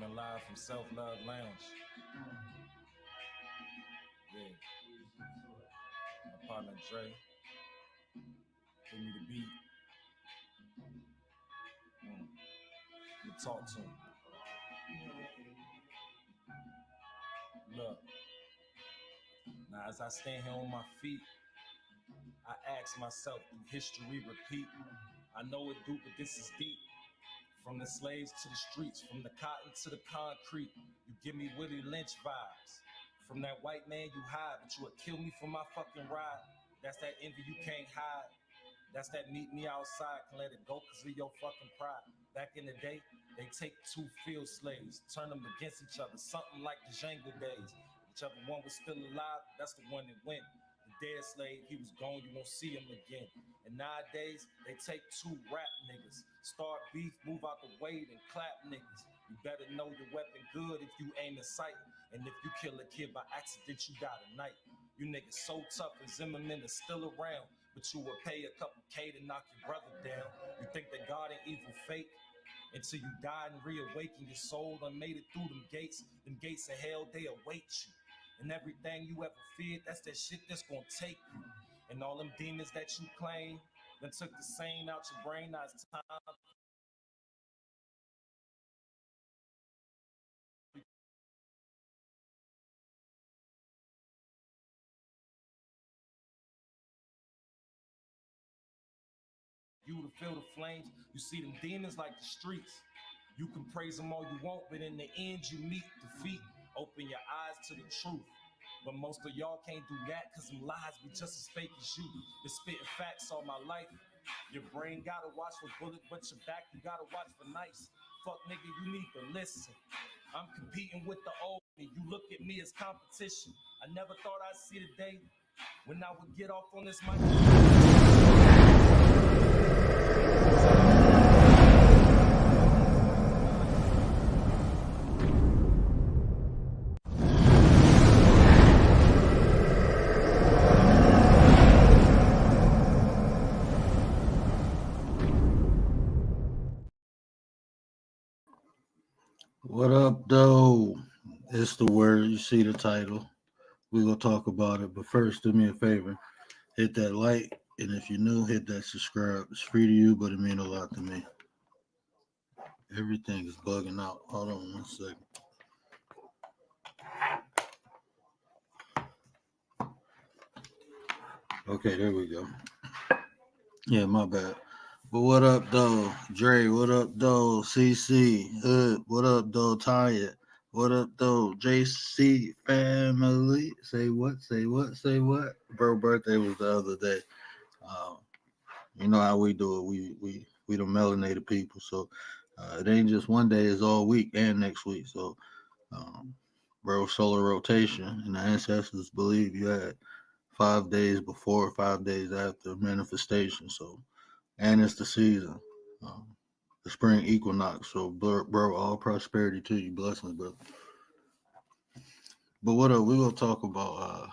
Coming live from Self Love Lounge. Yeah, my partner Dre. Give me the beat. I'm gonna talk to him. Look, now as I stand here on my feet, I ask myself, do history repeat? I know it do, but this is deep. From the slaves to the streets, from the cotton to the concrete, you give me Willie Lynch vibes. From that white man you hide, but you would kill me for my fucking ride. That's that envy you can't hide. That's that meet me outside, can let it go cause of your fucking pride. Back in the day, they take two field slaves, turn them against each other, something like the Django days. Whichever one was still alive, that's the one that went. The dead slave, he was gone, you won't see him again. And nowadays, they take two rap niggas, start beef, move out the way, then clap niggas. You better know your weapon good if you aim in sight. And if you kill a kid by accident, you got a night. You niggas so tough and Zimmerman is still around, but you would pay a couple K to knock your brother down. You think that God and evil fake? Until you die and reawaken, your soul done made it through them gates of hell, they await you. And everything you ever feared, that's that shit that's gonna take you. And all them demons that you claim, then took the same out your brain, now it's time you to feel the flames. You see them demons like the streets. You can praise them all you want, but in the end you meet defeat. Open your eyes to the truth. But most of y'all can't do that because them lies be just as fake as you. Been spitting facts all my life. Your brain gotta watch for bullets, but your back you gotta watch for knives. Fuck nigga, you need to listen. I'm competing with the old me. You look at me as competition. I never thought I'd see the day when I would get off on this mic. What up, though? It's the word. You see the title. We're going to talk about it. But first, do me a favor. Hit that like. And if you're new, hit that subscribe. It's free to you, but it means a lot to me. Everything is bugging out. Hold on 1 second. Okay, there we go. Yeah, my bad. But what up, though? Dre, what up, though? CC, Hood, what up, though? Taya, what up, though? JC family. Say what? Say what? Say what? Bro, birthday was the other day. Um, you know how we do it. We the melanated people. So it ain't just one day, it's all week and next week. So um, bro, solar rotation, and the ancestors believe you had 5 days before, 5 days after manifestation. So and it's the season, um, the spring equinox. So, bro, all prosperity to you, blessings, bro. But what we gonna talk about?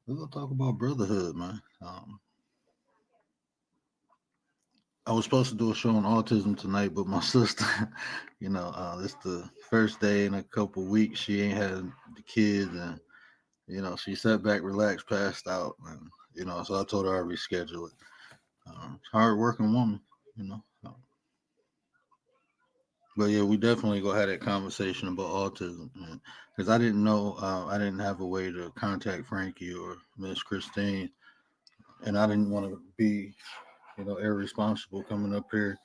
We gonna talk about brotherhood, man. I was supposed to do a show on autism tonight, but my sister, it's the first day in a couple weeks. She ain't had the kids, and she sat back, relaxed, passed out, and so I told her I'd reschedule it. Hard working woman, you know. But yeah, we definitely gonna have that conversation about autism, because I didn't know, I didn't have a way to contact Frankie or Miss Christine, and I didn't want to be, irresponsible coming up here.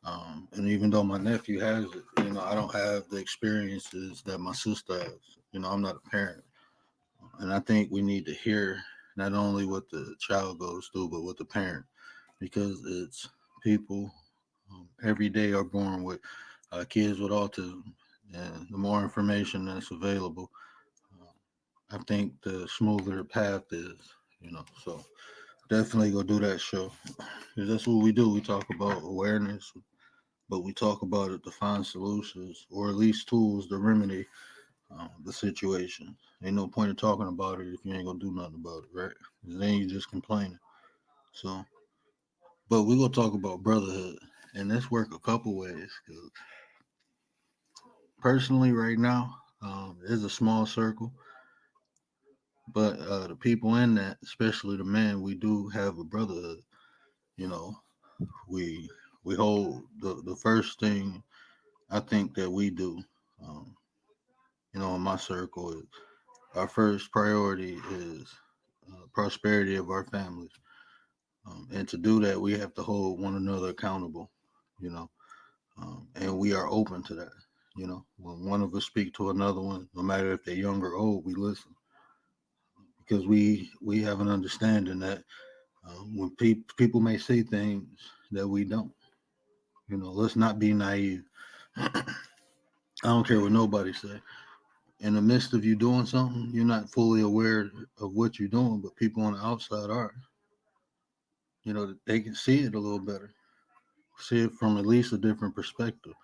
And even though my nephew has it, I don't have the experiences that my sister has. I'm not a parent, and I think we need to hear not only what the child goes through, but what the parent, because it's people every day are born with kids with autism, and the more information that's available, I think the smoother the path is. So definitely go do that show, because that's what we do. We talk about awareness, but we talk about it to find solutions or at least tools to remedy the situation. Ain't no point in talking about it if you ain't gonna do nothing about it, right? 'Cause then you just complaining. So, but we gonna talk about brotherhood, and this work a couple ways. 'Cause personally, right now, it's a small circle, but the people in that, especially the men, we do have a brotherhood. You know, we we hold the first thing I think that we do. Um, in my circle, is our first priority is prosperity of our families, and to do that, we have to hold one another accountable. You know, and we are open to that. When one of us speak to another one, no matter if they're young or old, we listen because we have an understanding that when people may say things that we don't. Let's not be naive. I don't care what nobody say. In the midst of you doing something, you're not fully aware of what you're doing, but people on the outside are. They can see it a little better, see it from at least a different perspective,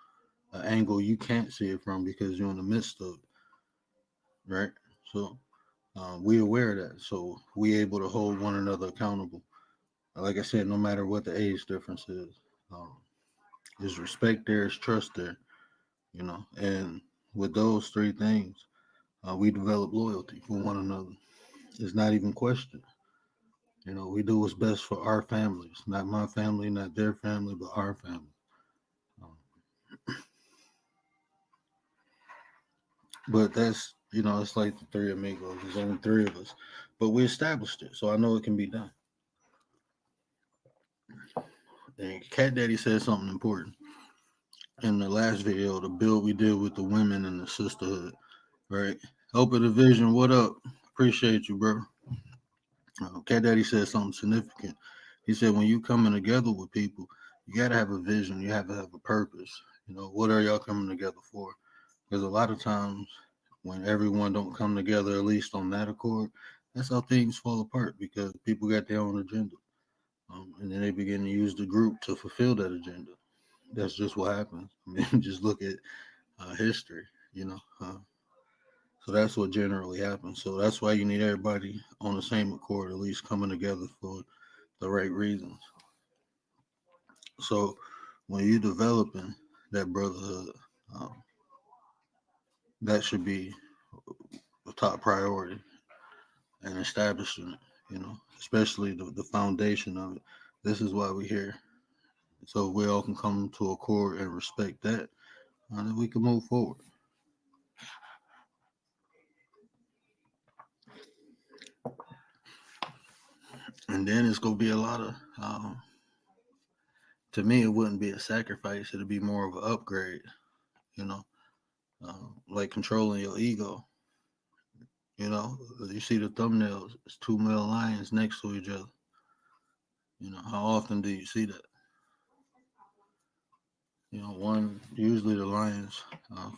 an angle you can't see it from because you're in the midst of it, right? So we aware of that, so we able to hold one another accountable. Like I said, no matter what the age difference is, um, there's respect there, is trust there, and with those three things, we develop loyalty for one another. It's not even questioned. We do what's best for our families, not my family, not their family, but our family. Um, but it's like the three amigos. There's only three of us, but we established it, so I know it can be done. And Cat Daddy said something important in the last video, the build we did with the women and the sisterhood, right? Hope of the vision, what up? Appreciate you, bro. Cat Daddy said something significant. He said when you coming together with people, you gotta have a vision. You have to have a purpose. What are y'all coming together for? Because a lot of times when everyone don't come together, at least on that accord, that's how things fall apart because people got their own agenda, and then they begin to use the group to fulfill that agenda. That's just what happens. I mean, just look at history. You know, so that's what generally happens. So that's why you need everybody on the same accord, at least coming together for the right reasons. So when you're developing that brotherhood, um, that should be a top priority and establishing it, especially the foundation of it. This is why we're here. So we all can come to accord and respect that, and then we can move forward. And then it's going to be a lot of, to me, it wouldn't be a sacrifice. It'd be more of an upgrade, you know, like controlling your ego. You see the thumbnails, it's two male lions next to each other. How often do you see that? One, usually the lions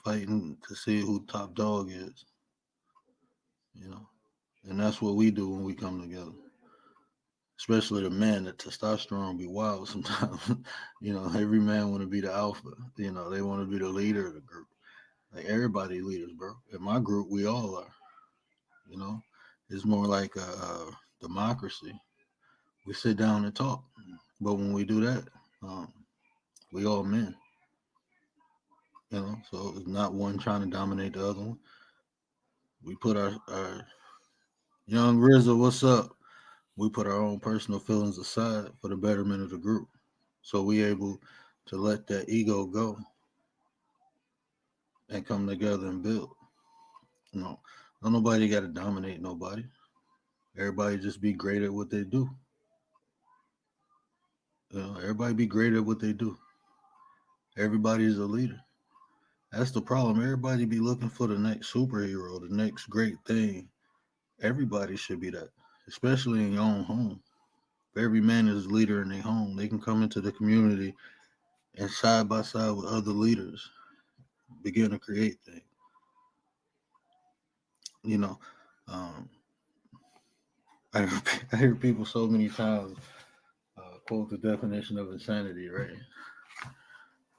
fighting to see who top dog is, you know, and that's what we do when we come together. Especially the men, the testosterone be wild sometimes. Every man want to be the alpha. They want to be the leader of the group. Like everybody leaders, bro. In my group, we all are. You know, it's more like a democracy. We sit down and talk, but when we do that, um, we all men. So it's not one trying to dominate the other one. We put our young RZA, what's up? We put our own personal feelings aside for the betterment of the group. So we able to let that ego go and come together and build. You know, don't nobody got to dominate nobody. Everybody just be great at what they do. Everybody be great at what they do. Everybody's a leader. That's the problem. Everybody be looking for the next superhero, the next great thing. Everybody should be that, especially in your own home. If every man is a leader in their home, they can come into the community and side by side with other leaders begin to create things. You know, um, I, I hear people so many times quote the definition of insanity, right?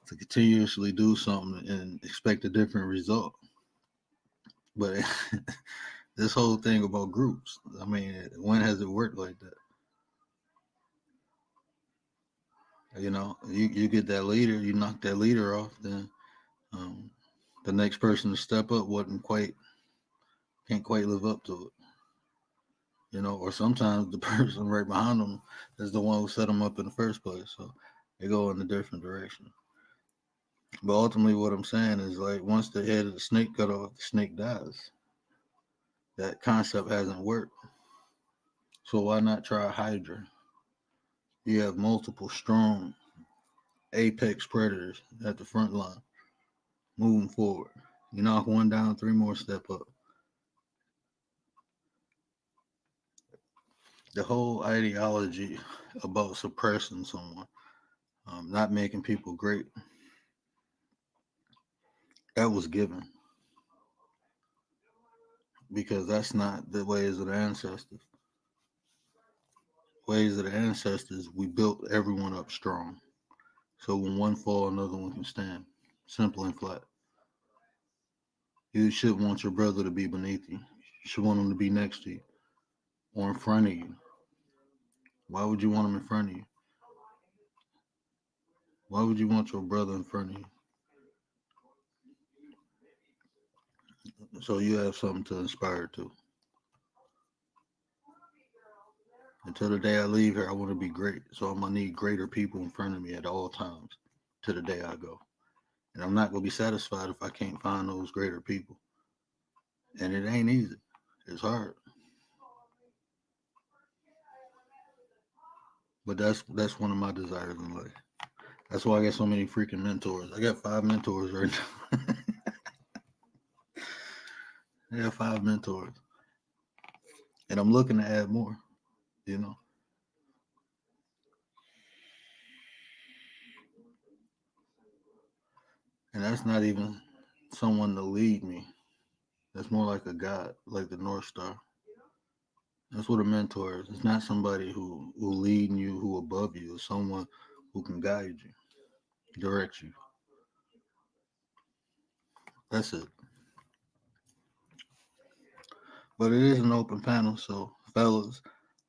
To continuously do something and expect a different result. But this whole thing about groups, I mean, when has it worked like that? You get that leader, you knock that leader off, then um, the next person to step up can't quite live up to it. Or sometimes the person right behind them is the one who set them up in the first place. So they go in a different direction. But ultimately, what I'm saying is like once the head of the snake cut off, the snake dies. That concept hasn't worked. So why not try Hydra? You have multiple strong apex predators at the front line moving forward. You knock one down, three more step up. The whole ideology about suppressing someone, not making people great, that was given because that's not the ways of the ancestors. Ways of the ancestors, we built everyone up strong. So when one fall, another one can stand. Simple and flat. You should want your brother to be beneath you. You should want him to be next to you or in front of you. Why would you want him in front of you? Why would you want your brother in front of you? So you have something to inspire to. Until the day I leave here, I want to be great. So I'm gonna need greater people in front of me at all times to the day I go. And I'm not gonna be satisfied if I can't find those greater people. And it ain't easy. It's hard. But that's one of my desires in life. That's why I got so many freaking mentors. I got 5 mentors right now. I got 5 mentors. And I'm looking to add more, you know. And that's not even someone to lead me. That's more like a God, like the North Star. That's what a mentor is. It's not somebody who leading you, who above you. It's someone who can guide you, direct you. That's it. But it is an open panel, so fellas,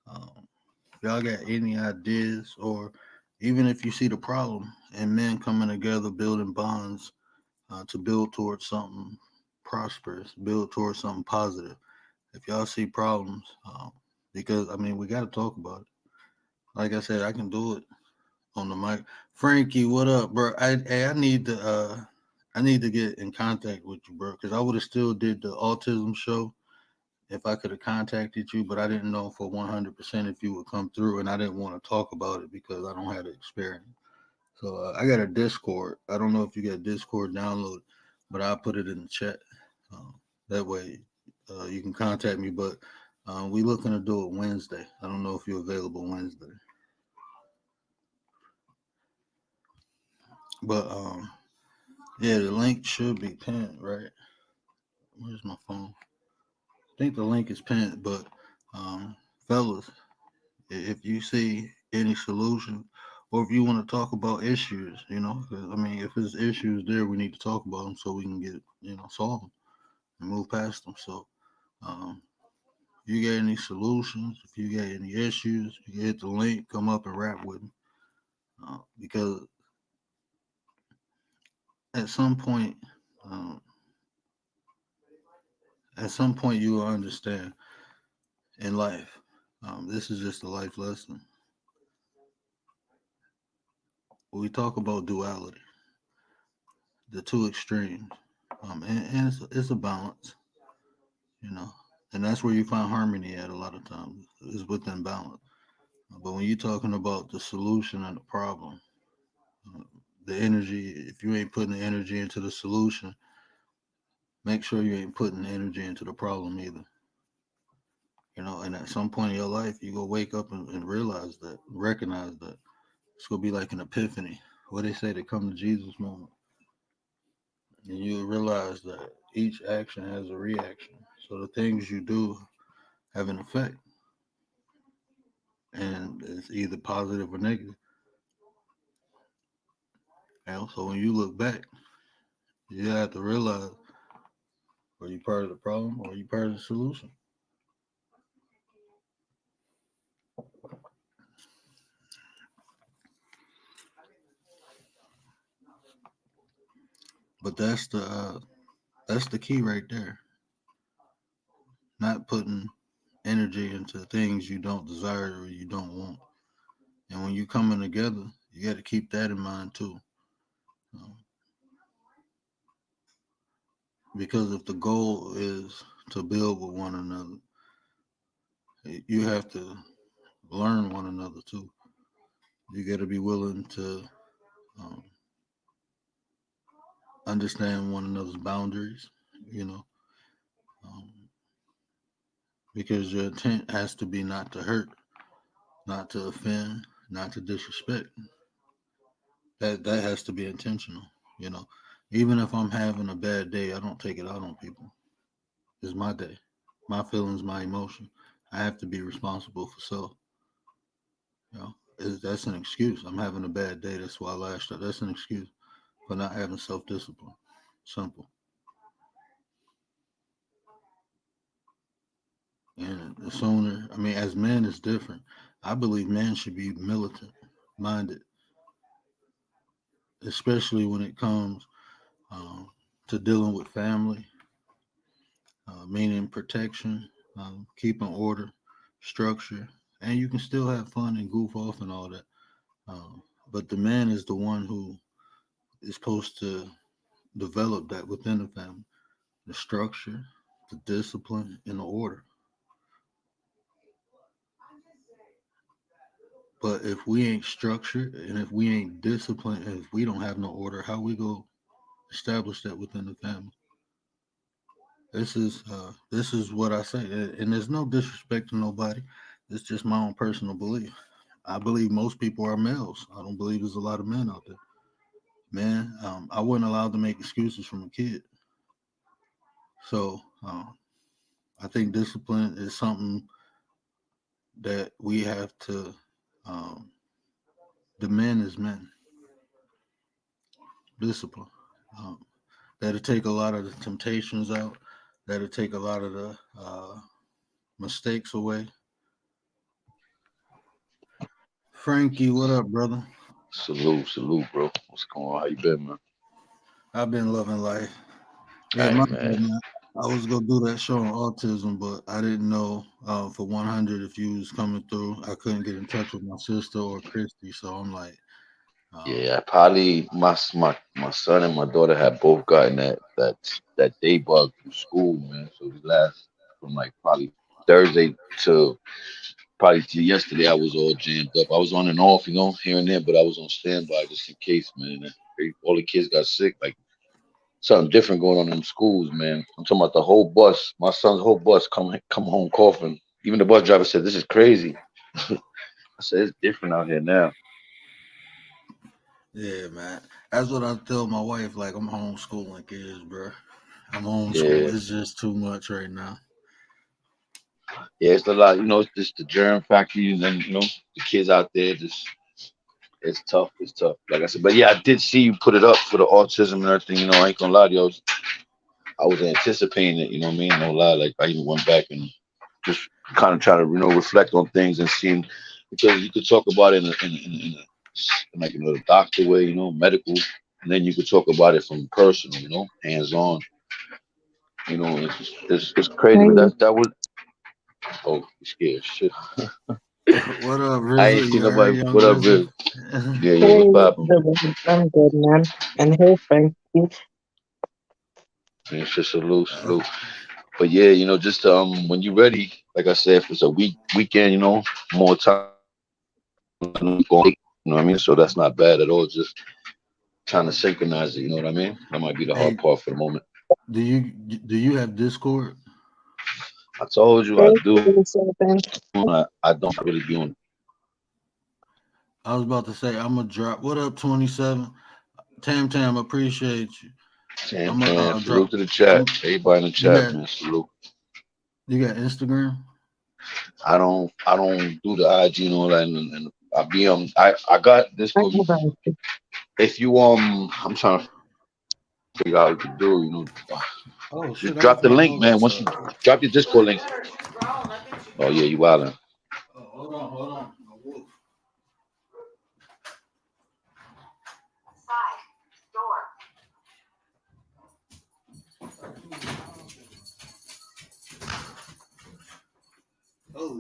um, if y'all got any ideas, or even if you see the problem and men coming together, building bonds to build towards something prosperous, build towards something positive. If y'all see problems, because I mean we got to talk about it. Like I said, I can do it on the mic. Frankie, what up, bro? I I need to get in contact with you, bro, because I would have still did the autism show if I could have contacted you, but I didn't know for 100% if you would come through, and I didn't want to talk about it because I don't have the experience. So I got a Discord. I don't know if you got Discord downloaded, but I'll put it in the chat. Um, that way you can contact me. But we looking to do it Wednesday. I don't know if you're available Wednesday. But yeah, the link should be pinned, right? Where's my phone? I think the link is pinned, but fellas, if you see any solution, or if you want to talk about issues, 'cause, I mean, if there's issues there, we need to talk about them so we can get, solve them and move past them. So, um, if you got any solutions, if you got any issues, you can hit the link, come up and rap with me. Because at some point, um, you will understand in life. This is just a life lesson. We talk about duality, the two extremes, and it's a balance, you know, and that's where you find harmony at a lot of times is within balance. But when you're talking about the solution and the problem, uh, the energy, if you ain't putting the energy into the solution, make sure you ain't putting the energy into the problem either. And at some point in your life, you go wake up and realize that, recognize that. It's gonna be like an epiphany. What they say, they come to Jesus moment, and you realize that each action has a reaction. So the things you do have an effect, and it's either positive or negative. And so when you look back, you have to realize, are you part of the problem or are you part of the solution? But that's the That's the key right there. Not putting energy into things you don't desire or you don't want. And when you coming together, you got to keep that in mind too. Um, because if the goal is to build with one another, you have to learn one another too. You got to be willing to um, understand one another's boundaries, you know, um, because your intent has to be not to hurt, not to offend, not to disrespect. That has to be intentional, you know. Even if I'm having a bad day, I don't take it out on people. It's my day, my feelings, my emotion. I have to be responsible for self. You know, that's an excuse. I'm having a bad day. That's why I lashed out. That's an excuse for not having self discipline. Simple. And the sooner, I mean, as men, it's different. I believe men should be militant minded, especially when it comes um, to dealing with family, meaning protection, keeping order, structure, and you can still have fun and goof off and all that. But the man is the one who is supposed to develop that within the family, the structure, the discipline, and the order. But if we ain't structured and if we ain't disciplined, and if we don't have no order, how we go establish that within the family? This is what I say, and there's no disrespect to nobody. It's just my own personal belief. I believe most people are males. I don't believe there's a lot of men out there. Man, I wasn't allowed to make excuses from a kid. So I think discipline is something that we have to um, demand as men. Discipline. Um, that'll take a lot of the temptations out. That'll take a lot of the mistakes away. Frankie, what up, brother? Salute, salute, bro. What's going on? How you been, man? I've been loving life. Yeah, All my right, bad, man. man. I was gonna do that show on autism, but I didn't know for 100 if you was coming through. I couldn't get in touch with my sister or Christy, so I'm like, um, Yeah, probably my son and my daughter have both gotten that day bug from school, man. So the last from like probably Thursday to probably to yesterday, I was all jammed up. I was on and off, here and there, but I was on standby just in case, man. All the kids got sick, like something different going on in them schools, man. I'm talking about the whole bus. My son's whole bus come home coughing. Even the bus driver said, "This is crazy." I said, "It's different out here now." yeah, man. That's what I tell my wife. Like, I'm homeschooling kids, bro. I'm Yeah, homeschooling. It's just too much right now. yeah, it's a lot. It's just the germ factory, and then the kids out there. Just it's tough. It's tough. Like I said, but yeah, I did see you put it up for the autism and everything. I ain't gonna lie to you. I was anticipating it. You know what I mean? No lie. Like I even went back and just kind of try to reflect on things and seeing because you could talk about it in like in a doctor way, medical, and then you could talk about it from personal, hands on. It's crazy, but Hey, that was oh you scared shit. What up, I ain't Rizzo? seen You all right, nobody. young What up, Rizzo? Riz? Yeah, yeah. What's hey, poppin', man? I'm good, man. And hey, Frankie. Yeah, shit, salute, Uh, salute. But yeah, just when you ready, like I said, if it's a weekend, more time, you know what I mean. So that's not bad at all. Just trying to synchronize it. You know what I mean? That might be the hard hey, part for the moment. do you have Discord? I told you I Hey, do. something. I don't really be on I was about to say I'm gonna drop. What up, 27? Tam Tam, appreciate you. Tam I'm gonna Tam. drop. Salute to the chat. I'm, Everybody in the you chat, got man. Salute. you got Instagram? I don't do the IG and all that, and I be I got this I for about it. if you I'm trying to figure out what to do. Oh shit! Just I drop left the my link, dog man. Once outside. you drop your Discord link. Oh yeah, you wildin'. Oh, hold on. A wolf.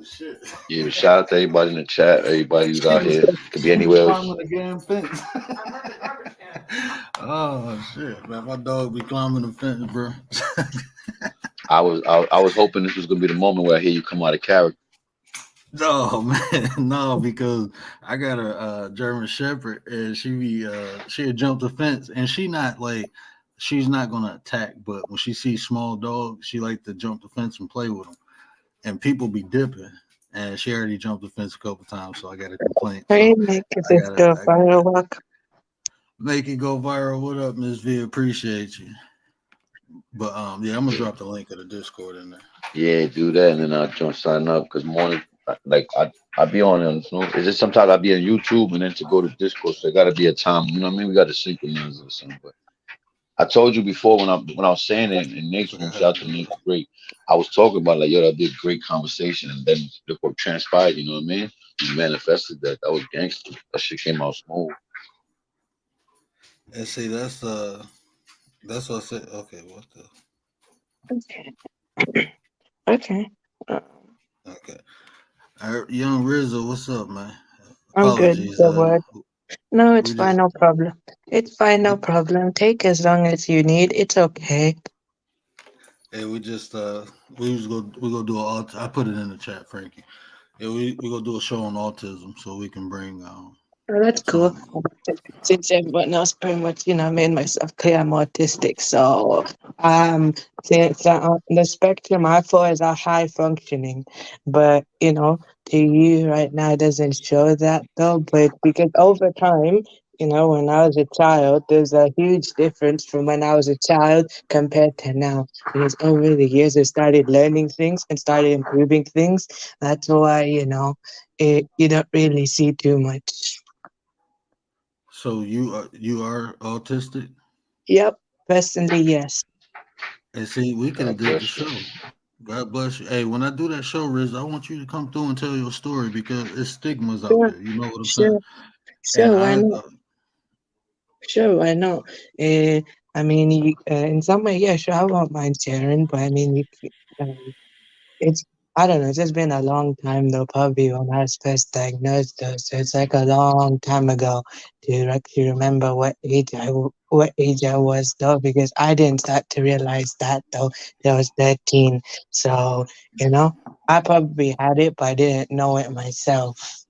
shit. Yeah, shout out to everybody in the chat. Everybody who's He out was here. Could be he was anywhere climbing else. the damn fence. Oh shit, man! My dog be climbing the fence, bro. I was hoping this was gonna be the moment where I hear you come out of character. No man, no, because I got a German Shepherd, and she'll jump the fence, and she's not gonna attack, but when she sees small dogs, she like to jump the fence and play with them, and people be dipping, and she already jumped the fence a couple times, so I got a complaint, Hey, so make I this gotta go I, firework. make it go viral. What up, Miss V? Appreciate you, but yeah, I'm gonna drop the link of the Discord in there. Yeah, do that, and then I'll join sign up because morning, like I be on it's just sometimes I be on YouTube, and then to go to Discord, so there got to be a time. You know what I mean? We got to synchronize or something. But I told you before when I was saying it in Nate's room, Forgot how shout to out to do Nate, that. great. I was talking about like, yo, that'd be a great conversation, and then look what transpired. You know what I mean? You manifested that. That was gangster. That shit came out smooth. And see, that's what I said. Okay, what the? Okay. Okay. Uh, Okay, Young Rizzo, what's up, man? I'm good. Apologies. The word. No, it's We fine. just No problem. It's fine. No we, problem. Take as long as you need. It's okay. hey, we gonna do I put it in the chat, Frankie. Yeah, we gonna do a show on autism so we can bring Oh, that's cool. some. Since everyone else pretty much, made myself clear I'm autistic. So, since on the spectrum I fall is a high functioning, but to you right now it doesn't show that though. But because over time, when I was a child, there's a huge difference from when I was a child compared to now. Because over the years, I started learning things and started improving things. That's why you don't really see too much. So you are autistic, Yep, personally, yes. and see, we could have God did the bless you. show. God bless you. Hey, when I do that show, Riz, I want you to come through and tell your story because it's stigmas out Sure, there. You know what I'm saying? sure, And sure, why not? Sure, why not? I mean, in some way, yeah, sure, I won't mind sharing, but I mean, it's, I don't know, it's just been a long time though, probably when I was first diagnosed though, so it's like a long time ago to actually remember what age I was though, because I didn't start to realize that though till I was 13. So, you know, I probably had it, but I didn't know it myself.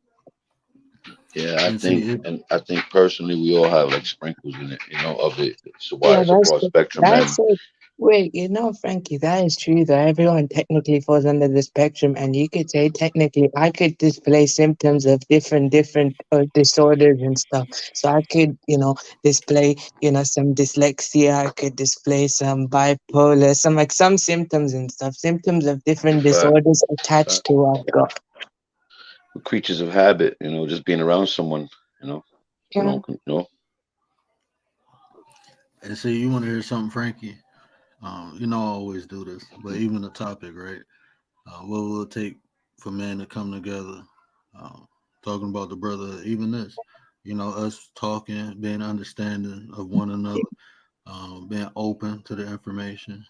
Yeah, I and think, see it. and I think personally, we all have like sprinkles in it, of it. So why Yeah, it's a broad spectrum, that's and it. Wait, Frankie, that is true though. Everyone technically falls under the spectrum, and you could say technically I could display symptoms of different disorders and stuff. So I could, display, some dyslexia. I could display some bipolar, some symptoms and stuff. Symptoms of different fact, disorders attached fact, to what I've got. we're creatures of habit. Just being around someone. You know, we Yeah, don't. And see, you want to hear something, Frankie? I always do this, but even the topic, right? What will it take for men to come together? Um, talking about the brother, even this, us talking, being understanding of one another, being open to the information,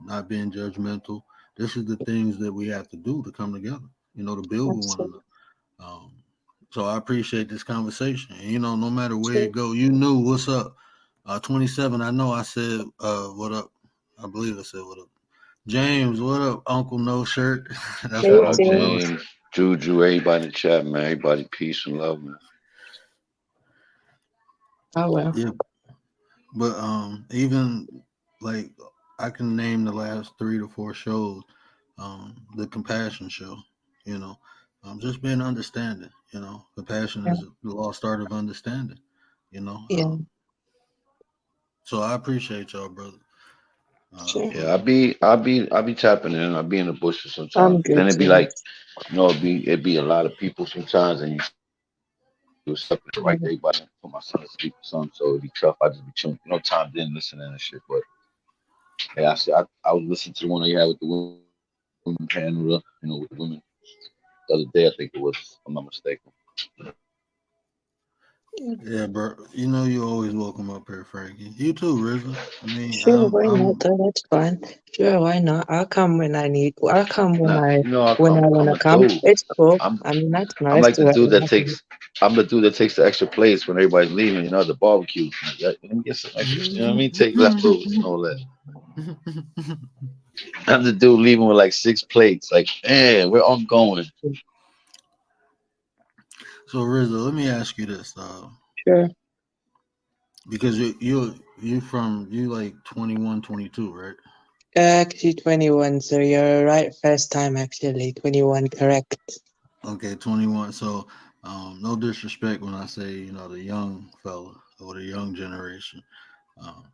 not being judgmental. This is the things that we have to do to come together, to build with that's one another. Um, so I appreciate this conversation. And, no matter where true. it go, you knew what's up. 27, I know I said, what up? I believe I said, what up? James, what up, Uncle No Shirt? That's Me my Shout out Uncle too. No Shirt. James, Juju, everybody in the chat, man. Everybody, peace and love, man. Oh well. Yeah, but even like I can name the last 3 to 4 shows, the Compassion Show, you know, just being understanding, compassion Yeah, is the lost art of understanding, you know. yeah, So I appreciate y'all, brother. sure. But Yeah, I be tapping in. I be in the bushes sometimes. I'm But good then it'd be too. like, it'd be a lot of people sometimes, and you step in the right day, but put my son to sleep or something, so it'd be tough. I just be chilling, timed in listening and shit. But yeah, I was listening to the one that you had with the women panel, with the women the other day. I think it was, if I'm not mistaken. Yeah, bro. You know you're always welcome up here, Frankie. You too, Rizzo. I mean, Sure, why not? I'm. Though that's fine. Sure, why not? I'll come when I need. I'll come Nah, you know, when I I'm wanna a come. dude. It's cool. I'm I mean, that's I'm nice like to the have. dude that takes. I'm the dude that takes the extra plates when everybody's leaving. You know, the barbecue. Like, yeah, let me get some extra. You know what I mean? Take leftovers and all that. I'm the dude leaving with like 6 plates. Like, man, where I'm going? So Rizzo, let me ask you this, Sure. because you from you like 21, 22, right? Actually, 21. So you're right. First time, actually. 21, correct. Okay, 21. So, no disrespect when I say the young fella or the young generation. Um,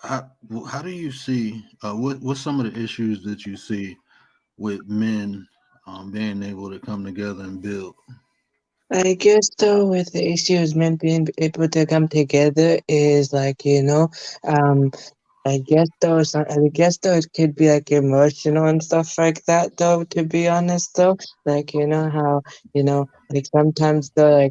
how how do you see what's some of the issues that you see with men being able to come together and build? I guess though, with the issues men being able to come together is like, I guess though it could be like emotional and stuff like that though, to be honest though. Like, you know how, like sometimes though,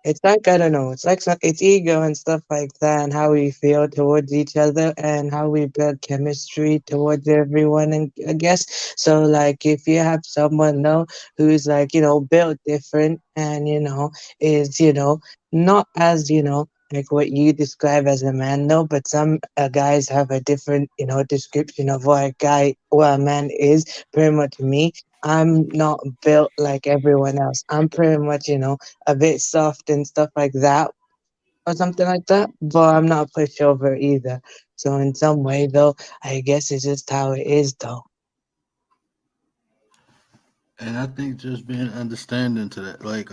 it's like, I don't know, it's like, it's ego and stuff like that, and how we feel towards each other and how we build chemistry towards everyone, and I guess. So like, if you have someone though who's like, built different and, is, not as, like what you describe as a man though, but some guys have a different description of what a guy what a man is. Pretty much me, I'm not built like everyone else. I'm pretty much a bit soft and stuff like that, or something like that, but I'm not a pushover either. So in some way though, I guess it's just how it is though. And I think just being understanding to that, like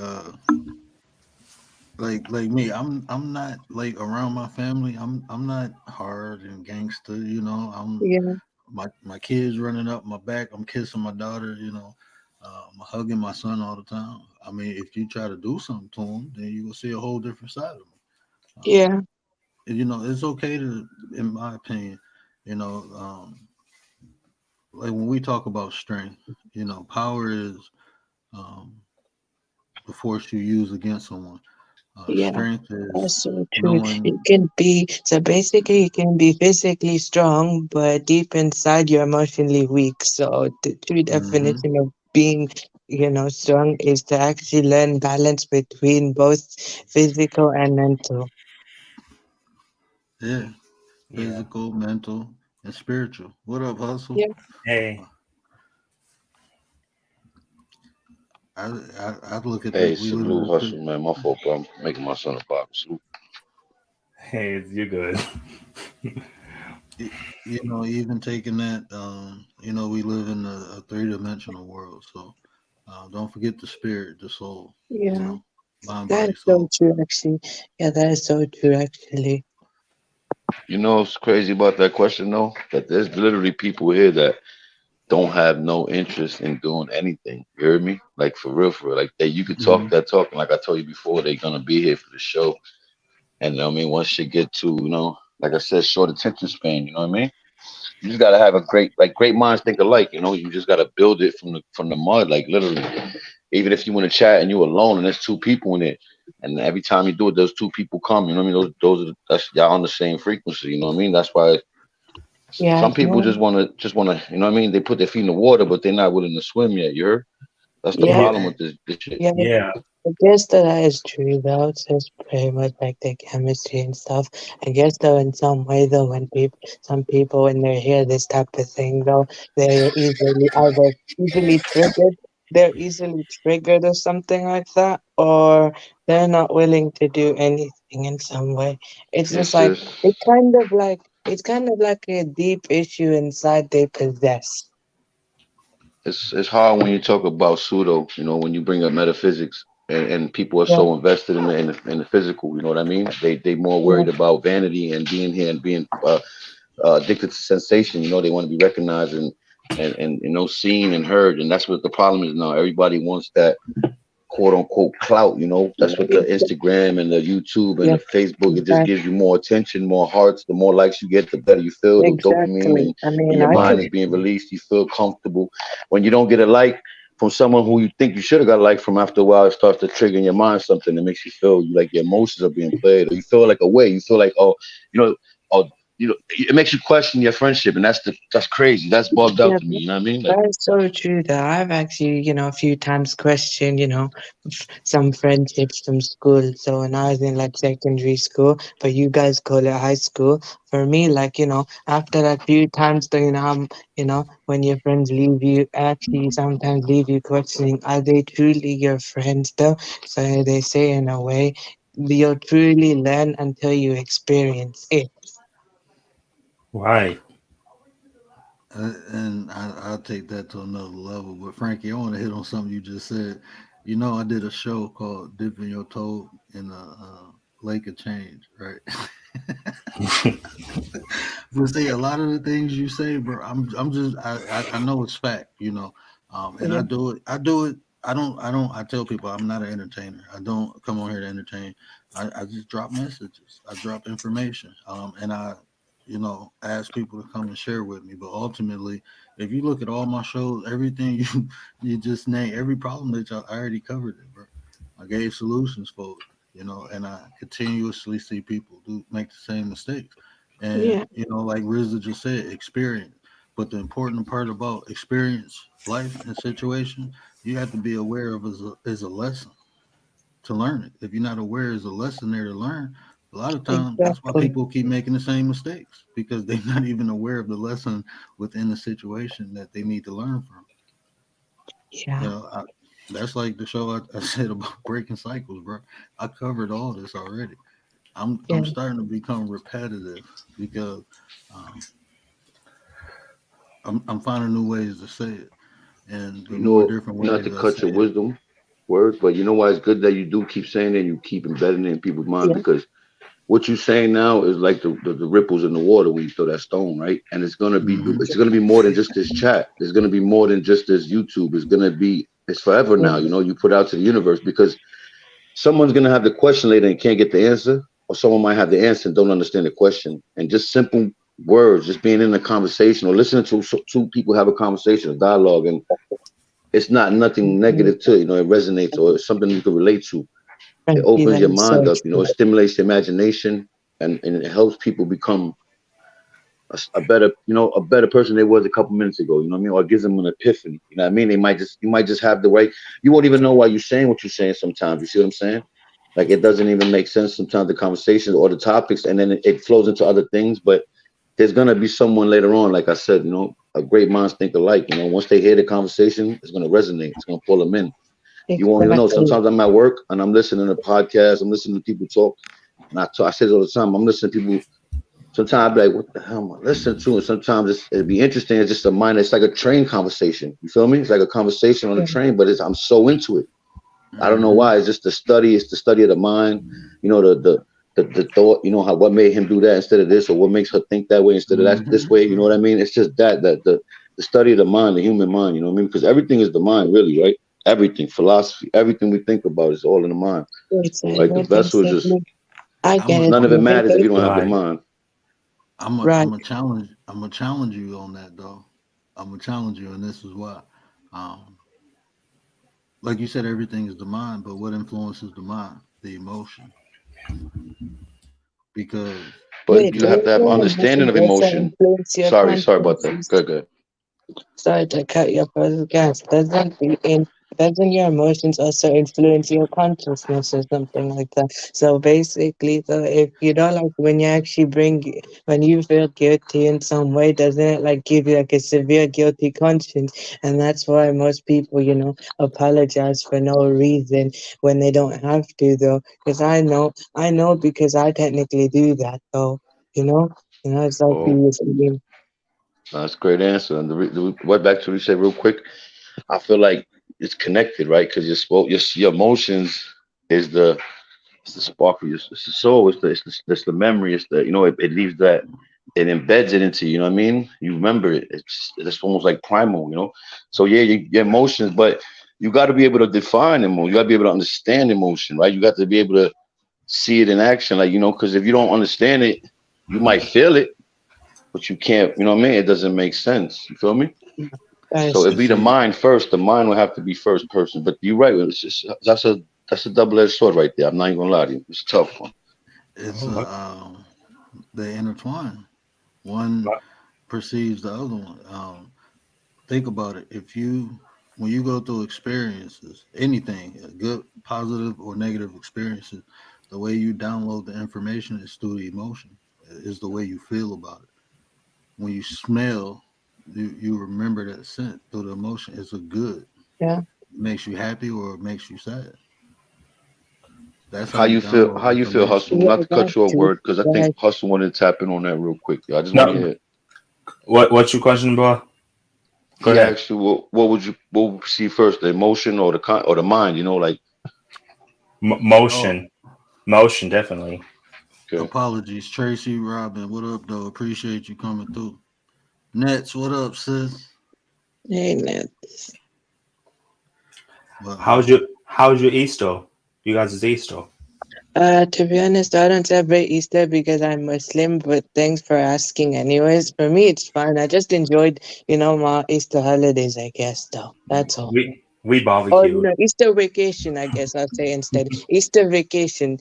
me, I'm not like around my family. I'm not hard and gangster. Yeah, My kids running up my back. I'm kissing my daughter. I'm hugging my son all the time. I mean, if you try to do something to them, then you will see a whole different side of them. yeah, And, it's okay to, in my opinion, you know, um, like when we talk about strength, power is um, the force you use against someone. yeah. Strength is That's so true. knowing. It can be so basically you can be physically strong, but deep inside you're emotionally weak. So the true Hmm. definition of being, strong is to actually learn balance between both physical and mental. Yeah, Yeah. physical, mental, and spiritual. What up, hustle? Yeah, Hey. I look at Hey, that. We live in salute, a hustle, man. My fault, bro. I'm making my son a barbecue. Salute. Hey, you're good. even taking that. We live in a three-dimensional world. So don't forget the spirit, the soul. You yeah. know, mind, That body, is so soul. true actually. Yeah, that is so true actually. You know what's crazy about that question, though? That there's literally people here that don't have no interest in doing anything. You heard me? Like for real, for real. Like you could talk Hmm. that talk, and like I told you before, they're gonna be here for the show. And I mean, once you get to, like I said, short attention span. You know what I mean? You just gotta have a great minds think alike. You just gotta build it from the mud, like literally. Even if you in a chat and you alone and there's 2 people in it, and every time you do it, those 2 people come. You know what I mean? Those are that's y'all on the same frequency. You know what I mean? That's why Yeah, some people no, just wanna. You know what I mean? They put their feet in the water, but they're not willing to swim yet. You heard? That's the yeah, Yeah. problem with this shit. yeah. Yeah. I guess that is true though. It's just pretty much like the chemistry and stuff. I guess though in some way though some people when they hear this type of thing though, they're easily triggered. They're easily triggered or something like that, or they're not willing to do anything in some way. It's just It's like just it's kind of like a deep issue inside they possess. it's hard when you talk about pseudo. When you bring up metaphysics. And people are Yeah, so invested in the physical, you know what I mean? They more yeah, worried about vanity and being here and being addicted to sensation. They want to be recognized and seen and heard, and that's what the problem is now. Everybody wants that quote unquote clout. That's what the ex- Instagram and the YouTube and yeah, the Facebook. It just gives exactly. you more attention, more hearts. The more likes you get, the better you feel. The dopamine Exactly. and I in mean, your I mind could. is being released. You feel comfortable. When you don't get a like, from someone who you think you should have got a like from, after a while it starts to trigger in your mind something that makes you feel you like your emotions are being played, or you feel like a way. You feel like, oh, you know, oh, it makes you question your friendship, and that's crazy. That's bugged out Yeah, to me. You know what I mean? Like, that is so true. That I've actually, a few times questioned, some friendships from school. So when I was in like secondary school, but you guys call it high school. For me, like, after that few times, though, when your friends leave you, actually sometimes leave you questioning, are they truly your friends though? So they say in a way, you'll truly learn until you experience it. Right. And I'll take that to another level. But Frankie, I want to hit on something you just said. I did a show called "Dipping Your Toe in a Lake of Change," right? But see, a lot of the things you say, bro, I'm just I know it's fact, and Yeah, I do it. I tell people I'm not an entertainer. I don't come on here to entertain. I just drop messages. I drop information, and I ask people to come and share with me. But ultimately, if you look at all my shows, everything you just name, every problem that I already covered it, bro. I gave solutions for it, and I continuously see people do make the same mistakes. yeah, And like Rizza just said, experience. But the important part about experience, life, and situation, you have to be aware of as a lesson to learn it. If you're not aware as a lesson there to learn, a lot of times that's why exactly. people keep making the same mistakes because they're not even aware of the lesson within the situation that they need to learn from. You Yeah, know, I, that's like the show I said about breaking cycles, bro. I covered all this already. I'm yeah, starting to become repetitive because um, I'm finding new ways to say it, and the more different not ways to I cut say your it, wisdom words, but you know why it's good that you do keep saying it and you keep embedding it in people's mind, yeah, because what you're saying now is like the ripples in the water when you throw that stone, right? And hmm it's gonna be more than just this chat. It's gonna be more than just this YouTube. It's forever yeah, now. You put out to the universe, because someone's gonna have the question later and can't get the answer, or someone might have the answer and don't understand the question. And just simple words, just being in a conversation or listening to two people have a conversation, a dialogue, and it's not nothing mhm. negative to it. It resonates, or it's something you can relate to. It Thank you. opens That your is so mind up. It true. stimulates the imagination, and it helps people become a better, a better person they was a couple minutes ago. You know what I mean? Or it gives them an epiphany. You know what I mean? You might just have the right. You won't even know why you're saying what you're saying sometimes. You see what I'm saying? Like, it doesn't even make sense sometimes, the conversations or the topics, and then it flows into other things. But there's gonna be someone later on, like I said, a great minds think alike. Once they hear the conversation, it's gonna resonate. It's gonna pull them in. You won't even know. Exactly. Sometimes I'm at work and I'm listening to podcasts. I'm listening to people talk, and I say it all the time. I'm listening to people. Sometimes I'd be like, what the hell am I listening to? And sometimes it'd be interesting. It's just a mind. It's like a train conversation. You feel me? It's like a conversation on a Yeah, train, but I'm so into it. I don't know hmm why. It's just the study. It's the study of the mind. The thought. How what made him do that instead of this, or what makes her think that way instead of that this way. You know what I mean? It's just that the study of the mind, the human mind. You know what I mean? Because everything is the mind, really, right? Everything, philosophy, everything we think about is all in the mind, it's right? The everything vessel is just simply. I I'm get a it. none of I'm it a matters if you don't have the Right. mind. Right. I'm a challenge you on that though. I'm gonna challenge you, and this is why. Um, like you said, everything is the mind, but what influences the mind? The emotion, because you But Wait, you can. have to does have your understanding emotions of also emotion. influence your Sorry about that. conscience? Good, good. Sorry to cut you off, but guys, doesn't your emotions also influence your consciousness or something like that? So basically, so if like when you feel guilty in some way, doesn't it like give you like a severe guilty conscience? And that's why most people, apologize for no reason when they don't have to, though. Because I know because I technically do that, though. You know, it's like Oh, you saying, that's a great answer. And what back to what you said real quick. I feel like it's connected, right? Because your emotions is it's the spark of it's the soul. It's the memory. It's it leaves that, it embeds it into you. You know what I mean? You remember it. It's almost like primal. So yeah, your emotions, but you got to be able to define emotion. You got to be able to understand emotion, right? You got to be able to see it in action, like because if you don't understand it, you might feel it, but you can't. You know what I mean? It doesn't make sense. You feel me? I So it'd see. be the See, mind first. The mind would have to be first person. But you're right. It's just that's a double edged sword right there. I'm not even gonna lie to you. It's a tough one. it's Oh, they intertwine. One perceives the other one. Think about it. If you when you go through experiences, anything, good, positive or negative experiences, the way you download the information is through the emotion. Is the way you feel about it. When you smell, you remember that scent through the emotion. It's a good. Yeah. It makes you happy or it makes you sad. That's how How you you feel? download How you feel, information. Hustle? Yeah, Not to cut that's you a true. word, because I think That, Hustle wanted to tap in on that real quick. I just want to no. hear. What's your question, bro? Go He ahead. asked you, what would you see first, the emotion or or the mind? Like, Oh, Motion, motion, definitely. okay. apologies, Tracy Robin. What up, though? Appreciate you coming through. Nets, what up, sis? ain't it? But How's your Easter? You guys is Easter. To be honest, I don't celebrate Easter because I'm Muslim, but thanks for asking anyways. For me, it's fine. I just enjoyed, my Easter holidays, I guess, though. That's all. We Or, barbecued. Easter vacation, I guess I'll say instead. Easter vacation.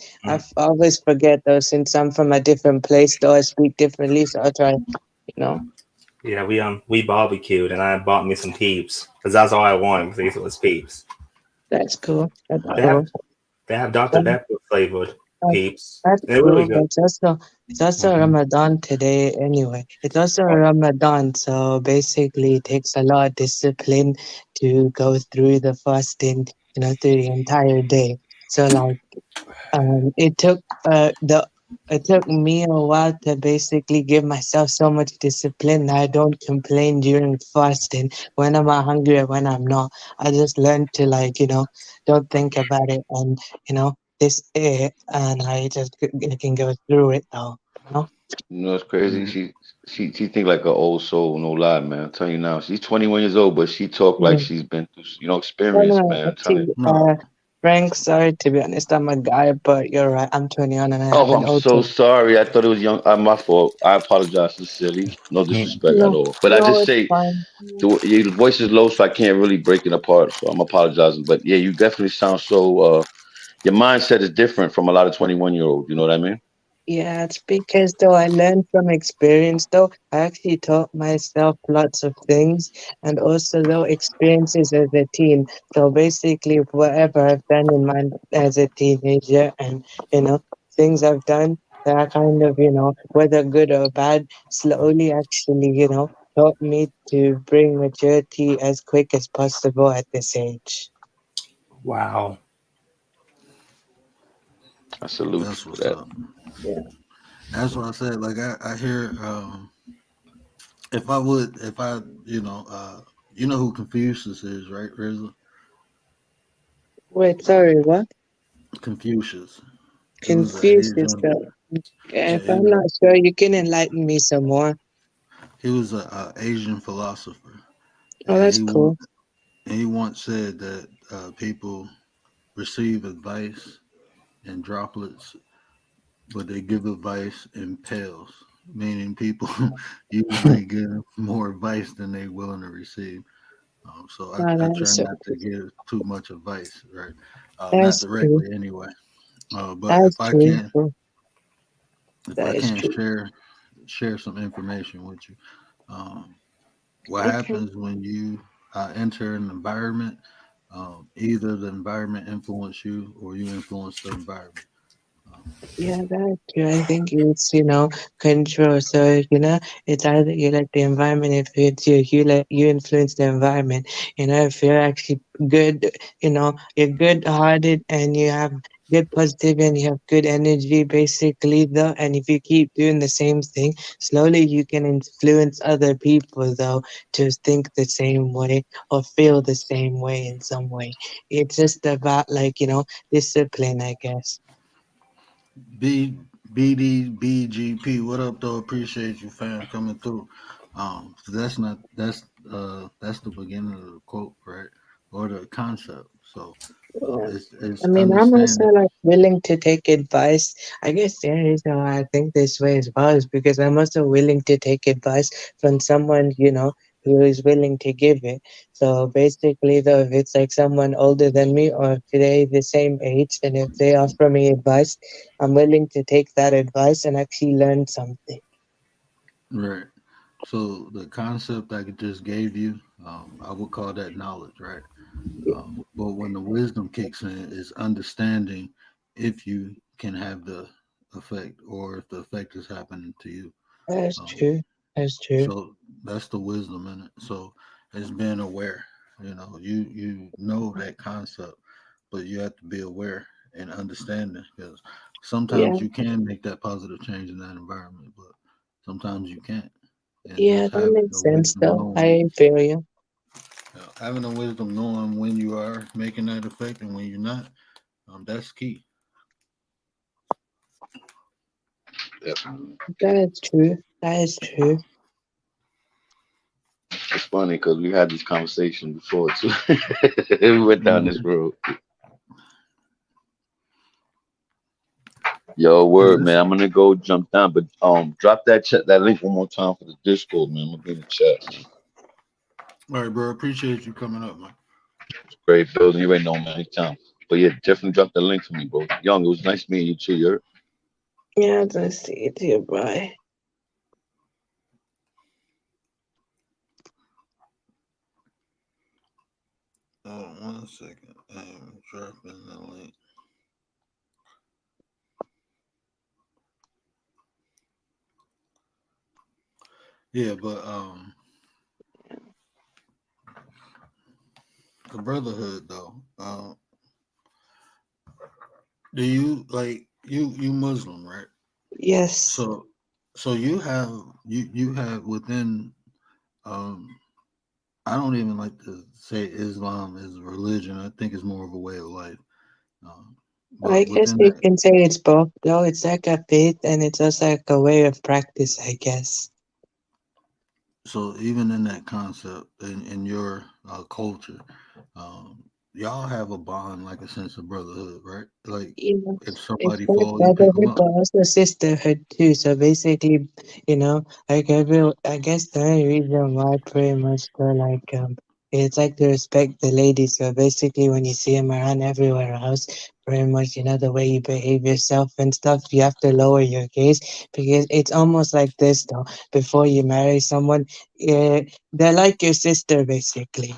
Always forget, though, since I'm from a different place, though I speak differently, so I'll try, Yeah, we barbecued, and I bought me some peeps because that's all I wanted. Because Easter was peeps. that's cool. That's They Right. have cool. they have Dr Pepper flavored That- peeps. That's They're really cool, but good. it's also Hmm. Ramadan today anyway. It's also Oh, Ramadan, so basically it takes a lot of discipline to go through the fasting, through the entire day. So like it took the it took me a while to basically give myself so much discipline that I don't complain during fasting when I'm hungry or when I'm not. I just learned to don't think about it and this it and I can go through it now. It's crazy. yeah, She think like an old soul. No lie, man. I'm telling you now. She's 21 years old, but she talk like Mhm. she's been through, No, experience, no, man. I'm telling you. actually, no, Frank, sorry to be honest, I'm a guy, but you're right. I'm 21 and I have Oh, an I'm so auto. sorry. I thought it was young. My fault. I apologize sincerely. No mm. disrespect at No, all. But I no, just it's say fine. your voice is low, so I can't really break it apart. So I'm apologizing. But yeah, you definitely sound so. Your mindset is different from a lot of 21-year-olds. You know what I mean? Yeah, it's because though I learned from experience though, I actually taught myself lots of things and also though experiences as a teen. So basically whatever I've done in my as a teenager and things I've done that are kind of, whether good or bad, slowly actually, taught me to bring maturity as quick as possible at this age. Wow. I salute you that's for what's that. up. Yeah. That's what I said. Like I hear, if I would, if I, you know who Confucius is, right, Rizla? Wait, sorry, what? Confucius. He was an Confused Asian. yourself. Yeah, If I'm not sure, you can enlighten me some more. he was a Asian philosopher, Oh, and that's cool. he once said that people receive advice in droplets, but they give advice in pails, meaning people usually give more advice than they're willing to receive. So Oh, I that try is so not to cool. give too much advice, right? Not That's true. directly anyway. But That's true. True. if That I is can true. share some information with you, um, what Okay. happens when you enter an environment? Either the environment influence you or you influence the environment. Um, Yeah, that's true. I think it's, control. So, it's either you let the environment influence you, you influence the environment. If you're actually good, you're good hearted and you have good positive and you have good energy, basically, though. And if you keep doing the same thing, slowly you can influence other people, though, to think the same way or feel the same way in some way. It's just about, discipline, I guess. B BDBGP, what up though? Appreciate you fam coming through. So that's not that's the beginning of the quote, right? Or the concept. So I it's mean, I'm also understanding. like willing to take advice. I guess the reason why I think this way as well is because I'm also willing to take advice from someone, who is willing to give it. So basically, though, if it's like someone older than me or if they the same age, and if they offer me advice, I'm willing to take that advice and actually learn something. Right. So the concept I just gave you, I would call that knowledge, right? But when the wisdom kicks in, is understanding if you can have the effect or if the effect is happening to you. That's Um, true. That's true. so that's the wisdom in it. So it's being aware. You know that concept, but you have to be aware and understanding because Yeah, sometimes you can make that positive change in that environment, but sometimes you can't. And yeah, just that having makes the sense wisdom though. knowing, I feel you. having the wisdom knowing when you are making that effect and when you're not, that's key. Definitely. That is true. That is true. It's funny because we had this conversation before too. We went down this Mhm. road. Yo, Yeah, word, man. I'm gonna go jump down, but drop that link one more time for the Discord, man. I'm gonna be in the chat, man. all right, bro. Appreciate you coming up, man. It's great building. You ain't know, man. Anytime. But yeah, definitely drop the link for me, bro. Young, it was nice meeting you too. You Yeah, let's see it here, bye. Oh, 1 second. I'm dropping the link. Yeah, but the brotherhood though. Do you like you Muslim, right? Yes. So so you have within um I don't even like to say Islam is a religion. I think it's more of a way of life. Um, I but guess within you that, can say it's both, though. It's like a faith and it's also like a way of practice, I guess. so even in that concept in your culture, y'all have a bond like a sense of brotherhood, right? Like You know, if it's somebody like fall, you pick them brotherhood, up. but also sisterhood too. So basically, like I guess the only reason why pretty much go like it's like to respect the ladies. So basically, when you see them around everywhere else, pretty much the way you behave yourself and stuff, you have to lower your gaze because it's almost like this though. Before you marry someone, they're like your sister basically.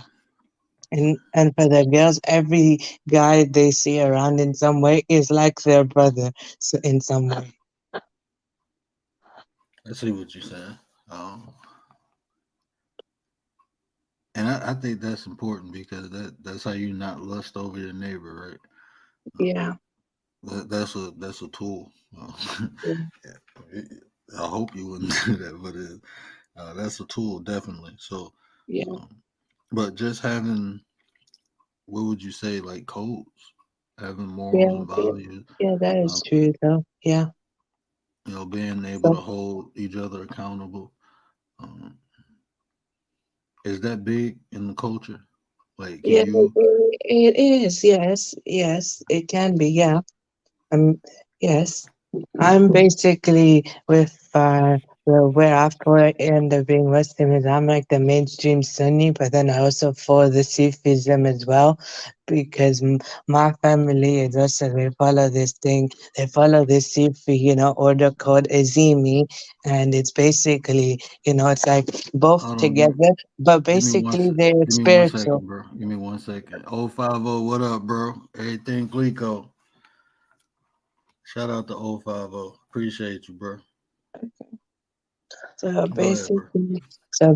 And for the girls, every guy they see around in some way is like their brother, so in some way. I see what you're saying. Um, and I think that's important because that's how you not lust over your neighbor, right? Um, Yeah, that's a tool. yeah, Yeah, I hope you wouldn't do that, but that's a tool definitely. So, yeah, um, but just having what would you say like codes, having morals yeah, and yeah, values, yeah. That is um, true, though. Yeah. being able So to hold each other accountable. Um, is that big in the culture? Like, can yeah, you? it is. Yes, yes, it can be. Yeah. Yes. I'm basically with where I fall end up being Muslim is I'm like the mainstream Sunni, but then I also follow the Sufism as well because my family is also they follow this thing. They follow this Sufi, order called Azimi, and it's basically it's like both Hold on, together, but give me one. basically they're Give me one spiritual. second, bro. Give me 1 second. 050, what up, bro? Everything Glico. Shout out to 050. Appreciate you, bro. So Go ahead, bro.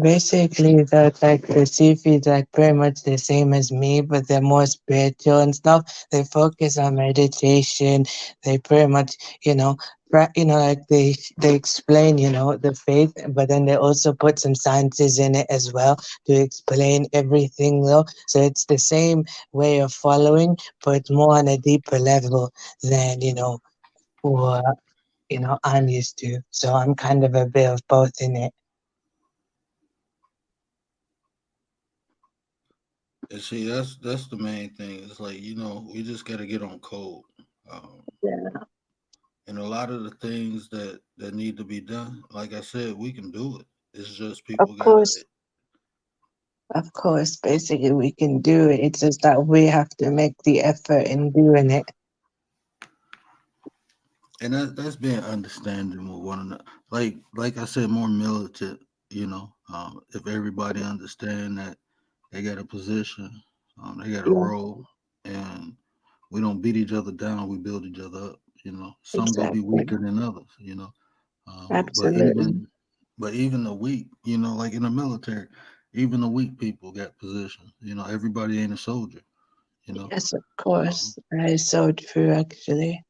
basically, that's like the Sufis like pretty much the same as me, but they're more spiritual and stuff. They focus on meditation. They pretty much, like they explain, the faith, but then they also put some sciences in it as well to explain everything, though. So it's the same way of following, but it's more on a deeper level than or I'm used to. So I'm kind of a bit of both in it. And see, that's the main thing. It's like we just got to get on code. Um, Yeah. and a lot of the things that need to be done, like I said, we can do it. It's just Of people gotta course, Of course, basically we can do it. It's just that we have to make the effort in doing it. And that's being understanding with one another. Like I said, more militant. If everybody understand that they got a position, they got a Yeah, role, and we don't beat each other down. We build each other up. Some gonna be exactly. weaker than others. But Absolutely. even the weak, like in the military, even the weak people got positions. Everybody ain't a soldier. You know, Yes, of um, course. That is so true, actually.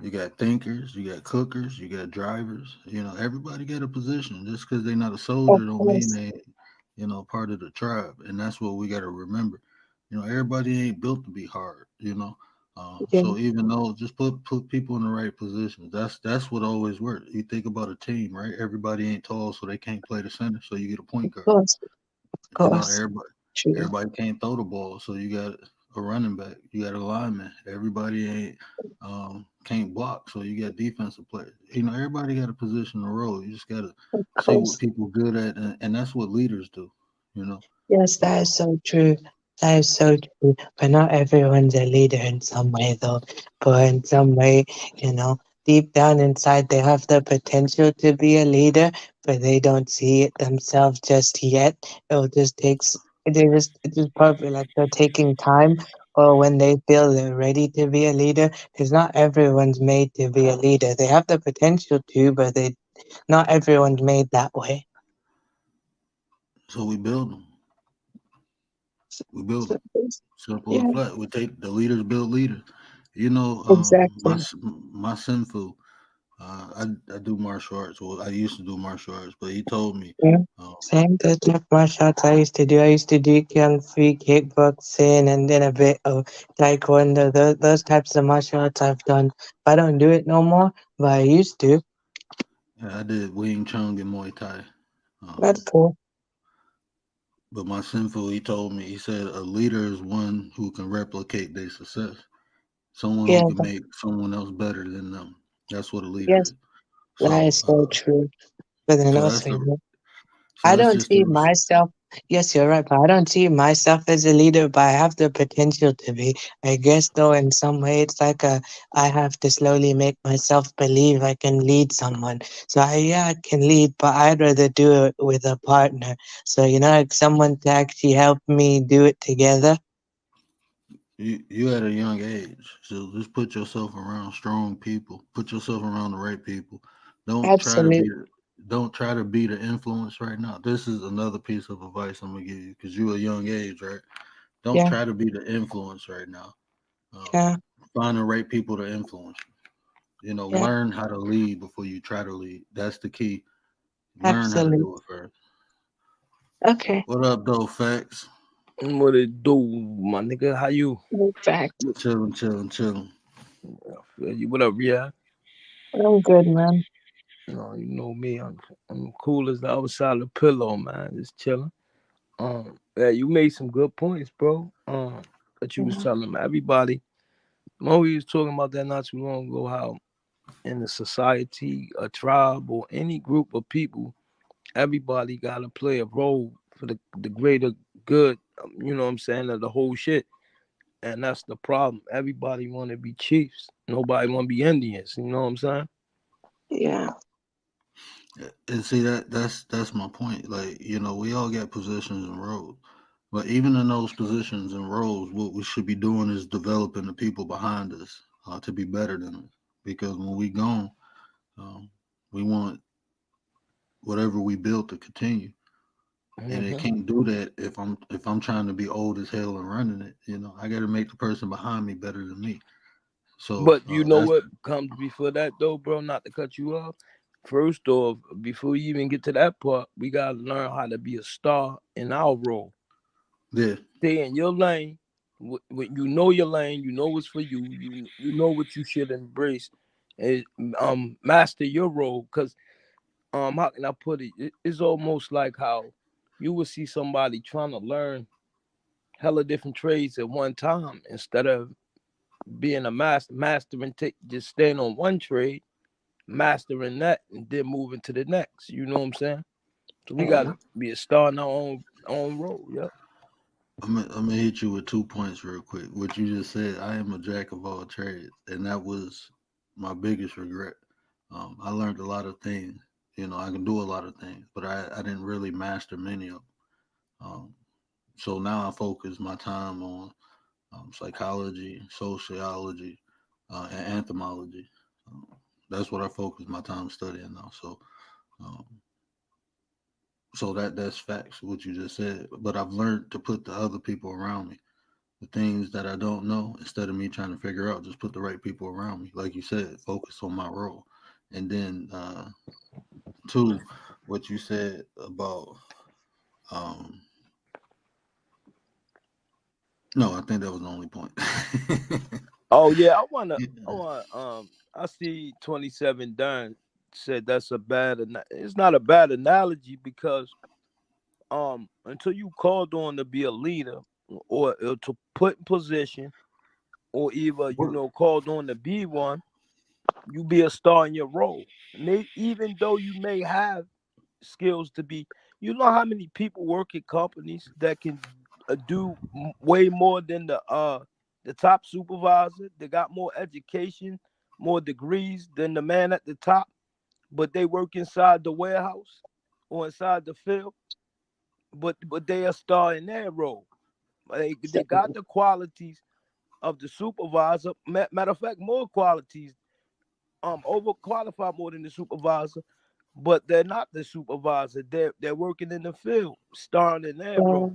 you got thinkers, you got cookers, you got drivers. Everybody got a position. Just because they're not a Of soldier don't mean course. they, part of the tribe. And that's what we got to remember. Everybody ain't built to be hard. Yeah, So even though just put people in the right positions, that's what always works. You think about a team, right? Everybody ain't tall, so they can't play the center. So you get a point of guard. course. Of course. Everybody True. everybody can't throw the ball, so you got a running back, you got a lineman. Everybody ain't can't block, so you got defensive players. Everybody got a position to roll. You just gotta Of see what course. people good at, and that's what leaders do. You know, Yes, that uh, is so true. That is so true. But not everyone's a leader in some way, though. But in some way, you know, deep down inside, they have the potential to be a leader, but they don't see it themselves just yet. It'll just takes. It is probably like they're taking time, or when they feel they're ready to be a leader. Because not everyone's made to be a leader. They have the potential to, but they not everyone's made that way. so we build them. We build So, them. Simple and yeah, flat. We take the leaders build leaders. My exactly. my sinful. I do martial arts. Well, I used to do martial arts, but he told me, Yeah. uh, Same that's like martial arts I used to do. I used to do kung fu, kickboxing, and then a bit of taekwondo. Those types of martial arts I've done. I don't do it no more, but I used to. I did Wing Chun and Muay Thai. That's Um, cool. but my sinful, he told me, he said, a leader is one who can replicate their success. Someone Yeah, who can make someone else better than them. That's what a leader yes, is. that So, is so true. But then so also, that's you the, know, so I that's don't just the, see myself. Yes, you're right, but I don't see myself as a leader, but I have the potential to be. I guess, though, in some way, it's like I have to slowly make myself believe I can lead someone. So, yeah, I can lead, but I'd rather do it with a partner. So, you know, like someone to actually help me do it together. you at a young age. So just put yourself around strong people. Put yourself around the right people. Don't try to Absolutely. be don't try to be the influence right now. This is another piece of advice I'm gonna give you because you're a young age, right? Don't Yeah, try to be the influence right now. Um, yeah, find the right people to influence you. yeah, Learn how to lead before you try to lead. That's the key. Learn how to absolutely. do it first. Okay, What up, though, facts? What it do, my nigga? How you? in fact, Chilling, chilling, chilling. What up, yeah? I'm good, man. You know me. I'm cool as the other side of the pillow, man. Just chilling. Yeah, you made some good points, bro. That you was Yeah, telling everybody. Mo, we was talking about that not too long ago. How in a society, a tribe, or any group of people, everybody gotta play a role for the greater good. You know what I'm saying? Of the whole shit. And that's the problem. Everybody want to be chiefs. Nobody want to be Indians. You know what I'm saying? yeah, And see that's my point. Like, we all got positions and roles. But even in those positions and roles, what we should be doing is developing the people behind us to be better than us. Because when we gone, um, we want whatever we built to continue. And it Hmm. can't do that if I'm trying to be old as hell and running it. I got to make the person behind me better than me. So But you know that's what comes before that, though, bro? Not to cut you off. First off, before you even get to that part, we gotta learn how to be a star in our role. yeah. Stay in your lane. When you know your lane, you know what's for you. You know what you should embrace, and master your role. Cause how can I put it? It's almost like how you would see somebody trying to learn hella different trades at one time instead of being a mastering just staying on one trade, mastering that, and then moving to the next. You know what I'm saying? So we gotta be a star in our own role. Yep. I'm gonna hit you with 2 points real quick. What you just said, I am a jack of all trades, and that was my biggest regret. I learned a lot of things. I can do a lot of things, but I didn't really master many of them. So now I focus my time on psychology, sociology, and entomology. Um, that's what I focus my time studying now. Um, so that's facts what you just said. But I've learned to put the other people around me, the things that I don't know, instead of me trying to figure out, just put the right people around me. Like you said, focus on my role. And then two, what you said about um no, I think that was the only point. Oh yeah, I see 27 Dunn said that's a it's not a bad analogy because until you called on to be a leader or to put in position or either called on to be one, you be a star in your role. Even though you may have skills to be, how many people work at companies that can do way more than the top supervisor. They got more education, more degrees than the man at the top, but they work inside the warehouse or inside the field, but they are star in their role. They got the qualities of the supervisor. Matter of fact, more qualities, overqualified more than the supervisor, but they're not the supervisor. They're working in the field, starring in their role.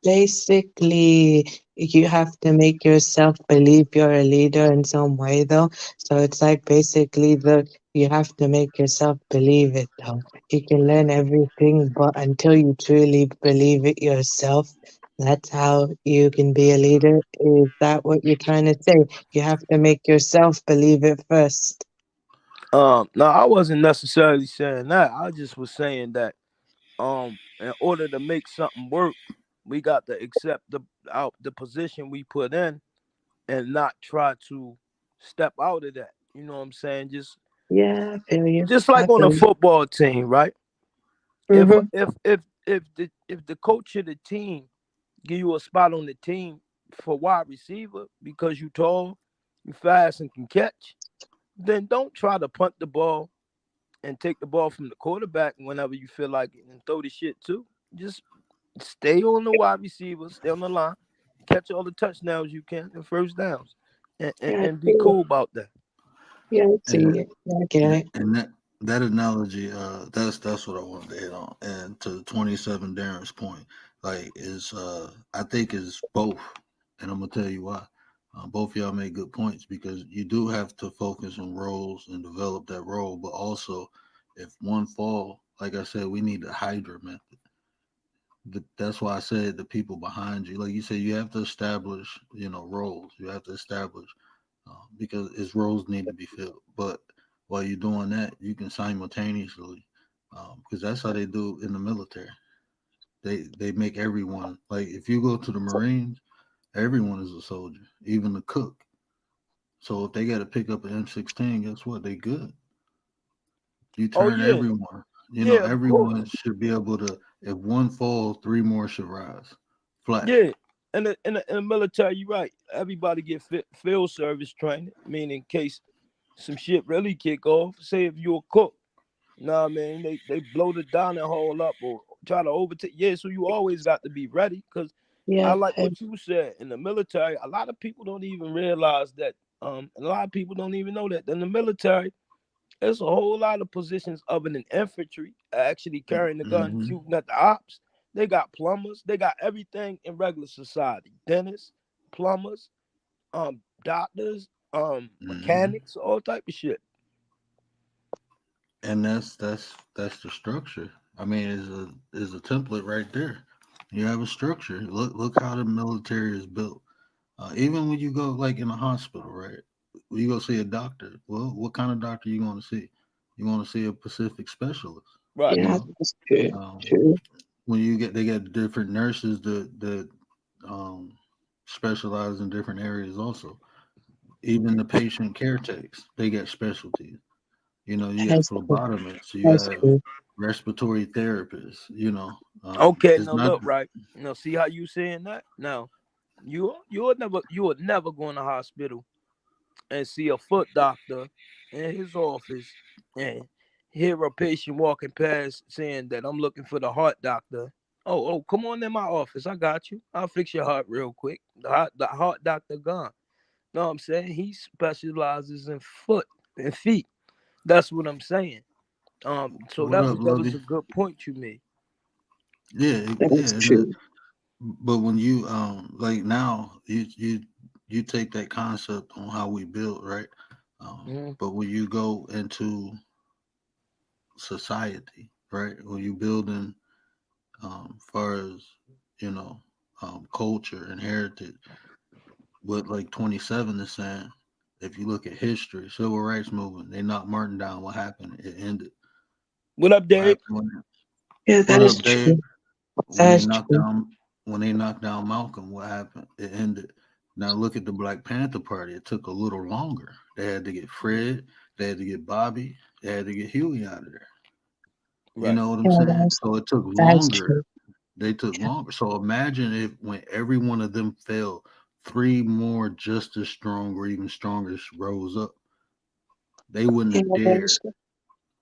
Basically, you have to make yourself believe you're a leader in some way, though. So it's like basically you have to make yourself believe it, though. You can learn everything, but until you truly believe it yourself, that's how you can be a leader. Is that what you're trying to say? You have to make yourself believe it first. No, I wasn't necessarily saying that. I just was saying that in order to make something work, we got to accept the position we put in and not try to step out of that. You know what I'm saying? Yeah, I feel you. Just I like on a feel you. football team, right? If Mm-hmm. if the coach of the team give you a spot on the team for wide receiver because you tall, you fast, and can catch, then don't try to punt the ball and take the ball from the quarterback whenever you feel like it and throw the shit too. Just stay on the wide receiver, stay on the line, catch all the touchdowns you can and first downs, and, and, Yeah, I and be feel cool about that. yeah, I and see it. I get it. and that analogy, that's what I wanted to hit on. And to 27 Darren's point, like is I think is both, and I'm gonna tell you why. Both of y'all make good points because you do have to focus on roles and develop that role, but also if one fall, like I said, we need the Hydra method. That's why I said the people behind you, like you said, you have to establish, roles. You have to establish because its roles need to be filled. But while you're doing that, you can simultaneously, because that's how they do in the military. They make everyone like if you go to the Marines, everyone is a soldier, even the cook. So if they got to pick up an M16, guess what? They good. You Oh turn yeah, everyone. yeah, of Everyone course, should be able to. If one falls, three more should rise. Flat. yeah. In the military, you're right. Everybody get field service training, meaning in case some shit really kick off. Say if you're a cook, nah, man, they blow the dining hall up or try to overtake. Yeah, so you always got to be ready because I Yeah, like what you said. In the military, a lot of people don't even realize that. A lot of people don't even know that in the military, there's a whole lot of positions other than infantry actually carrying the gun, Mm-hmm. shooting at the ops. They got plumbers. They got everything in regular society: dentists, plumbers, doctors, Mm-hmm. mechanics, all type of shit. And that's the structure. I mean, is a template right there. You have a structure. Look how the military is built. Even when you go like in a hospital, right? When you go see a doctor, well, what kind of doctor you going to see? You want to see a Pacific specialist, Right. you yeah, know. that's true. Um, True. when they got different nurses that um, specialize in different areas also. Even the patient caretakers, they got specialties. You have That's true. phlebotomists, you That's have true. respiratory therapists. Okay, It's now not. look, right. Now see how you saying that? Now you would never go in the hospital and see a foot doctor in his office and hear a patient walking past saying that I'm looking for the heart doctor. Oh, come on in my office. I got you. I'll fix your heart real quick. The heart doctor gone. Know what I'm saying? He specializes in foot and feet. That's what I'm saying. So What that up, that was Lovey? a good point you made. Yeah, That's yeah. true. But when you like now, you take that concept on how we build, right? Mhm. But when you go into society, right? When you building, far as you know, culture and heritage, what like 27 is saying. If you look at history, civil rights movement, they knocked Martin down. What happened? It ended. What up, What Dave? happened? Yeah, What that is up, Dave? true. When That they is knocked true. down when they knocked down Malcolm, what happened? It ended. Now look at the Black Panther Party. It took a little longer. They had to get Fred. They had to get Bobby. They had to get Huey out of there. You Right. know what I'm Yeah, saying? So it took that's longer. true. They took longer. So imagine if when every one of them fell, three more just as strong or even stronger rose up. They wouldn't Yeah, have that's dared.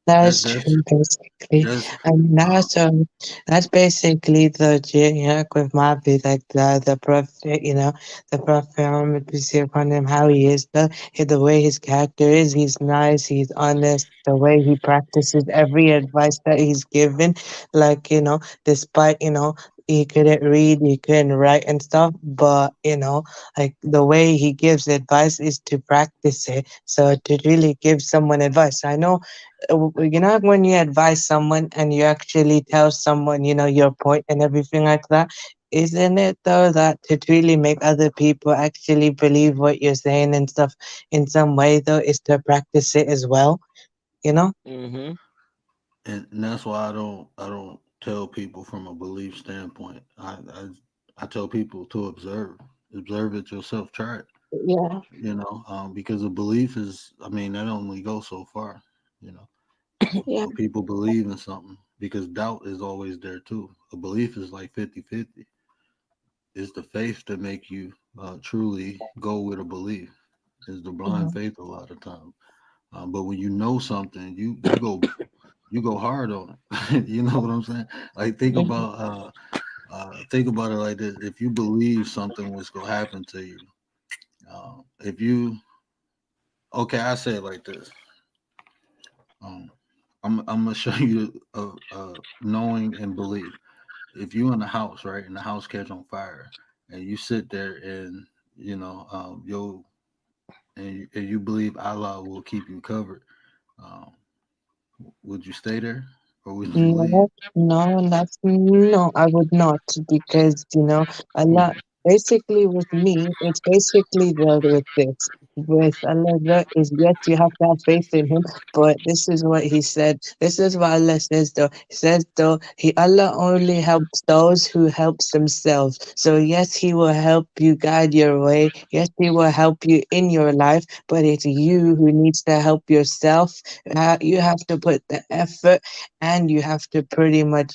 That That is that's true, basically. that's And uh, that's basically the Jack with Mabi, like the prophet, the prophet Muhammad peace be upon him, how he is, the way his character is, he's nice, he's honest, the way he practices every advice that he's given, like, despite, he couldn't read, he couldn't write and stuff, but like the way he gives advice is to practice it. So to really give someone advice. I know when you advise someone and you actually tell someone, your point and everything like that, isn't it though that to really make other people actually believe what you're saying and stuff in some way though is to practice it as well, you know? Mm-hmm. and that's why I don't tell people from a belief standpoint. I tell people to observe it yourself, try it. Yeah, Because a belief is, I mean, that only goes so far. You know, yeah, when people believe in something, because doubt is always there too. A belief is like 50-50. It's the faith that make you truly go with a belief. It's the blind mhm, faith a lot of times. But when you know something, you go hard on it. You know what I'm saying? Like mhm, think about it like this: if you believe something was gonna happen to you, if you okay, I say it like this. Um, I'm gonna show you knowing and belief. If you in the house, right, and the house catch on fire, and you sit there and you believe Allah will keep you covered, um, would you stay there or would you leave? No, no, no, I would not because Allah basically with me, it's basically with this. With Allah is yes, you have to have faith in him, but this is what he said. This is what Allah says though. He says though Allah only helps those who helps themselves. So yes, he will help you guide your way. Yes, he will help you in your life, but it's you who needs to help yourself. You have to put the effort and you have to pretty much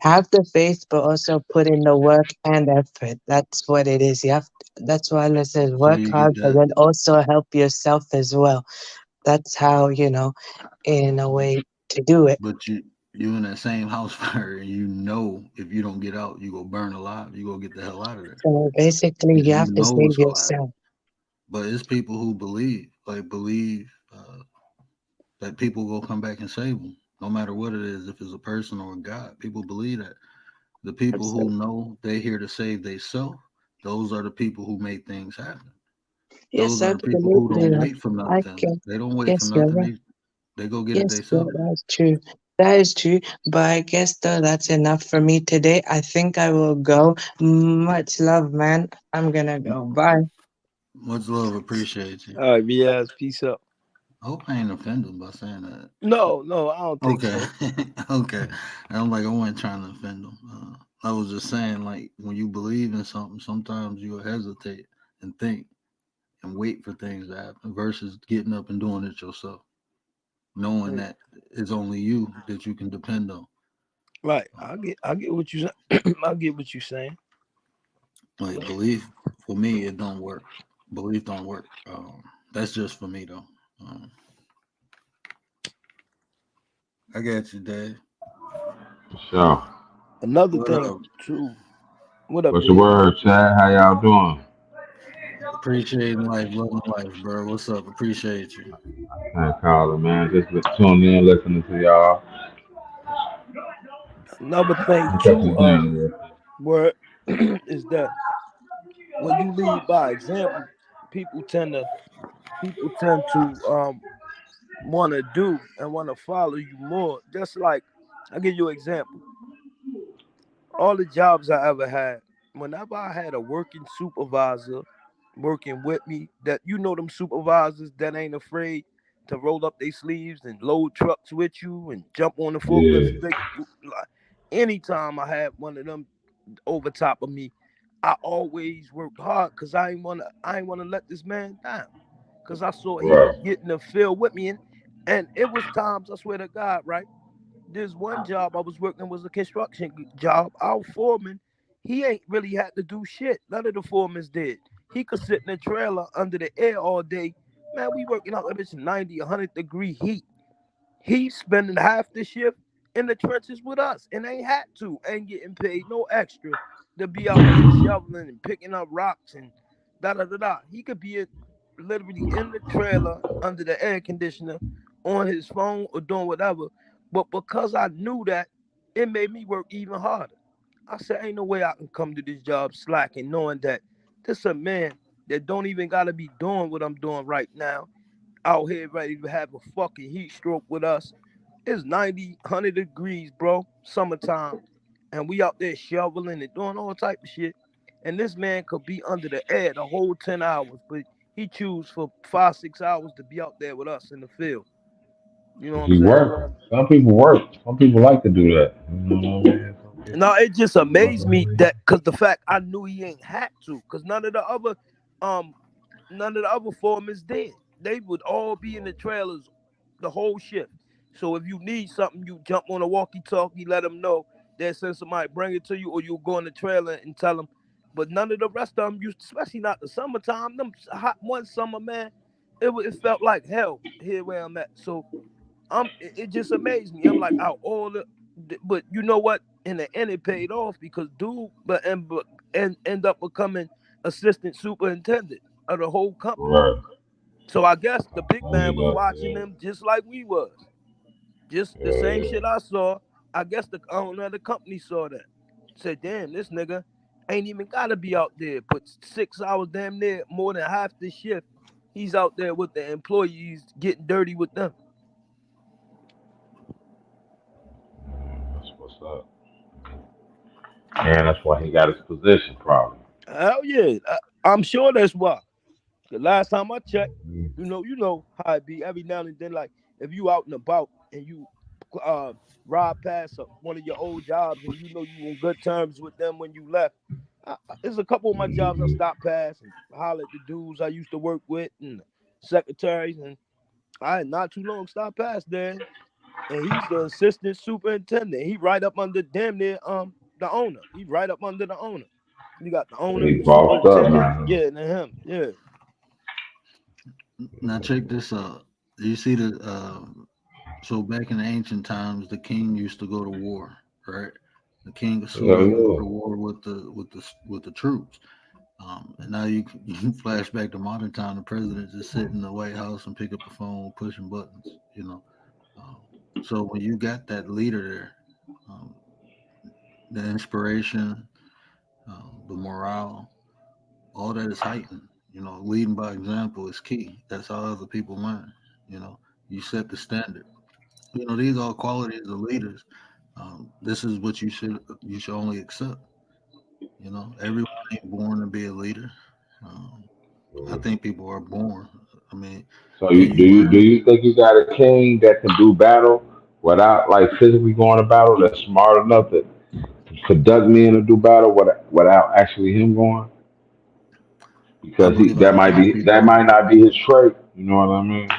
have the faith but also put in the work and effort. That's what it is. That's why Allah says So work you hard get but that, then also help yourself as well. That's how in a way to do it. but you in that same house fire, and if you don't get out, you go burn alive. You go get the hell out of there So basically because you you have to know save what's gonna happen. yourself. But it's people who believe that people will come back and save them, no matter what it is. If it's a person or a God, people believe that. The people who So, know they here to save themselves, those are the people who make things happen. yes, Those are the people who absolutely. don't wait for I nothing. can. They don't wait for Yes, you're nothing. right. They go get it Yes, yeah, themselves. that's true. That is true. But I guess though that's enough for me today. I think I will go. Much love, man. I'm gonna go. Bye. Much love, appreciate you. All right, BS. Peace up. I hope I ain't offended by saying that. No, no, I don't think Okay, so. okay. And I'm like, I wasn't trying to offend them. I was just saying, like, when you believe in something, sometimes you'll hesitate and think and wait for things to happen versus getting up and doing it yourself. knowing Mm. that it's only you that you can depend on. Right. Um, I get what you I get what you saying. like belief for me, it don't work. Belief don't work. That's just for me though. Um, I got you, Dave. For sure. Another What thing up? too. What up, What's the Dave? word, Chad? How y'all doing? Appreciating life, loving life, bro. What's up? Appreciate you. Can't call it, man. Just been tuning in, listening to y'all. Another thing What's up too, to Daniel? word is that when you lead by example, people tend to people tend to want to do and want to follow you more. Just like I'll give you an example. All the jobs I ever had, whenever I had a working supervisor working with me, that them supervisors that ain't afraid to roll up their sleeves and load trucks with you and jump on the forklift. Yeah. Like, anytime I had one of them over top of me, I always worked hard because I ain't wanna let this man down. Cause I saw he was Right. getting the field with me, and it was times I swear to God, right? This one job I was working was a construction job. Our foreman, he ain't really had to do shit. None of the foremans did. He could sit in a trailer under the air all day. Man, we working out that bitch 90, 100-degree heat. He's spending half the shift in the trenches with us and ain't had to, ain't getting paid no extra to be out there shoveling and picking up rocks and da da da da. He could be literally in the trailer under the air conditioner on his phone or doing whatever. But because I knew that, it made me work even harder. I said, ain't no way I can come to this job slacking, knowing that this a man that don't even gotta be doing what I'm doing right now out here ready to have a fucking heat stroke with us. It's 90, 100 degrees, bro. Summertime. And we out there shoveling and doing all type of shit. And this man could be under the air the whole 10 hours, but he choose for 5, 6 hours to be out there with us in the field. You know what I'm He saying? work. Some people work. Some people like to do that. You know what I mean? Some people No, it just like amazed me to- that because the fact I knew he ain't had to, because um none of the other foremen did. They would all be in the trailers the whole shift. So if you need something, you jump on a walkie-talkie, let them know. They'll send somebody bring it to you, or you go in the trailer and tell them. But none of the rest of them used, especially not the summertime. Them hot one summer, man, it felt like hell here where I'm at. So it just amazed me. I'm like, out all but you know what? In the end, it paid off because dude, and end up becoming assistant superintendent of the whole company. Right. So I guess the big I man mean, was watching them just like we was. Just the yeah, same yeah. shit I saw. I guess the owner of the company saw that. Said, damn, this nigga ain't even gotta be out there. Put 6 hours damn near more than half the shift. He's out there with the employees getting dirty with them. That's what's up. And that's why he got his position probably. Hell yeah. I'm sure that's why. The last time I checked, Mhm. you know how it be every now and then. Like if you out and about and you uh ride past one of your old jobs and you know you on good terms with them when you left. There's a couple of my jobs I stopped past and holler at the dudes I used to work with and the secretaries, and I had not too long stopped past there. And he's the assistant superintendent. He right up under damn near the owner. He right up under the owner. You got the owner, He the bossed up superintendent, now. yeah, and then him. Yeah. Now check this out. You see the so back in the ancient times, the king used to go to war, right? The king suit Hell up and go yeah. to war with the troops. And now you can flash back to modern time. The president just sit in the White House and pick up the phone, pushing buttons. You know, um, so when you got that leader there, um, the inspiration, the morale, all that is heightened. You know, leading by example is key. That's how other people learn. You know, you set the standard. You know, these are qualities of leaders. This is what you should only accept. You know, everyone ain't born to be a leader. Um, I think people are born. I mean, So can you you do you do learn? you think you got a king that can do battle without like physically going to battle? That's smart enough to conduct men to do battle without actually him going? I Because he believe out of all people, that might not be his trait. You know what I mean?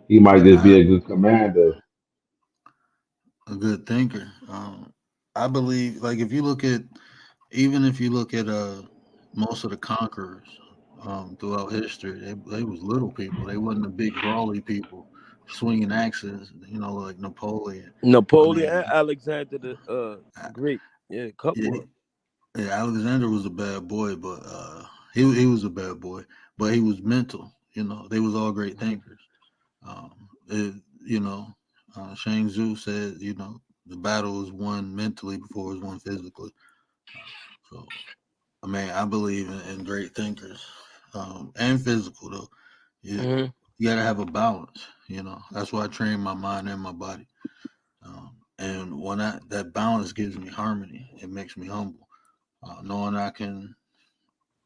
He might just be I, a good commander. a good thinker. I believe, like, if you look at, even if you look at most of the conquerors throughout history, they was little people. They wasn't the big brawly people swinging axes. You know, like Napoleon. I Napoleon and mean, Alexander the I- Great. Yeah, a yeah, couple of. yeah, Alexander was a bad boy, but he was a bad boy, but he was mental. You know, they was all great thinkers. It, you know, Shang Tzu said, you know, the battle is won mentally before it's won physically. So, I mean, I believe in great thinkers, and physical though. Mm-hmm. You got to have a balance. You know, that's why I train my mind and my body. And when that balance gives me harmony, it makes me humble. Knowing I can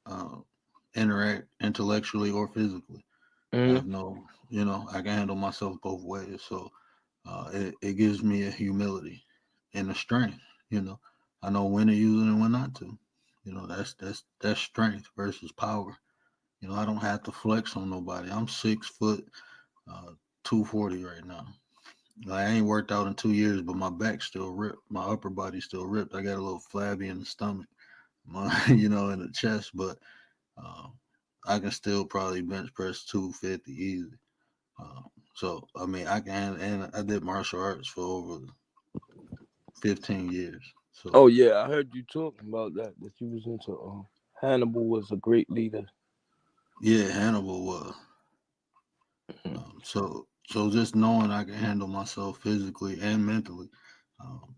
uh, interact intellectually or physically. I Mm-hmm. have no, you know, I can handle myself both ways. So it gives me a humility and a strength. You know, I know when to use it and when not to. You know, that's strength versus power. You know, I don't have to flex on nobody. I'm 6 foot, 240 right now. Like, I ain't worked out in 2 years, but my back's still ripped. My upper body's still ripped. I got a little flabby in the stomach, you know, in the chest, but uh, I can still probably bench press 250 easy. So I mean, I can, and I did martial arts for over 15 years. So Oh yeah, I heard you talking about that. That you was into. Hannibal was a great leader. yeah, Hannibal was. So just knowing I can handle myself physically and mentally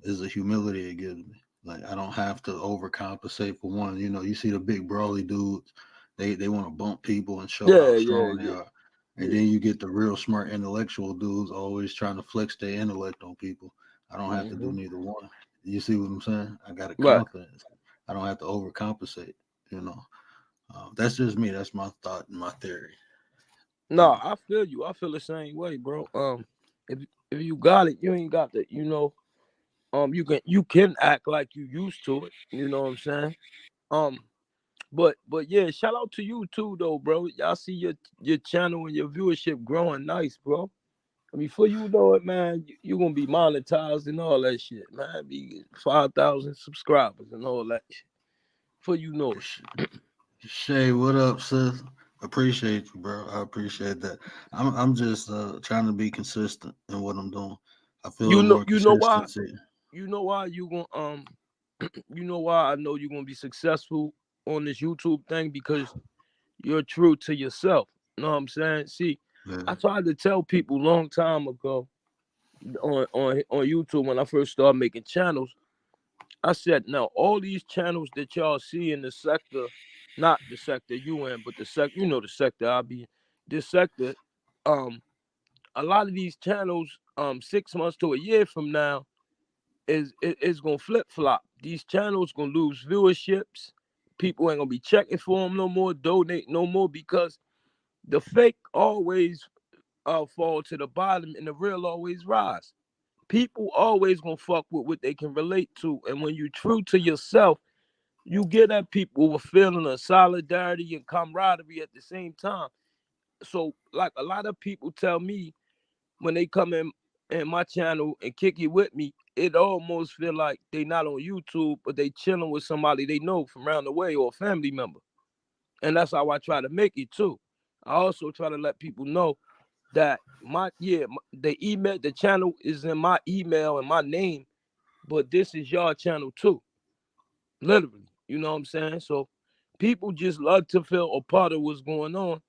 is a humility it gives me. Like, I don't have to overcompensate for one. You know, you see the big brawly dudes, they want to bump people and show how Yeah, yeah, strong they yeah, are. And yeah. then you get the real smart intellectual dudes always trying to flex their intellect on people. I don't have to do Mm-hmm. neither one. You see what I'm saying? I got a Right. confidence. I don't have to overcompensate. You know, that's just me. That's my thought and my theory. You No, know, I feel you. I feel the same way, bro. If if you got it, you ain't got the. You know, you can act like you used to it. You know what I'm saying? Um, but yeah, shout out to you too, though, bro. Y'all see your channel and your viewership growing nice, bro. I mean, before you know it, man, you gonna be monetized and all that shit, man. Be 5,000 subscribers and all that shit. Before you know it. Shay, what up, sis? Appreciate you, bro. I appreciate that. I'm just trying to be consistent in what I'm doing. I feel You the know, more you know why? consistency. You know why you gonna you know why I know you're gonna be successful on this YouTube thing because you're true to yourself. You know what I'm saying? See, Yeah, I tried to tell people long time ago on YouTube when I first started making channels. I said, now all these channels that y'all see in the sector, not the sector you in, but the sector, you know, the sector I be in, this sector, um, a lot of these channels, 6 months to a year from now, is gonna flip flop. These channels gonna lose viewerships. People ain't gonna be checking for them no more, donate no more because the fake always fall to the bottom and the real always rise. People always gonna fuck with what they can relate to, and when you true to yourself, you get at people with a feeling of solidarity and camaraderie at the same time. So, like a lot of people tell me when they come in my channel and kick it with me, it almost feel like they not on YouTube, but they chilling with somebody they know from around the way or a family member. And that's how I try to make it too. I also try to let people know that the email, the channel is in my email and my name, but this is your channel too, literally. You know what I'm saying? So people just love to feel a part of what's going on,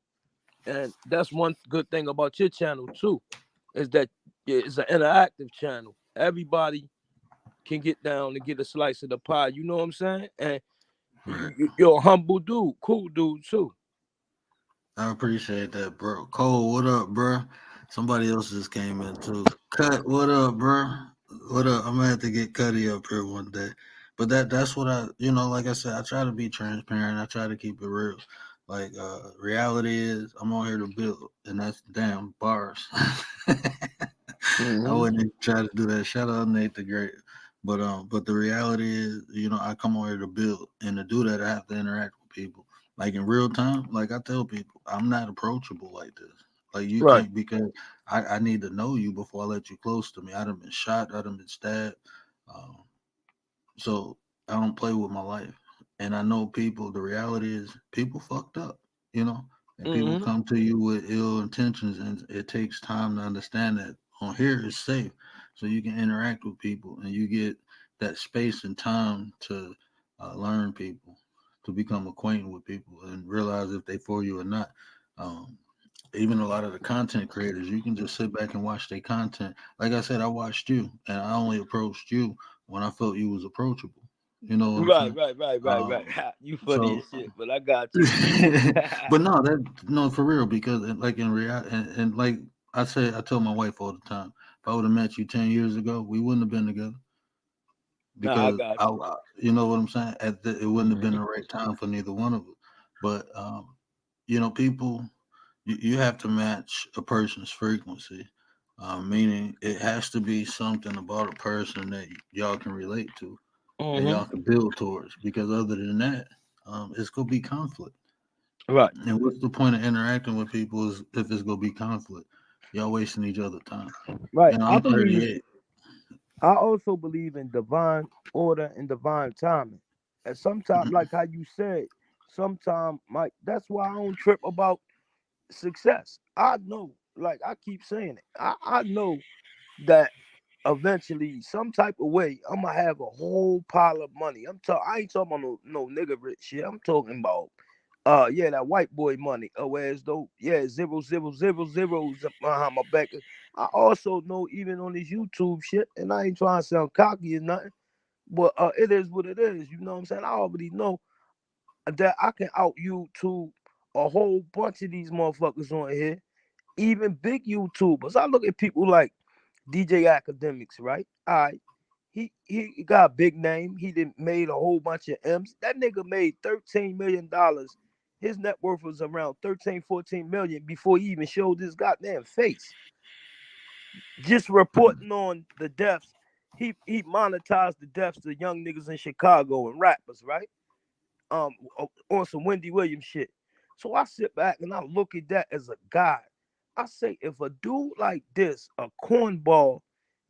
and that's one good thing about your channel too, is that it's an interactive channel. Everybody can get down and get a slice of the pie. You know what I'm saying? And right. you're a humble dude, cool dude too. I appreciate that, bro. Cole, what up, bro? Somebody else just came in too. Cut, what up, bro? What up? I'm gonna have to get Cuddy up here one day. But that's what I, you know, like I said, I try to be transparent. I try to keep it real. Like, reality is, I'm on here to build, and that's damn bars. I Mm-hmm. wouldn't even try to do that. Shout out Nate the Great. But the reality is, you know, I come on here to build, and to do that, I have to interact with people. Like in real time, like I tell people, I'm not approachable like this. Like, you Right. can't, because I need to know you before I let you close to me. I done been shot. I done been stabbed. Um, so I don't play with my life. And I know people, the reality is people fucked up, you know, and people Mm-hmm. come to you with ill intentions, and it takes time to understand that on here is safe. So you can interact with people and you get that space and time to learn people, to become acquainted with people and realize if they for you or not. Um, Even a lot of the content creators, you can just sit back and watch their content. Like I said, I watched you, and I only approached you when I felt you was approachable. You know what I'm Right, saying? right, right, right, right. Um, Ha, you funny so, as shit, but I got you. but no, that no for real because like in reality, and like I said, I tell my wife all the time, if I would have met you 10 years ago, we wouldn't have been together Nah, I because got you. you know what I'm saying. It wouldn't have been Mm-hmm. the right time for neither one of us. But you know, people you have to match a person's frequency, meaning it has to be something about a person that y'all can relate to and Mm-hmm. y'all can build towards. Because other than that, it's gonna be conflict. Right, And what's the point of interacting with people is if it's gonna be conflict? Y'all wasting each other time. right. And I I'm believe. 38. I also believe in divine order and divine timing. And sometimes, like how you said, sometimes, Mike, that's why I don't trip about success. I know, like I keep saying it, I know that eventually, some type of way, I'm gonna have a whole pile of money. I ain't talking about no nigga rich shit. I'm talking about yeah, that white boy money. Whereas though, yeah, zero zero zero zeros behind my back. I also know even on this YouTube shit, and I ain't trying to sound cocky or nothing, but it is what it is. You know what I'm saying? I already know that I can out YouTube a whole bunch of these motherfuckers on here, even big YouTubers. I look at people like DJ Academics, right? All right. He got a big name. He did made a whole bunch of M's. That nigga made $13 million. His net worth was around 13, 14 million before he even showed his goddamn face. Just reporting on the deaths. He monetized the deaths of young niggas in Chicago and rappers, right? On some Wendy Williams shit. So I sit back and I look at that as a guide. I say, if a dude like this, a cornball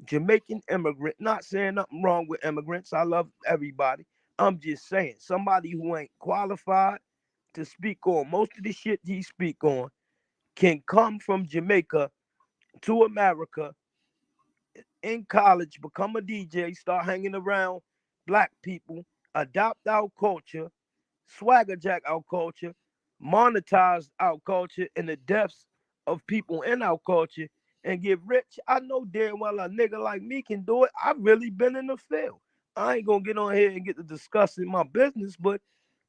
Jamaican immigrant, not saying nothing wrong with immigrants, I love everybody. I'm just saying, somebody who ain't qualified to speak on most of the shit he speak on can come from Jamaica to America in college, become a DJ, start hanging around black people, adopt our culture, swagger jack our culture, monetize our culture in the depths of people in our culture and get rich. I know damn well a nigga like me can do it. I've really been in the field. I ain't gonna get on here and get to discussing my business, but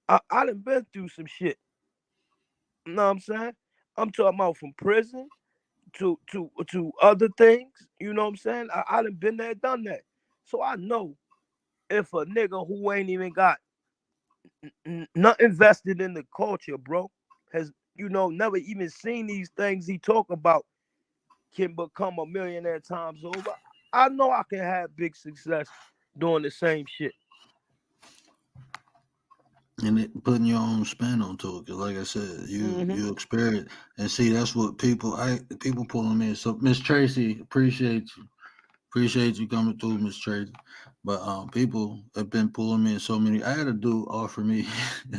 I done been through some shit. You know what I'm saying? I'm talking about from prison to other things. You know what I'm saying? I done been there, done that. So I know if a nigga who ain't even got not invested in the culture, bro, has never even seen these things he talk about can become a millionaire times over. I know I can have big success doing the same shit. And putting your own spin onto it. Cause like I said, Mm-hmm. you experience and see that's what people pulling me. So Miss Tracy, appreciate you coming through, Miss Tracy. But people have been pulling me in so many. I had a dude offer me.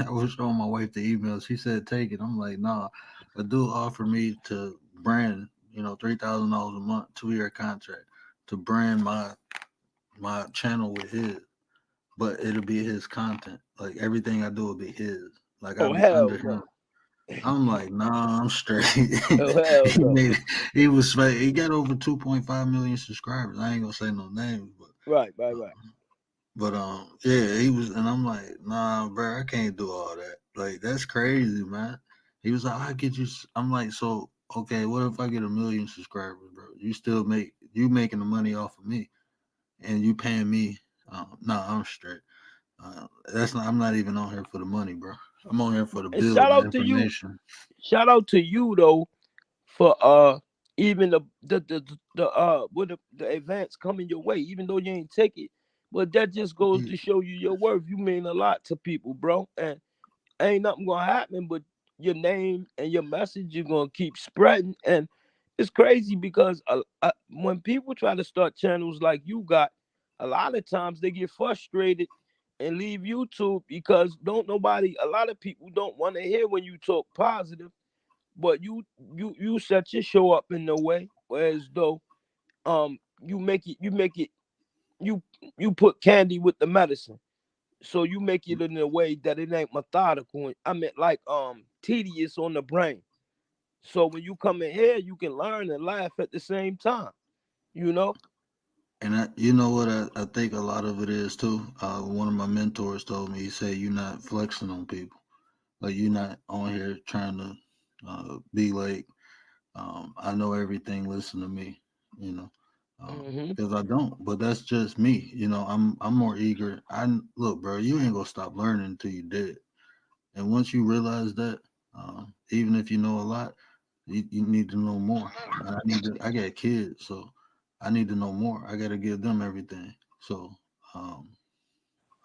I was showing my wife the email. She said take it. I'm like nah. A dude offered me to brand, $3,000 a month, 2-year contract to brand my channel with his, but it'll be his content. Like everything I do will be his. Like I'll Oh be hell under no. him. I'm like, nah, I'm straight. Oh hell he no. made, he got over 2.5 million subscribers. I ain't gonna say no names, Right, right, right. yeah, he was, and I'm like, nah, bro, I can't do all that. Like that's crazy, man. He was like, I get you. I'm like, so okay, what if I get 1 million subscribers, bro? You making the money off of me, and you paying me? Nah, I'm straight. That's not. I'm not even on here for the money, bro. I'm on here for the And build, the information. shout out to you though for even the advance coming your way, even though you ain't take it. But that just goes Yeah. to show you your worth. You mean a lot to people, bro. And ain't nothing gonna happen but your name and your message you're gonna keep spreading. And it's crazy because when people try to start channels like you got, a lot of times they get frustrated and leave YouTube because don't nobody. A lot of people don't want to hear when you talk positive, but you set your show up in a way, whereas though you you put candy with the medicine, so you make it in a way that it ain't methodical. I mean, like tedious on the brain. So when you come in here, you can learn and laugh at the same time. You know. And you know what I think a lot of it is too. One of my mentors told me, he said, "You're not flexing on people. Like you're not on here trying to be like, I know everything. Listen to me, you know, Hmm. because I don't. But that's just me. You know, I'm more eager. I look, bro. You ain't gonna stop learning until you dead. And once you realize that, even if you know a lot, you need to know more. And I got kids, so I need to know more. I got to give them everything. So um,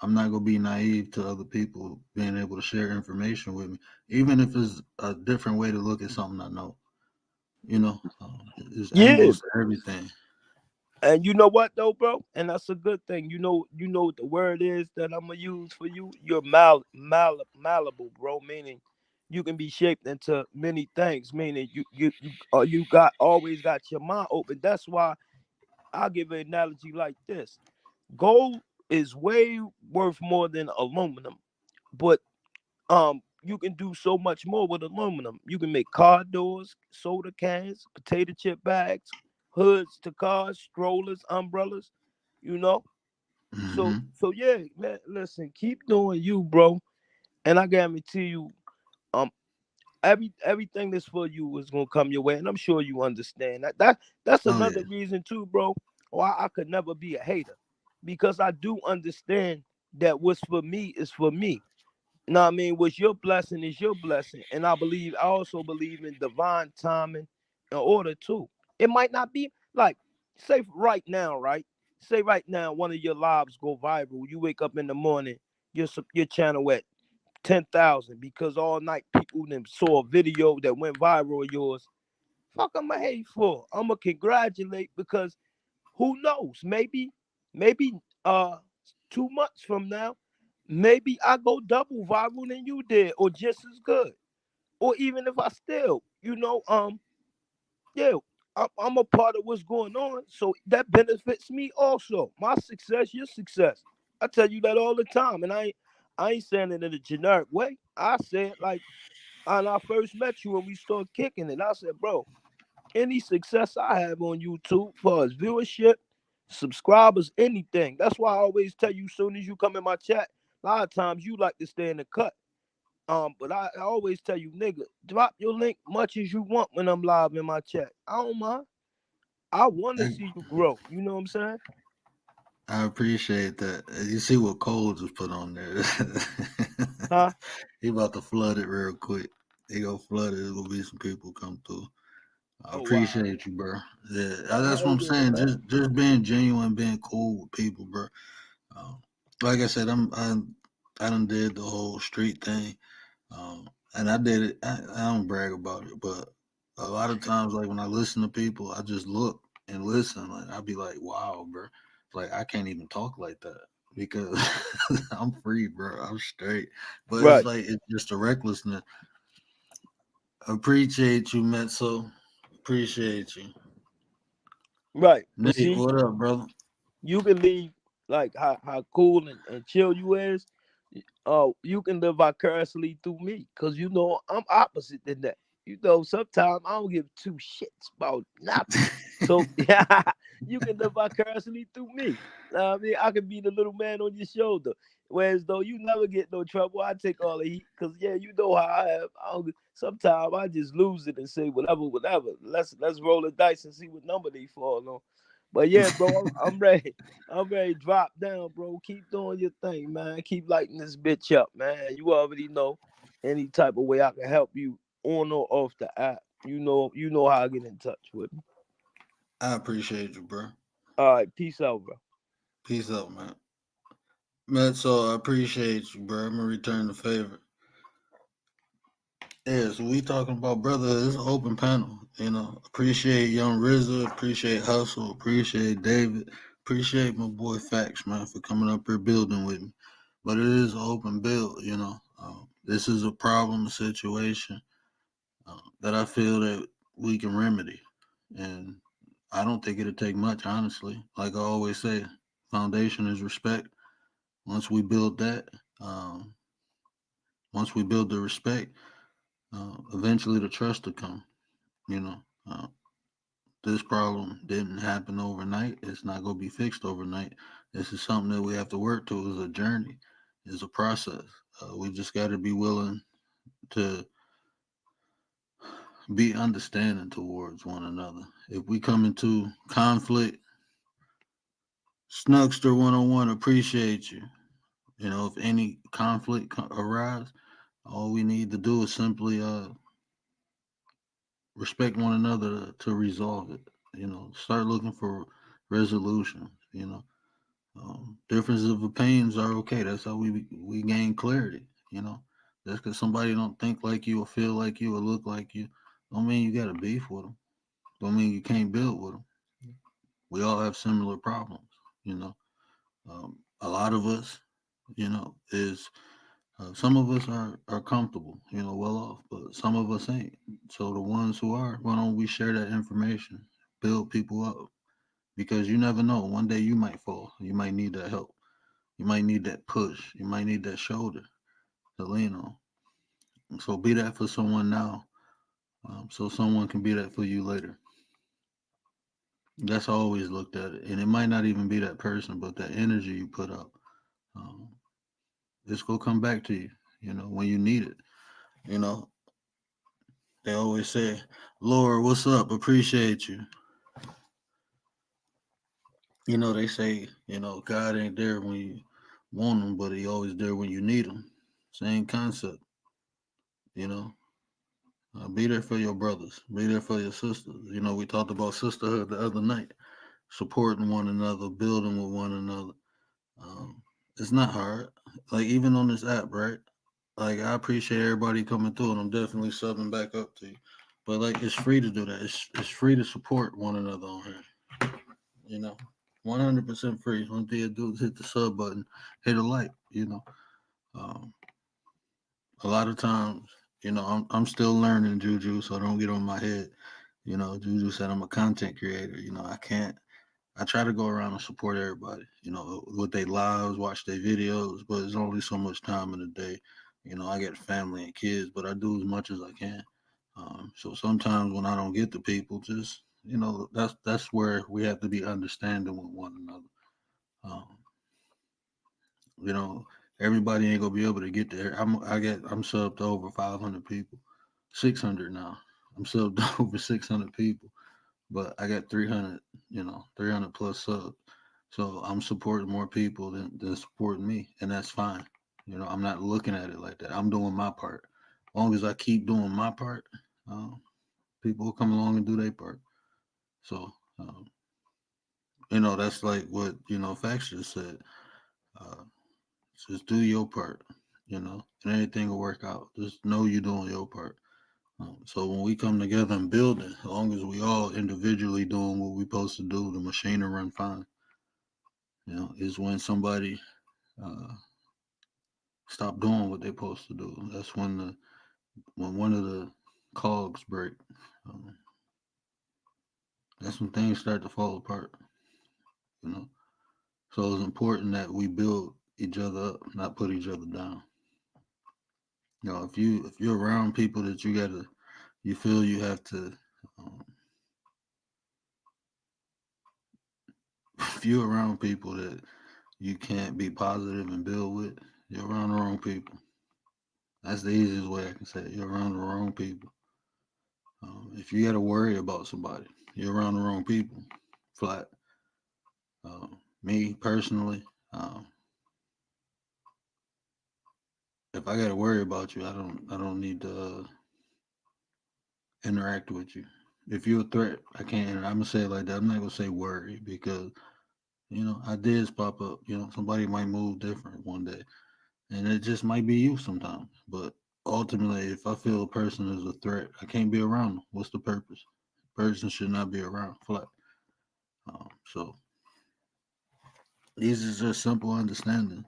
I'm not gonna be naive to other people being able to share information with me, even if it's a different way to look at something I know. You know, there's Yeah, angles to everything. and you know what though, bro, and that's a good thing. You know what the word is that I'm gonna use for you. You're malleable, bro. Meaning you can be shaped into many things. Meaning you got always got your mind open. That's why I'll give an analogy like this: gold is way worth more than aluminum, but you can do so much more with aluminum. You can make car doors, soda cans, potato chip bags, hoods to cars, strollers, umbrellas, you know. So Hmm. so yeah, man, listen, keep doing you, bro. And I guarantee you, um everything that's for you is gonna come your way. And I'm sure you understand that. That's Oh yeah, another reason too, bro, why I could never be a hater. Because I do understand that what's for me is for me. Know what I mean? What's your blessing is your blessing. And I also believe in divine timing and order too. It might not be like, say right now, right? Say right now, one of your lives go viral. You wake up in the morning, your channel at 10,000 because all night people then saw a video that went viral of yours. Fuck, I'm going to hate for. I'm going to congratulate because who knows? Maybe 2 months from now, maybe I go double viral than you did, or just as good. Or even if I still, yeah, I'm a part of what's going on. So that benefits me also. My success, your success. I tell you that all the time. And I ain't saying it in a generic way. I say it like when I first met you when we started kicking it. I said, bro, any success I have on YouTube for as viewership, subscribers, anything. That's why I always tell you, soon as you come in my chat, a lot of times you like to stay in the cut. But I always tell you, nigga, drop your link much as you want when I'm live in my chat. I don't mind. I want to I, see you grow. You know what I'm saying? I appreciate that. You see what Cole just put on there. Huh? He about to flood it real quick. He gonna flood it. There's gonna be some people come through. I Oh wow. appreciate you, bro. Yeah, that's what Hell I'm yeah, saying. man. Just being genuine, being cool with people, bro. Um, like I said, I done did the whole street thing, and I did it. I don't brag about it, but a lot of times, like when I listen to people, I just look and listen. Like I be like, wow, bro. Like I can't even talk like that because I'm free, bro. I'm straight. But it's Right, like it's just a recklessness. Appreciate you, Metso. Appreciate you. right. But Nate, see, what up, brother? you can leave like how cool and chill you is. You can live vicariously through me because you know I'm opposite than that. You know, sometimes I don't give two shits about nothing. So yeah, you can live vicariously through me. I mean, I can be the little man on your shoulder. Whereas though you never get no trouble, I take all the heat because yeah, you know how I am. Sometimes I just lose it and say whatever, whatever. Let's roll the dice and see what number they fall on. But yeah, bro, I'm ready. I'm ready to drop down, bro. Keep doing your thing, man. Keep lighting this bitch up, man. You already know any type of way I can help you on or off the app. You know how I get in touch with me. I appreciate you, bro. All right, peace out, bro. Peace out, man. Metso, I appreciate you, bro. I'm gonna return the favor. Yeah, so we talking about brotherhood. It's an open panel. Appreciate Young RZA, appreciate Hustle, appreciate David, appreciate my boy Facts, man, for coming up here building with me. But it is an open build. This is a problem, a situation that I feel that we can remedy. And I don't think it'll take much, honestly. Like I always say, foundation is respect. Once we build that, um, once we build the respect, eventually the trust will come. You know, uh, this problem didn't happen overnight. It's not going to be fixed overnight. This is something that we have to work to. It's a journey. It's a process. We just got to be willing to be understanding towards one another. If we come into conflict, Snugster 101 appreciate you. If any conflict arise, all we need to do is simply respect one another to resolve it. Start looking for resolutions. Differences of opinions are okay. That's how we gain clarity. Just because somebody don't think like you or feel like you or look like you, don't mean you got to beef with them. Don't mean you can't build with them. We all have similar problems. You know, a lot of us, is some of us are comfortable, well off, but some of us ain't. So the ones who are, why don't we share that information, build people up? Because you never know. One day you might fall. You might need that help. You might need that push. You might need that shoulder to lean on. So be that for someone now, so someone can be that for you later. That's how I always looked at it. And it might not even be that person, but that energy you put up, um, it's going to come back to you, when you need it. You know, they always say, Lord, what's up? Appreciate you. They say, God ain't there when you want him, but he always there when you need him. Same concept, you know. Be there for your brothers. Be there for your sisters. We talked about sisterhood the other night, supporting one another, building with one another. Um, it's not hard. Like even on this app, right? Like I appreciate everybody coming through, and I'm definitely subbing back up to you. But like, it's free to do that. It's free to support one another on here. 100% free. Only thing you do is hit the sub button, hit a like. Um, a lot of times, I'm still learning Juju, so don't get on my head. Juju said I'm a content creator. I can't. I try to go around and support everybody. With their lives, watch their videos, but there's only so much time in the day. I get family and kids, but I do as much as I can. So sometimes when I don't get the people, just that's where we have to be understanding with one another. Um, you know, Everybody ain't gonna be able to get there. I'm subbed to over 500 people, 600 now. I'm subbed to over 600 people, but I got 300, 300 plus subs. So I'm supporting more people than supporting me, and that's fine. I'm not looking at it like that. I'm doing my part. As long as I keep doing my part, um, people will come along and do their part. So, that's like what Fax just said. Uh, just do your part, and everything will work out. Just know you're doing your part. So when we come together and build it, as long as we all individually doing what we supposed to do, the machine will run fine. Is when somebody uh, stop doing what they're supposed to do. That's when one of the cogs break. Um, that's when things start to fall apart. You know, so it's important that we build each other up, not put each other down. If you're around people that you feel you have to, um, if you're around people that you can't be positive and build with, you're around the wrong people. That's the easiest way I can say it. You're around the wrong people. If you got to worry about somebody, you're around the wrong people. Flat. Me personally, if I got to worry about you, I don't need to interact with you. If you're a threat, I can't. I'm gonna say it like that. I'm not gonna say worry because ideas pop up. Somebody might move different one day, and it just might be you sometimes. But ultimately, if I feel a person is a threat, I can't be around them. What's the purpose? Person should not be around. Flat. So these is just simple understanding.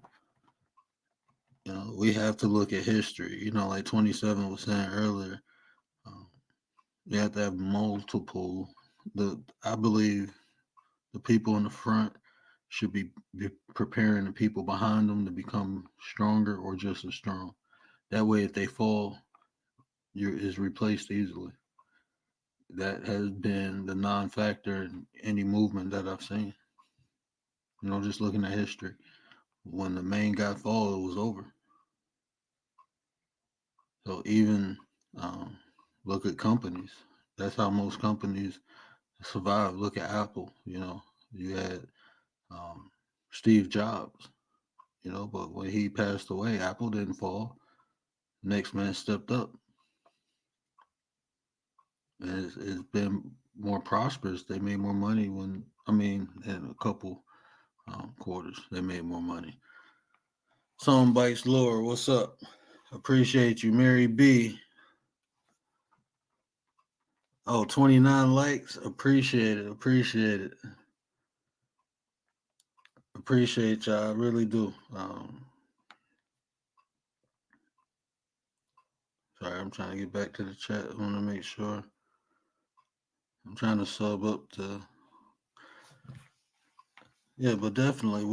We have to look at history. Like 27 was saying earlier, um, you have to have multiple. I believe the people in the front should be preparing the people behind them to become stronger or just as strong. That way, if they fall, is replaced easily. That has been the non-factor in any movement that I've seen. Just looking at history, when the main guy fall, it was over. So even um, look at companies. That's how most companies survive. Look at Apple. You had um, Steve Jobs. But when he passed away, Apple didn't fall. Next man stepped up, and it's been more prosperous. They made more money in a couple quarters, they made more money. Some bites lower. What's up? Appreciate you, Mary B. Oh, 29 likes. Appreciate it. Appreciate it. Appreciate y'all. I really do. Sorry, I'm trying to get back to the chat. I want to make sure. I'm trying to sub up to. Yeah, but definitely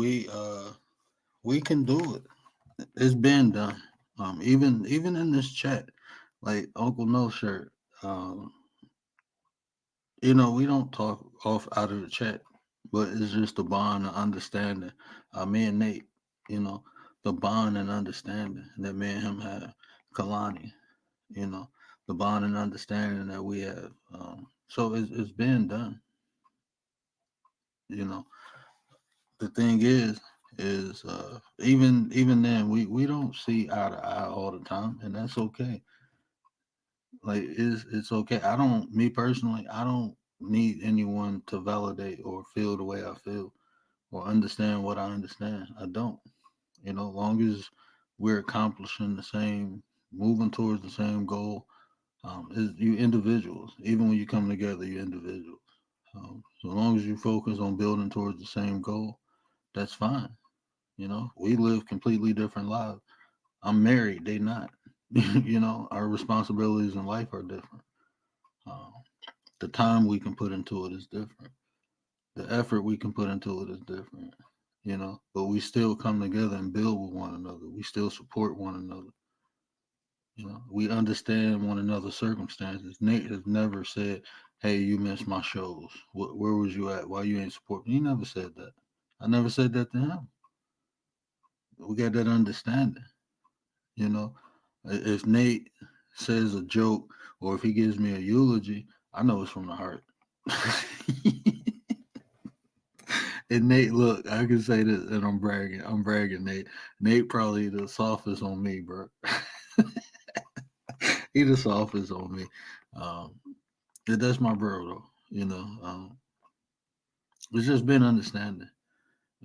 we can do it. It's been done. Even in this chat, like Uncle No Shirt. Um, we don't talk off out of the chat, but it's just the bond and understanding. Me and Nate, you know, the bond and understanding that me and him have. Kalani, you know, the bond and understanding that we have. So it's been done. You know, the thing is even then we don't see eye to eye all the time, and that's okay. Like it's okay. Me personally, I don't need anyone to validate or feel the way I feel or understand what I understand. I don't. Long as we're accomplishing the same, moving towards the same goal. Is you individuals. Even when you come together, you individuals. So long as you focus on building towards the same goal, that's fine. We live completely different lives. I'm married, they not. Our responsibilities in life are different. Uh, the time we can put into it is different. The effort we can put into it is different. But we still come together and build with one another. We still support one another. We understand one another's circumstances. Nate has never said, "Hey, you missed my shows. Where was you at? Why you ain't support me?" He never said that. I never said that to him. We got that understanding. You know, if Nate says a joke or if he gives me a eulogy, I know it's from the heart. And Nate, look, I can say this, and I'm bragging. I'm bragging, Nate. Nate probably the softest on me, bro. He the softest on me. Um, that's my bro, though. It's just been understanding.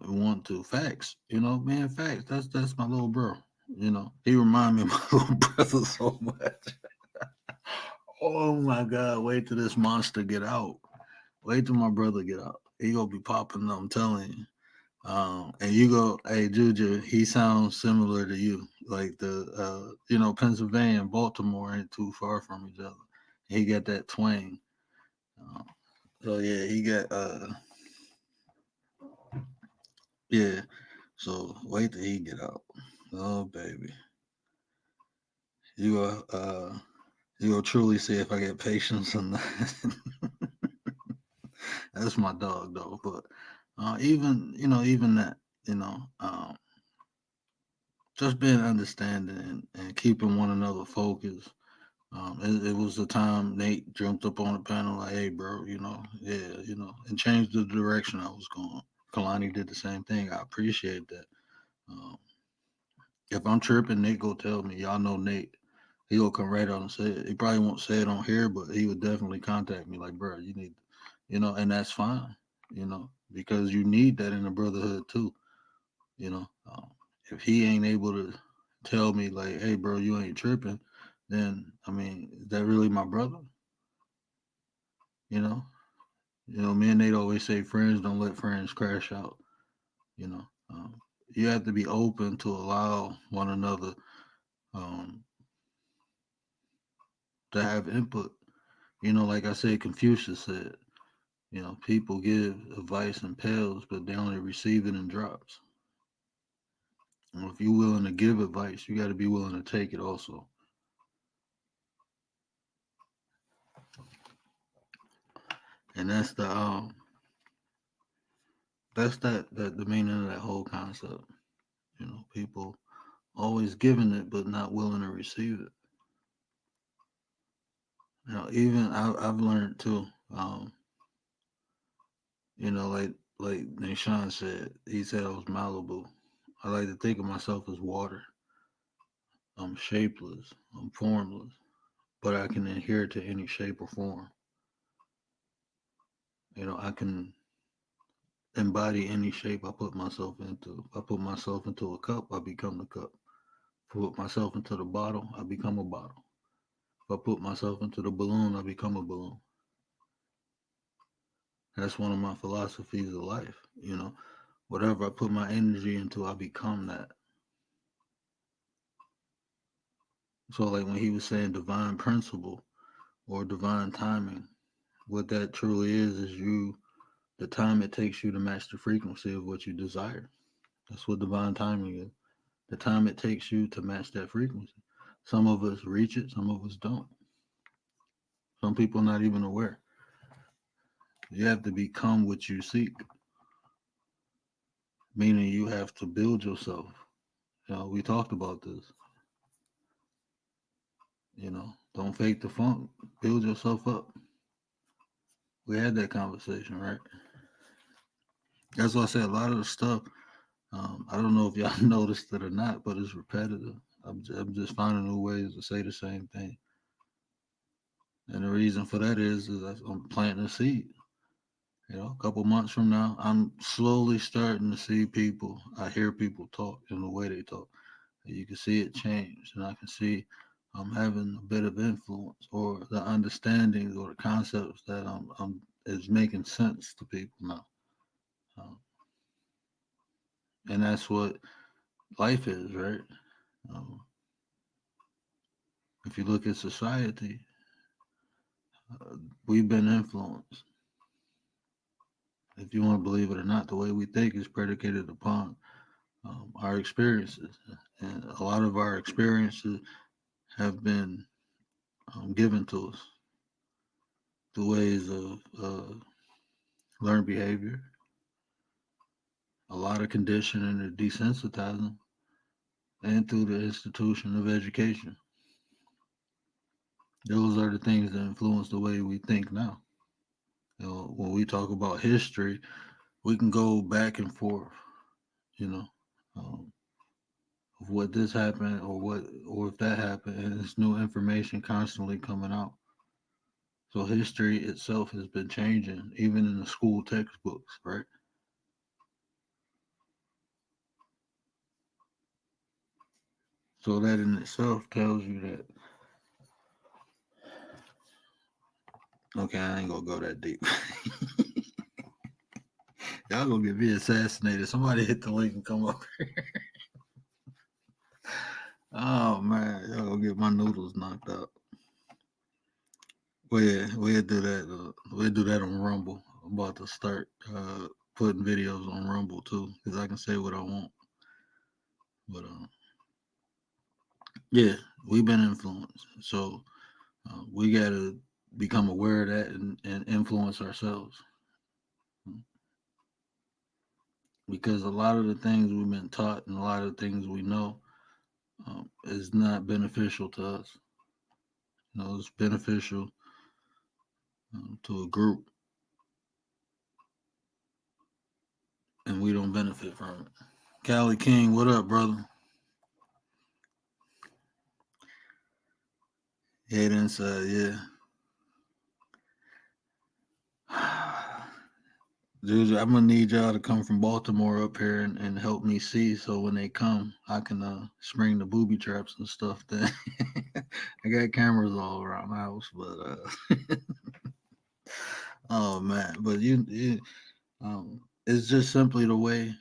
We want to facts, man. Facts. That's my little bro. He remind me of my little brother so much. Oh my God! Wait till this monster get out. Wait till my brother get out. He gonna be popping up. I'm telling you. And you go, hey Juju, he sounds similar to you. Like Pennsylvania and Baltimore ain't too far from each other. He got that twang. Um, so yeah, he got yeah. So wait till he get out. Oh baby. You go you will truly see if I get patience or not. That's my dog though. But even that, you know, um, just being understanding and keeping one another focused. It was the time Nate jumped up on the panel like, "Hey, bro, yeah, and changed the direction I was going." Kalani did the same thing. I appreciate that. Um, if I'm tripping, Nate go tell me. Y'all know Nate. He will come right out and say it. He probably won't say it on here, but he would definitely contact me like, "Bro, you need," and that's fine, because you need that in a brotherhood too. You know, if he ain't able to tell me like, "Hey, bro, you ain't tripping," then I mean, is that really my brother? You know, me and Nate always say, friends don't let friends crash out. You know, you have to be open to allow one another um, to have input. Like I said, Confucius said, people give advice in pails, but they only receive it in drops. And if you're willing to give advice, you got to be willing to take it also. And that's the meaning of that whole concept. People always giving it, but not willing to receive it. Even I've learned too. Like Nishan said, he said I was Malibu. I like to think of myself as water. I'm shapeless. I'm formless, but I can adhere to any shape or form. I can embody any shape I put myself into. If I put myself into a cup, I become the cup. If I put myself into the bottle, I become a bottle. If I put myself into the balloon, I become a balloon. That's one of my philosophies of life. Whatever I put my energy into, I become that. So, like when he was saying divine principle or divine timing, what that truly is the time it takes you to match the frequency of what you desire. That's what divine timing is. The time it takes you to match that frequency. Some of us reach it, some of us don't. Some people not even aware. You have to become what you seek, meaning you have to build yourself. We talked about this. Don't fake the funk. Build yourself up. We had that conversation, right? That's why I said a lot of the stuff. I don't know if y'all noticed it or not, but it's repetitive. I'm just finding new ways to say the same thing, and the reason for that is I'm planting a seed. A couple months from now, I'm slowly starting to see people. I hear people talk in the way they talk. You can see it change, and I can see I'm having a bit of influence, or the understandings or the concepts that I'm is making sense to people now. Um, and that's what life is, right? Um, if you look at society, we've been influenced. If you want to believe it or not, the way we think is predicated upon our experiences, and a lot of our experiences have been given to us through ways of learned behavior, a lot of conditioning and desensitizing, and through the institution of education. Those are the things that influence the way we think now. When we talk about history, we can go back and forth, you know, um, of what this happened or if that happened, and there's new information constantly coming out. So history itself has been changing, even in the school textbooks, right? So that in itself tells you that, okay, I ain't gonna go that deep. Y'all gonna get me assassinated. Somebody hit the link and come up. Oh man, y'all gonna get my noodles knocked out. Well, yeah, we'll do that. We'll do that on Rumble. I'm about to start putting videos on Rumble too, because I can say what I want. But yeah, we've been influenced, so we gotta become aware of that and influence ourselves. Because a lot of the things we've been taught and a lot of the things we know is not beneficial to us. It's beneficial to a group, and we don't benefit from it. Cali King, what up, brother? Head inside, yeah. Dude, I'm gonna need y'all to come from Baltimore up here and help me see, so when they come, I can spring the booby traps and stuff. Then I got cameras all around the house, but oh man, but it's just simply the way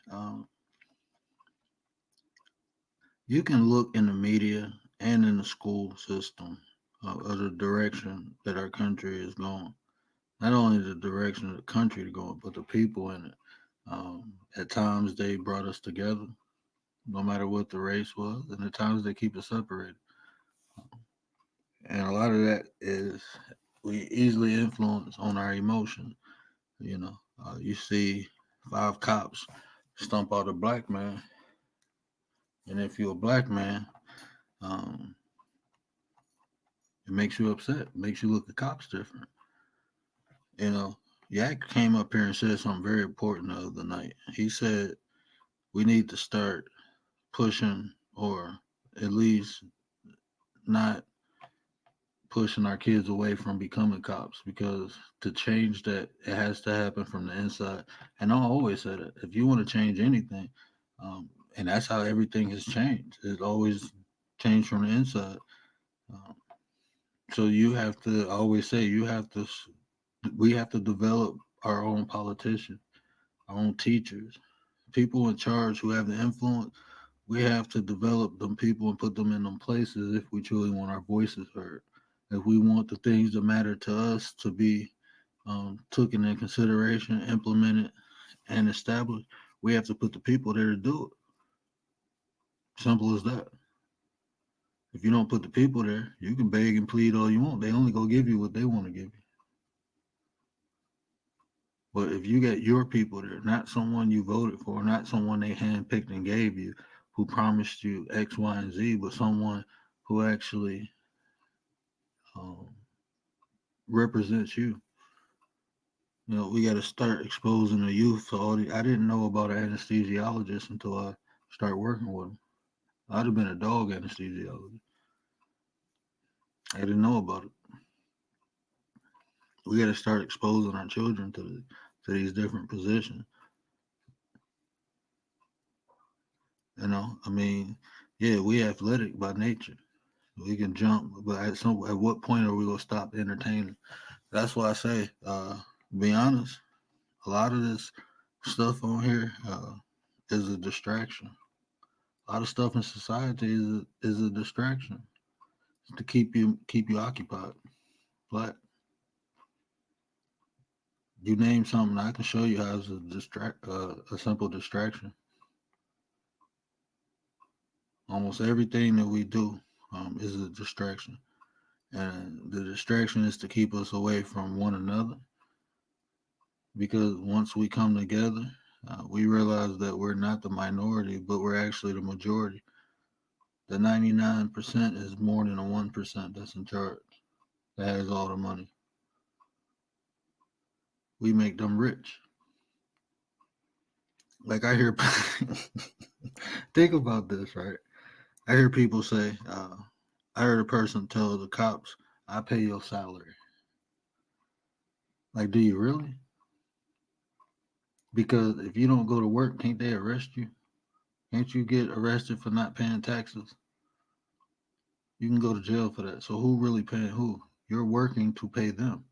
you can look in the media and in the school system of the direction that our country is going. Not only the direction of the country to go, but the people in it. At times they brought us together, no matter what the race was, and at times they keep us separated. And a lot of that is we easily influence on our emotions. You see 5 cops stump out a black man, and if you're a black man, um, it makes you upset, it makes you look at cops different. You know, Yak came up here and said something very important the other night. He said we need to start pushing, or at least not pushing our kids away from becoming cops, because to change that, it has to happen from the inside. And I always said it, if you want to change anything, and that's how everything has changed, it's always changed from the inside. um, so you have to, I always say, we have to develop our own politicians, our own teachers, people in charge who have the influence. We have to develop them people and put them in them places if we truly want our voices heard. If we want the things that matter to us to be taken in consideration, implemented, and established, we have to put the people there to do it. Simple as that. If you don't put the people there, you can beg and plead all you want. They only go give you what they want to give you. But if you get your people there, not someone you voted for, not someone they handpicked and gave you, who promised you X, Y, and Z, but someone who actually um, represents you. We got to start exposing the youth to all the. I didn't know about an anesthesiologist until I started working with them. I'd have been a dog anesthesiologist. I didn't know about it. We got to start exposing our children to these different positions. I mean, yeah, we athletic by nature. We can jump, but at what point are we gonna stop entertaining? That's why I say, be honest. A lot of this stuff on here is a distraction. A lot of stuff in society is a distraction to keep you occupied. Like, you name something, I can show you how it's a simple distraction. Almost everything that we do is a distraction, and the distraction is to keep us away from one another. Because once we come together, we realize that we're not the minority, but we're actually the majority. The 99% is more than the 1% that's in charge, that has all the money. We make them rich. Like, I hear, think about this, right? I hear people say, I heard a person tell the cops, I pay your salary. Like, do you really? Because if you don't go to work, can't they arrest you? Can't you get arrested for not paying taxes? You can go to jail for that. So who really paying who? You're working to pay them.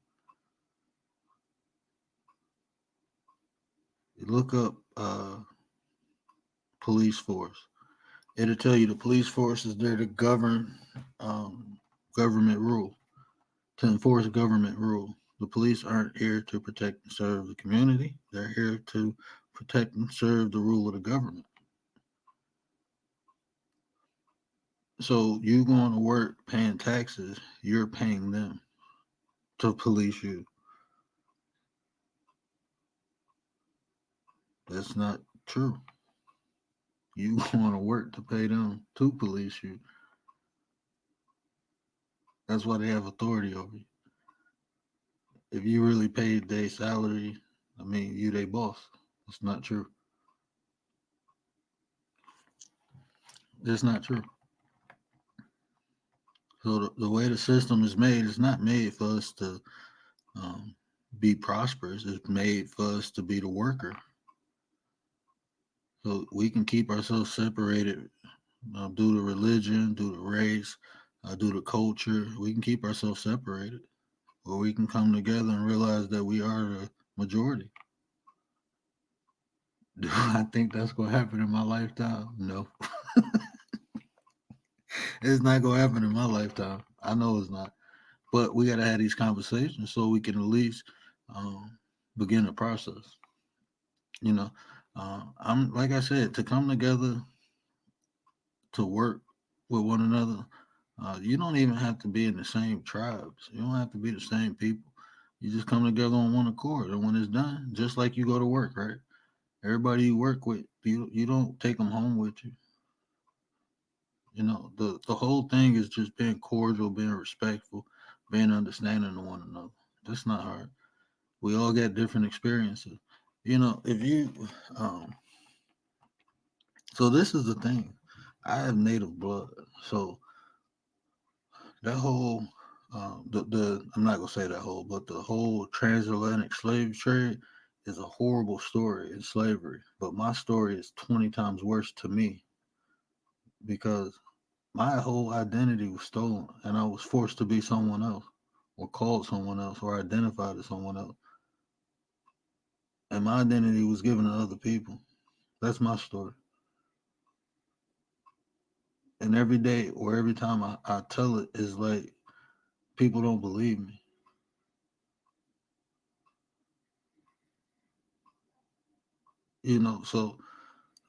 You look up police force. It'll tell you the police force is there to govern government rule, to enforce government rule. The police aren't here to protect and serve the community. They're here to protect and serve the rule of the government. So you going to work paying taxes, you're paying them to police you. That's not true. You going to work to pay them to police you. That's why they have authority over you. If you really paid their salary, I mean, you their boss. It's not true. It's not true. So the way the system is made, it's not made for us to be prosperous. It's made for us to be the worker. So we can keep ourselves separated due to religion, due to race, due to culture. We can keep ourselves separated, or we can come together and realize that we are the majority. Do I think that's going to happen in my lifetime? No. It's not going to happen in my lifetime. I know it's not. But we got to have these conversations so we can at least begin the process. You know, I'm like I said, to come together to work with one another. You don't even have to be in the same tribes. You don't have to be the same people. You just come together on one accord, and when it's done, just like you go to work, right? Everybody you work with, you don't take them home with you. You know, the whole thing is just being cordial, being respectful, being understanding to one another. That's not hard. We all got different experiences. You know, if you so this is the thing. I have native blood. So that whole the I'm not gonna say that whole, but the whole transatlantic slave trade is a horrible story in slavery. But my story is 20 times worse to me because my whole identity was stolen and I was forced to be someone else or called someone else or identified as someone else. And my identity was given to other people. That's my story. And every day or every time I tell it is like people don't believe me. You know, so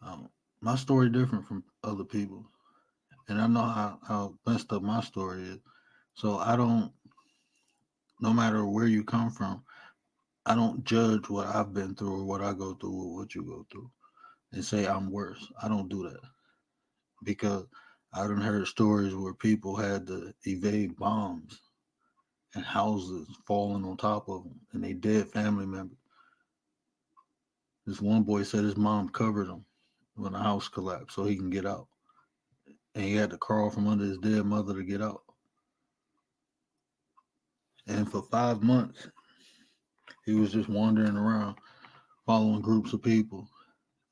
um, my story different from other people. And I know how messed up my story is. So I don't, no matter where you come from, I don't judge what I've been through or what I go through or what you go through and say I'm worse. I don't do that because I done heard stories where people had to evade bombs and houses falling on top of them and they dead family members. This one boy said his mom covered him when the house collapsed so he can get out. And he had to crawl from under his dead mother to get out. And for 5 months, he was just wandering around, following groups of people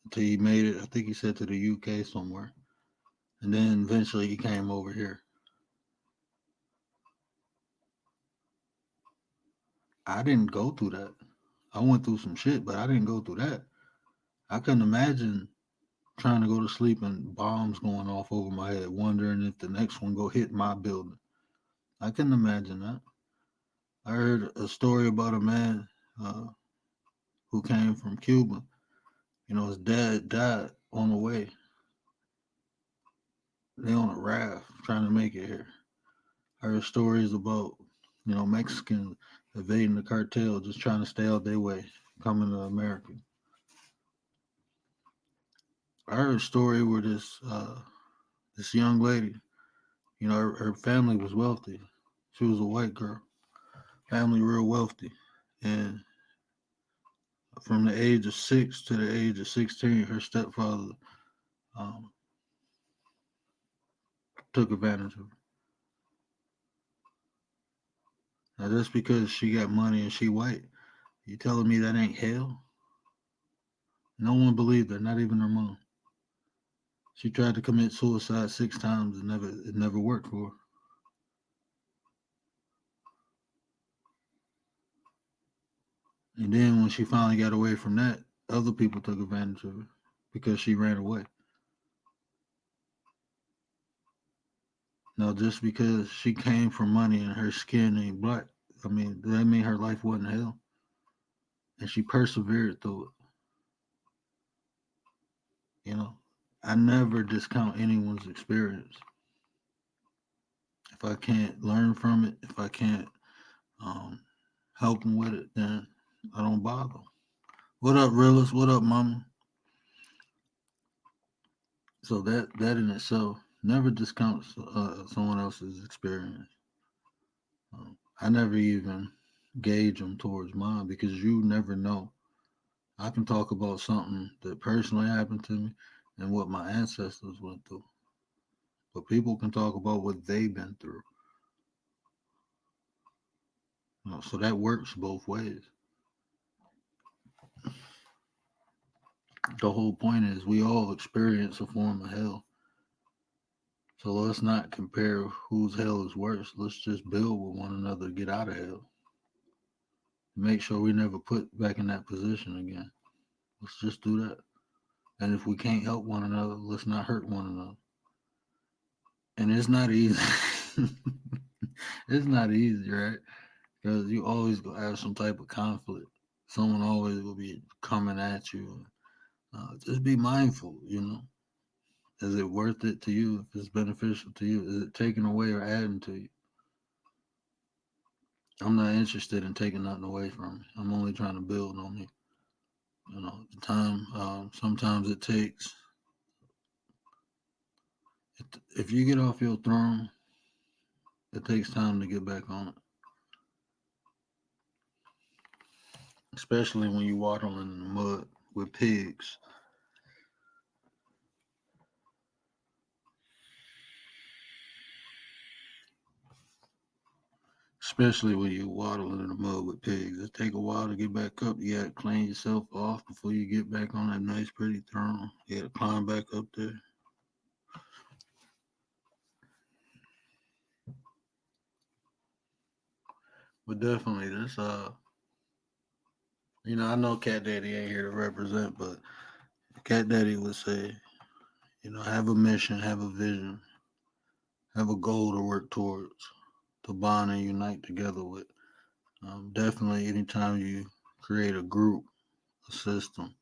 until he made it. I think he said to the UK somewhere. And then eventually he came over here. I didn't go through that. I went through some shit, but I didn't go through that. I couldn't imagine trying to go to sleep and bombs going off over my head, wondering if the next one go hit my building. I couldn't imagine that. I heard a story about a man uh, who came from Cuba. You know, his dad died on the way. They on a raft trying to make it here. I heard stories about, Mexicans evading the cartel, just trying to stay out their way, coming to America. I heard a story where this young lady, her family was wealthy. She was a white girl, family real wealthy, and from the age of 6 to the age of 16, her stepfather um, took advantage of her. Now, just because she got money and she white, you telling me that ain't hell? No one believed her, not even her mom. She tried to commit suicide 6 times and it never worked for her. And then when she finally got away from that, other people took advantage of her because she ran away. Now, just because she came from money and her skin ain't black, I mean, does that mean her life wasn't hell? And she persevered through it. You know, I never discount anyone's experience. If I can't learn from it, if I can't um, help them with it, then I don't bother. What up, realist? What up, mama? So that in itself never discounts someone else's experience. I never even gauge them towards mine because you never know. I can talk about something that personally happened to me and what my ancestors went through, but people can talk about what they've been through. So that works both ways. The whole point is we all experience a form of hell. So let's not compare whose hell is worse. Let's just build with one another to get out of hell. Make sure we never put back in that position again. Let's just do that. And if we can't help one another, let's not hurt one another. And it's not easy. It's not easy, right? Because you always gonna have some type of conflict. Someone always will be coming at you. Just be mindful, you know. Is it worth it to you? If it's beneficial to you, is it taking away or adding to you? I'm not interested in taking nothing away from me. I'm only trying to build on me. You know, the time. Sometimes it takes. If you get off your throne, it takes time to get back on it. Especially when you waddling in the mud with pigs. Especially when you're waddling in the mud with pigs. It take a while to get back up. You got to clean yourself off before you get back on that nice, pretty throne. You got to climb back up there. But definitely, this I know Cat Daddy ain't here to represent, but Cat Daddy would say, have a mission, have a vision, have a goal to work towards, to bond and unite together with. Definitely, anytime you create a group, a system,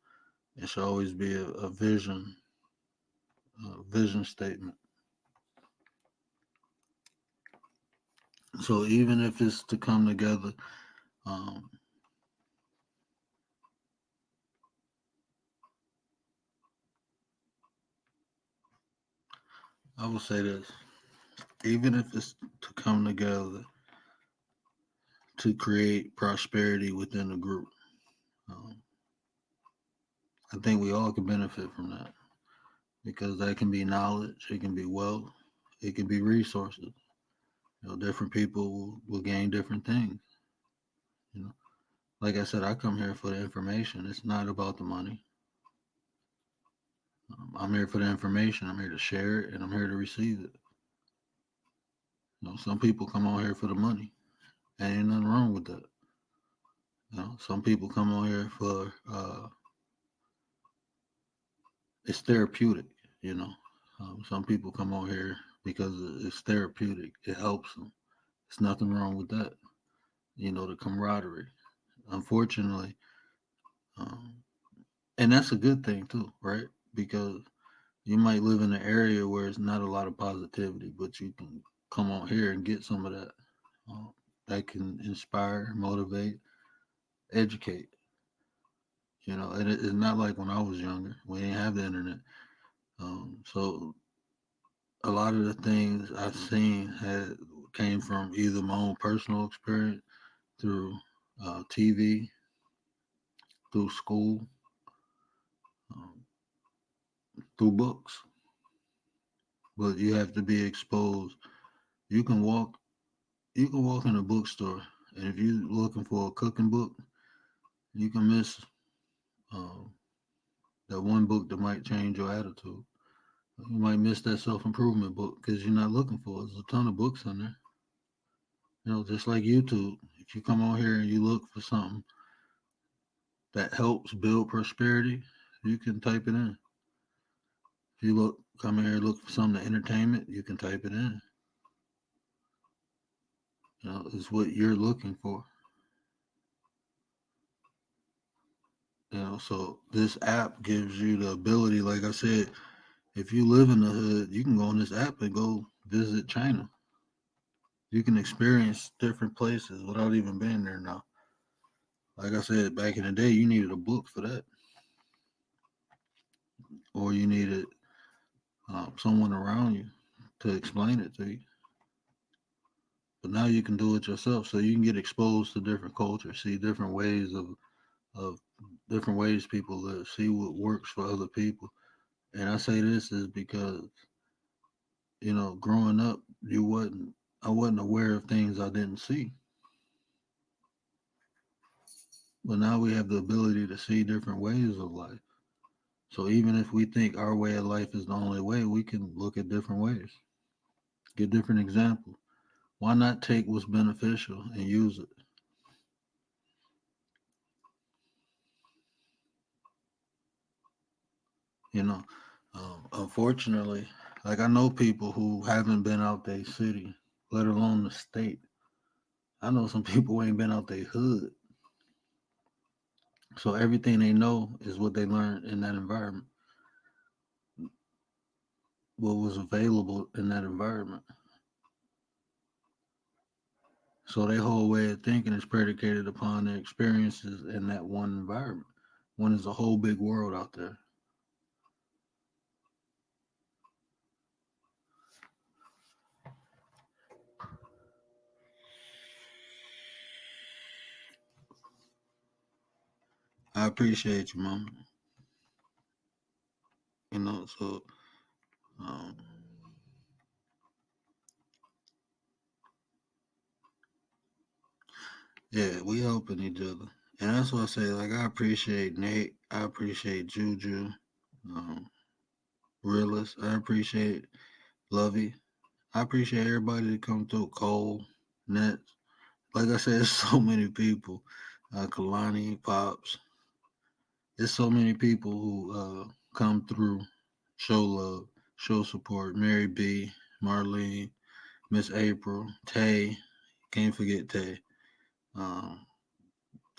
it should always be a vision statement. So even if it's to come together, um, I will say this: even if it's to come together to create prosperity within the group, um, I think we all can benefit from that because that can be knowledge, it can be wealth, it can be resources. Different people will gain different things. You know, like I said, I come here for the information. It's not about the money. I'm here for the information. I'm here to share it, and I'm here to receive it. Some people come on here for the money, and ain't nothing wrong with that. Some people come on here for it's therapeutic. You know, some people come on here because it's therapeutic. It helps them. There's nothing wrong with that. The camaraderie. Unfortunately, um, and that's a good thing too, right? Because you might live in an area where it's not a lot of positivity, but you can come on here and get some of that. Uh, that can inspire, motivate, educate. And it's not like when I was younger. We didn't have the internet. So a lot of the things I've seen came from either my own personal experience through TV, through school, um, through books. But you have to be exposed. You can walk. You can walk in a bookstore, and if you're looking for a cooking book, you can miss uh, that one book that might change your attitude. You might miss that self improvement book because you're not looking for it. There's a ton of books in there. Just like YouTube. If you come on here and you look for something that helps build prosperity, you can type it in. If you come in here and look for something to entertainment, you can type it in. It's what you're looking for. So this app gives you the ability, like I said, if you live in the hood, you can go on this app and go visit China. You can experience different places without even being there now. Like I said, back in the day, you needed a book for that, or you needed someone around you to explain it to you. But now you can do it yourself, so you can get exposed to different cultures, see different ways of different ways people live, see what works for other people. And I say this is because growing up, I wasn't aware of things I didn't see. But now we have the ability to see different ways of life. So even if we think our way of life is the only way, we can look at different ways, get different examples. Why not take what's beneficial and use it? You know, unfortunately, like I know people who haven't been out their city, let alone the state. I know some people who ain't been out their hood. So everything they know is what they learned in that environment, what was available in that environment. So their whole way of thinking is predicated upon their experiences in that one environment. When there's a whole big world out there. I appreciate you, mama. So um, yeah, we helping each other. And that's what I say, like I appreciate Nate, I appreciate Juju, um, Realist, I appreciate Lovey. I appreciate everybody that come through. Cole, Nets. Like I said, there's so many people. Kalani, Pops. There's so many people who come through, show love, show support. Mary B, Marlene, Miss April, Tay. Can't forget Tay. Um,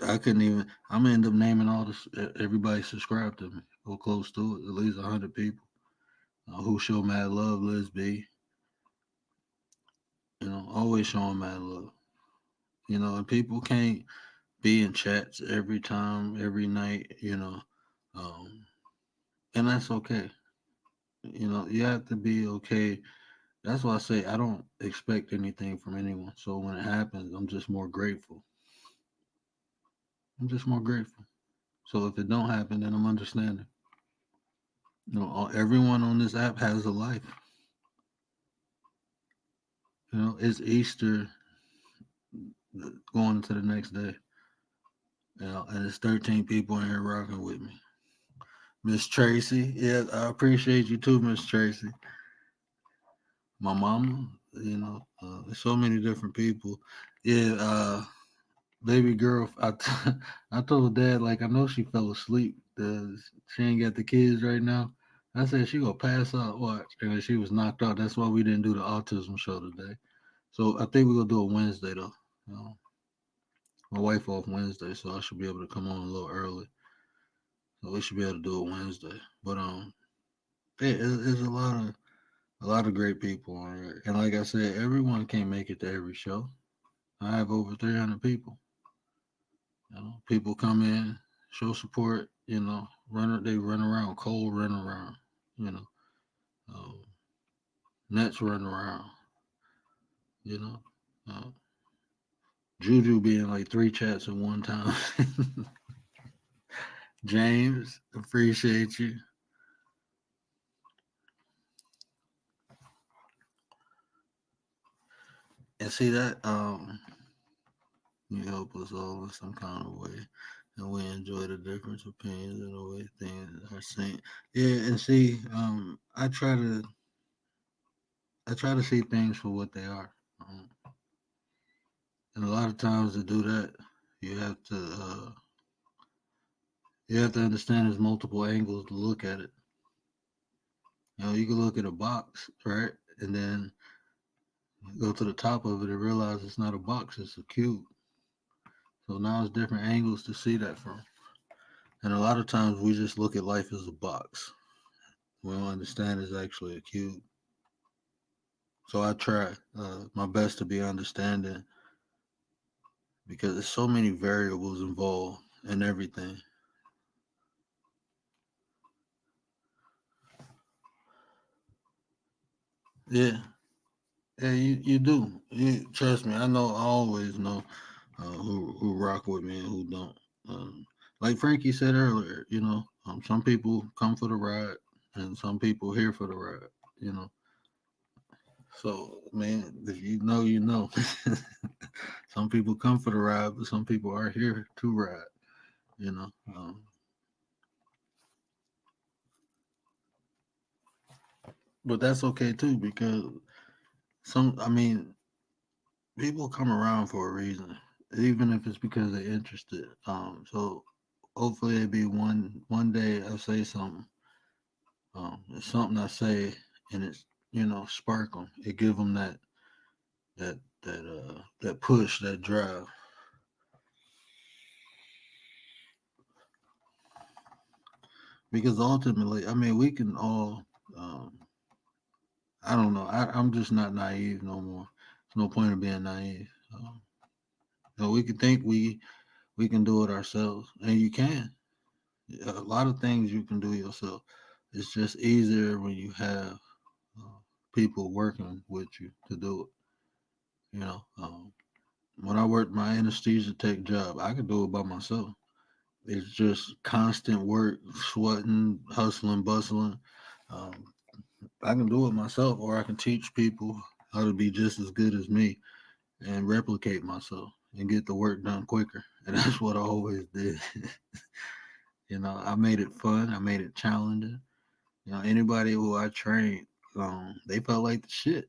I couldn't even. I'm gonna end up naming all this. Everybody subscribed to me, or close to it. At least 100 people who show mad love. Liz B. Always showing mad love. And people can't be in chats every time, every night. Um, and that's okay. You have to be okay. That's why I say I don't expect anything from anyone. So when it happens, I'm just more grateful. I'm just more grateful. So if it don't happen, then I'm understanding. Everyone on this app has a life. It's Easter going into the next day. And it's 13 people in here rocking with me. Miss Tracy, yeah, I appreciate you too, Miss Tracy. My mama, there's so many different people. Yeah, baby girl, I told dad, like, I know she fell asleep. She ain't got the kids right now. I said she gonna pass out, watch. And she was knocked out. That's why we didn't do the autism show today. So I think we're gonna do it Wednesday though. My wife off Wednesday, so I should be able to come on a little early. So we should be able to do it Wednesday. But there's a lot of great people on here. And like I said, everyone can't make it to every show. I have over 300 people. People come in, show support. They run around. Cole run around. You know, um, Nets run around. You know, uh, Juju being like 3 chats at one time. James, appreciate you. And see that you help us all in some kind of way, and we enjoy the different opinions and the way things are seen. Yeah, and see, I try to see things for what they are, and a lot of times to do that, you have to understand there's multiple angles to look at it. You can look at a box, right, and then go to the top of it and realize it's not a box, it's a cube. So now it's different angles to see that from. And a lot of times we just look at life as a box. We don't understand it's actually a cube. So I try my best to be understanding because there's so many variables involved in everything. Yeah, yeah, you do. You trust me. I always know who rock with me and who don't. Like Frankie said earlier, some people come for the ride, and some people here for the ride. You know, so man, if you know, you know. Some people come for the ride, but some people are here to ride. You know, But that's okay too, because I mean, people come around for a reason, even if it's because they're interested. So hopefully it be one day I say something. It's something I say, and it's spark them. It give them that push, that drive. Because ultimately, I mean, we can all. Um, I don't know. I'm just not naive no more. There's no point in being naive. We can think we can do it ourselves, and you can. A lot of things you can do yourself. It's just easier when you have uh, people working with you to do it. When I worked my anesthesia tech job, I could do it by myself. It's just constant work, sweating, hustling, bustling. Um, I can do it myself, or I can teach people how to be just as good as me and replicate myself and get the work done quicker. And that's what I always did. I made it fun. I made it challenging. Anybody who I trained, they felt like the shit.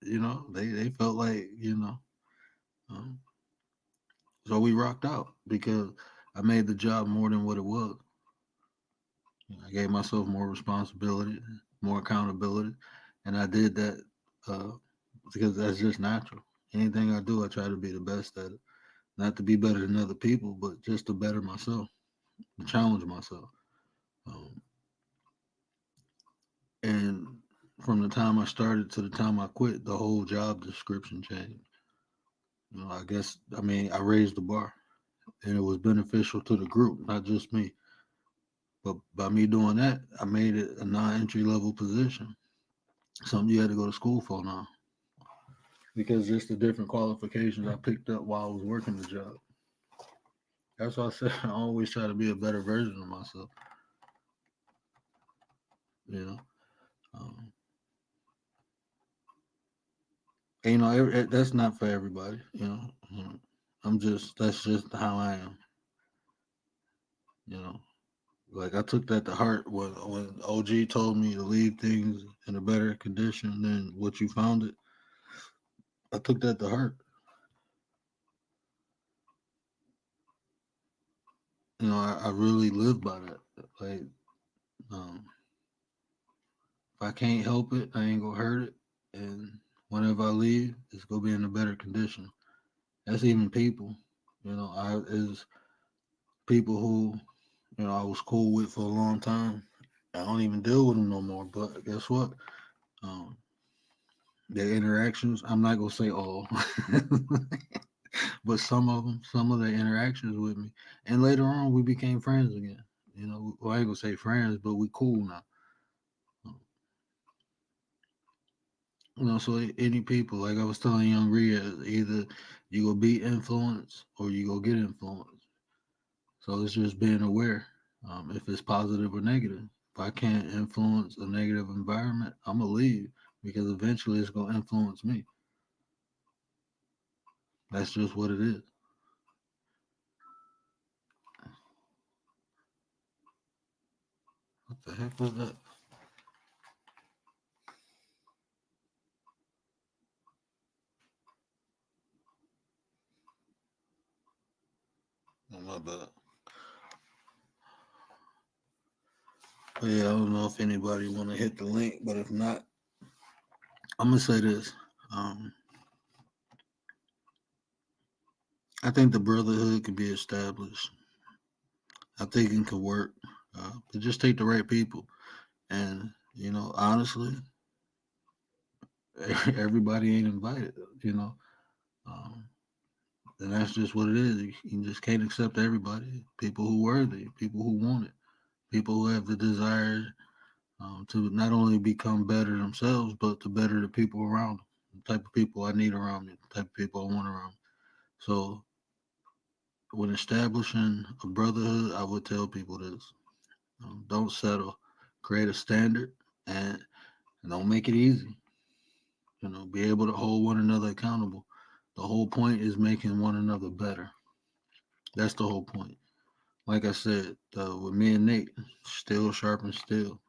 They felt like, um, so we rocked out because I made the job more than what it was. I gave myself more responsibility, more accountability, and I did that uh, because that's just natural. Anything I do, I try to be the best at it. Not to be better than other people, but just to better myself, to challenge myself. Um, and from the time I started to the time I quit, the whole job description changed. I guess, I mean, I raised the bar and it was beneficial to the group, not just me. But by me doing that, I made it a non entry level position, something you had to go to school for now. Because just the different qualifications I picked up while I was working the job. That's why I said I always try to be a better version of myself. You know, um, and, that's not for everybody. That's just how I am. You know, like I took that to heart when OG told me to leave things in a better condition than what you found it. I took that to heart. I really live by that. Like, um, if I can't help it, I ain't gonna hurt it. And whenever I leave, it's gonna be in a better condition. That's even people. I is people who I was cool with for a long time. I don't even deal with them no more. But guess what? Um, their interactions. I'm not gonna say all, but some of their interactions with me, and later on we became friends again. Well, I ain't gonna say friends, but we cool now. So any people, like I was telling young Rhea, either you go be influenced or you go get influenced. So it's just being aware, if it's positive or negative. If I can't influence a negative environment, I'm gonna leave because eventually it's gonna influence me. That's just what it is. What the heck was that? Oh, my bad. But yeah, I don't know if anybody want to hit the link, but if not, I'm gonna say this. Um, I think the brotherhood could be established. I think it could work. But just take the right people, and honestly, everybody ain't invited. You know, um, and that's just what it is. You just can't accept everybody. People who worthy, people who want it, people who have the desire to not only become better themselves, but to better the people around them. The type of people I need around me, the type of people I want around me. So when establishing a brotherhood, I would tell people this: don't settle, create a standard, and don't make it easy. Be able to hold one another accountable. The whole point is making one another better. That's the whole point. Like I said, with me and Nate, still sharp and still.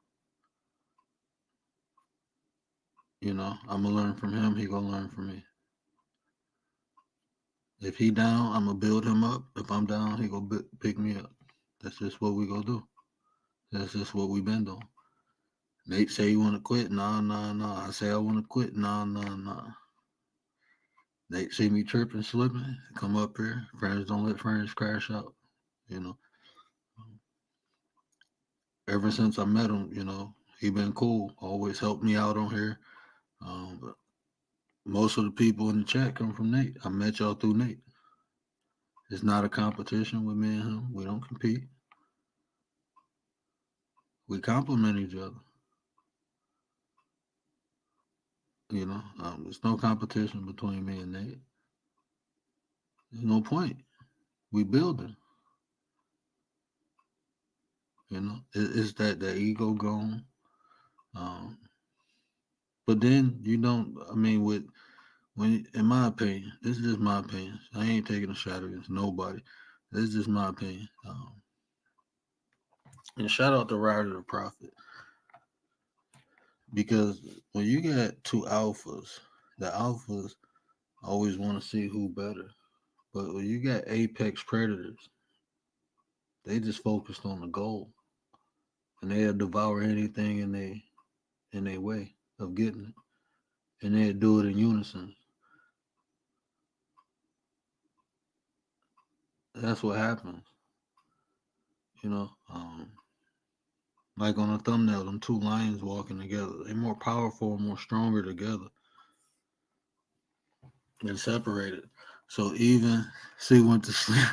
You know, I'm gonna learn from him. He gonna learn from me. If he down, I'm gonna build him up. If I'm down, he gonna pick me up. That's just what we gonna do. That's just what we been doing. Nate say you want to quit. Nah, nah, nah. I say I want to quit. Nah, nah, nah. Nate see me tripping, slipping. Come up here. Friends don't let friends crash out. You know. Ever since I met him, you know, he been cool. Always helped me out on here. But most of the people in the chat come from Nate. I met y'all through Nate. It's not a competition with me and him. We don't compete. We complement each other. You know, there's no competition between me and Nate. There's no point. We building. You know, it's that ego gone. Um, but then you don't. I mean, in my opinion, this is just my opinion. I ain't taking a shot against nobody. This is just my opinion. And shout out to Ryder the Prophet, because when you got two alphas, the alphas always want to see who better. But when you got apex predators, they just focused on the goal, and they'll devour anything in their way of getting it, and they'll do it in unison. That's what happens, you know. Like on a thumbnail, them two lions walking together. They're more powerful, more stronger together than separated. So even she went to sleep.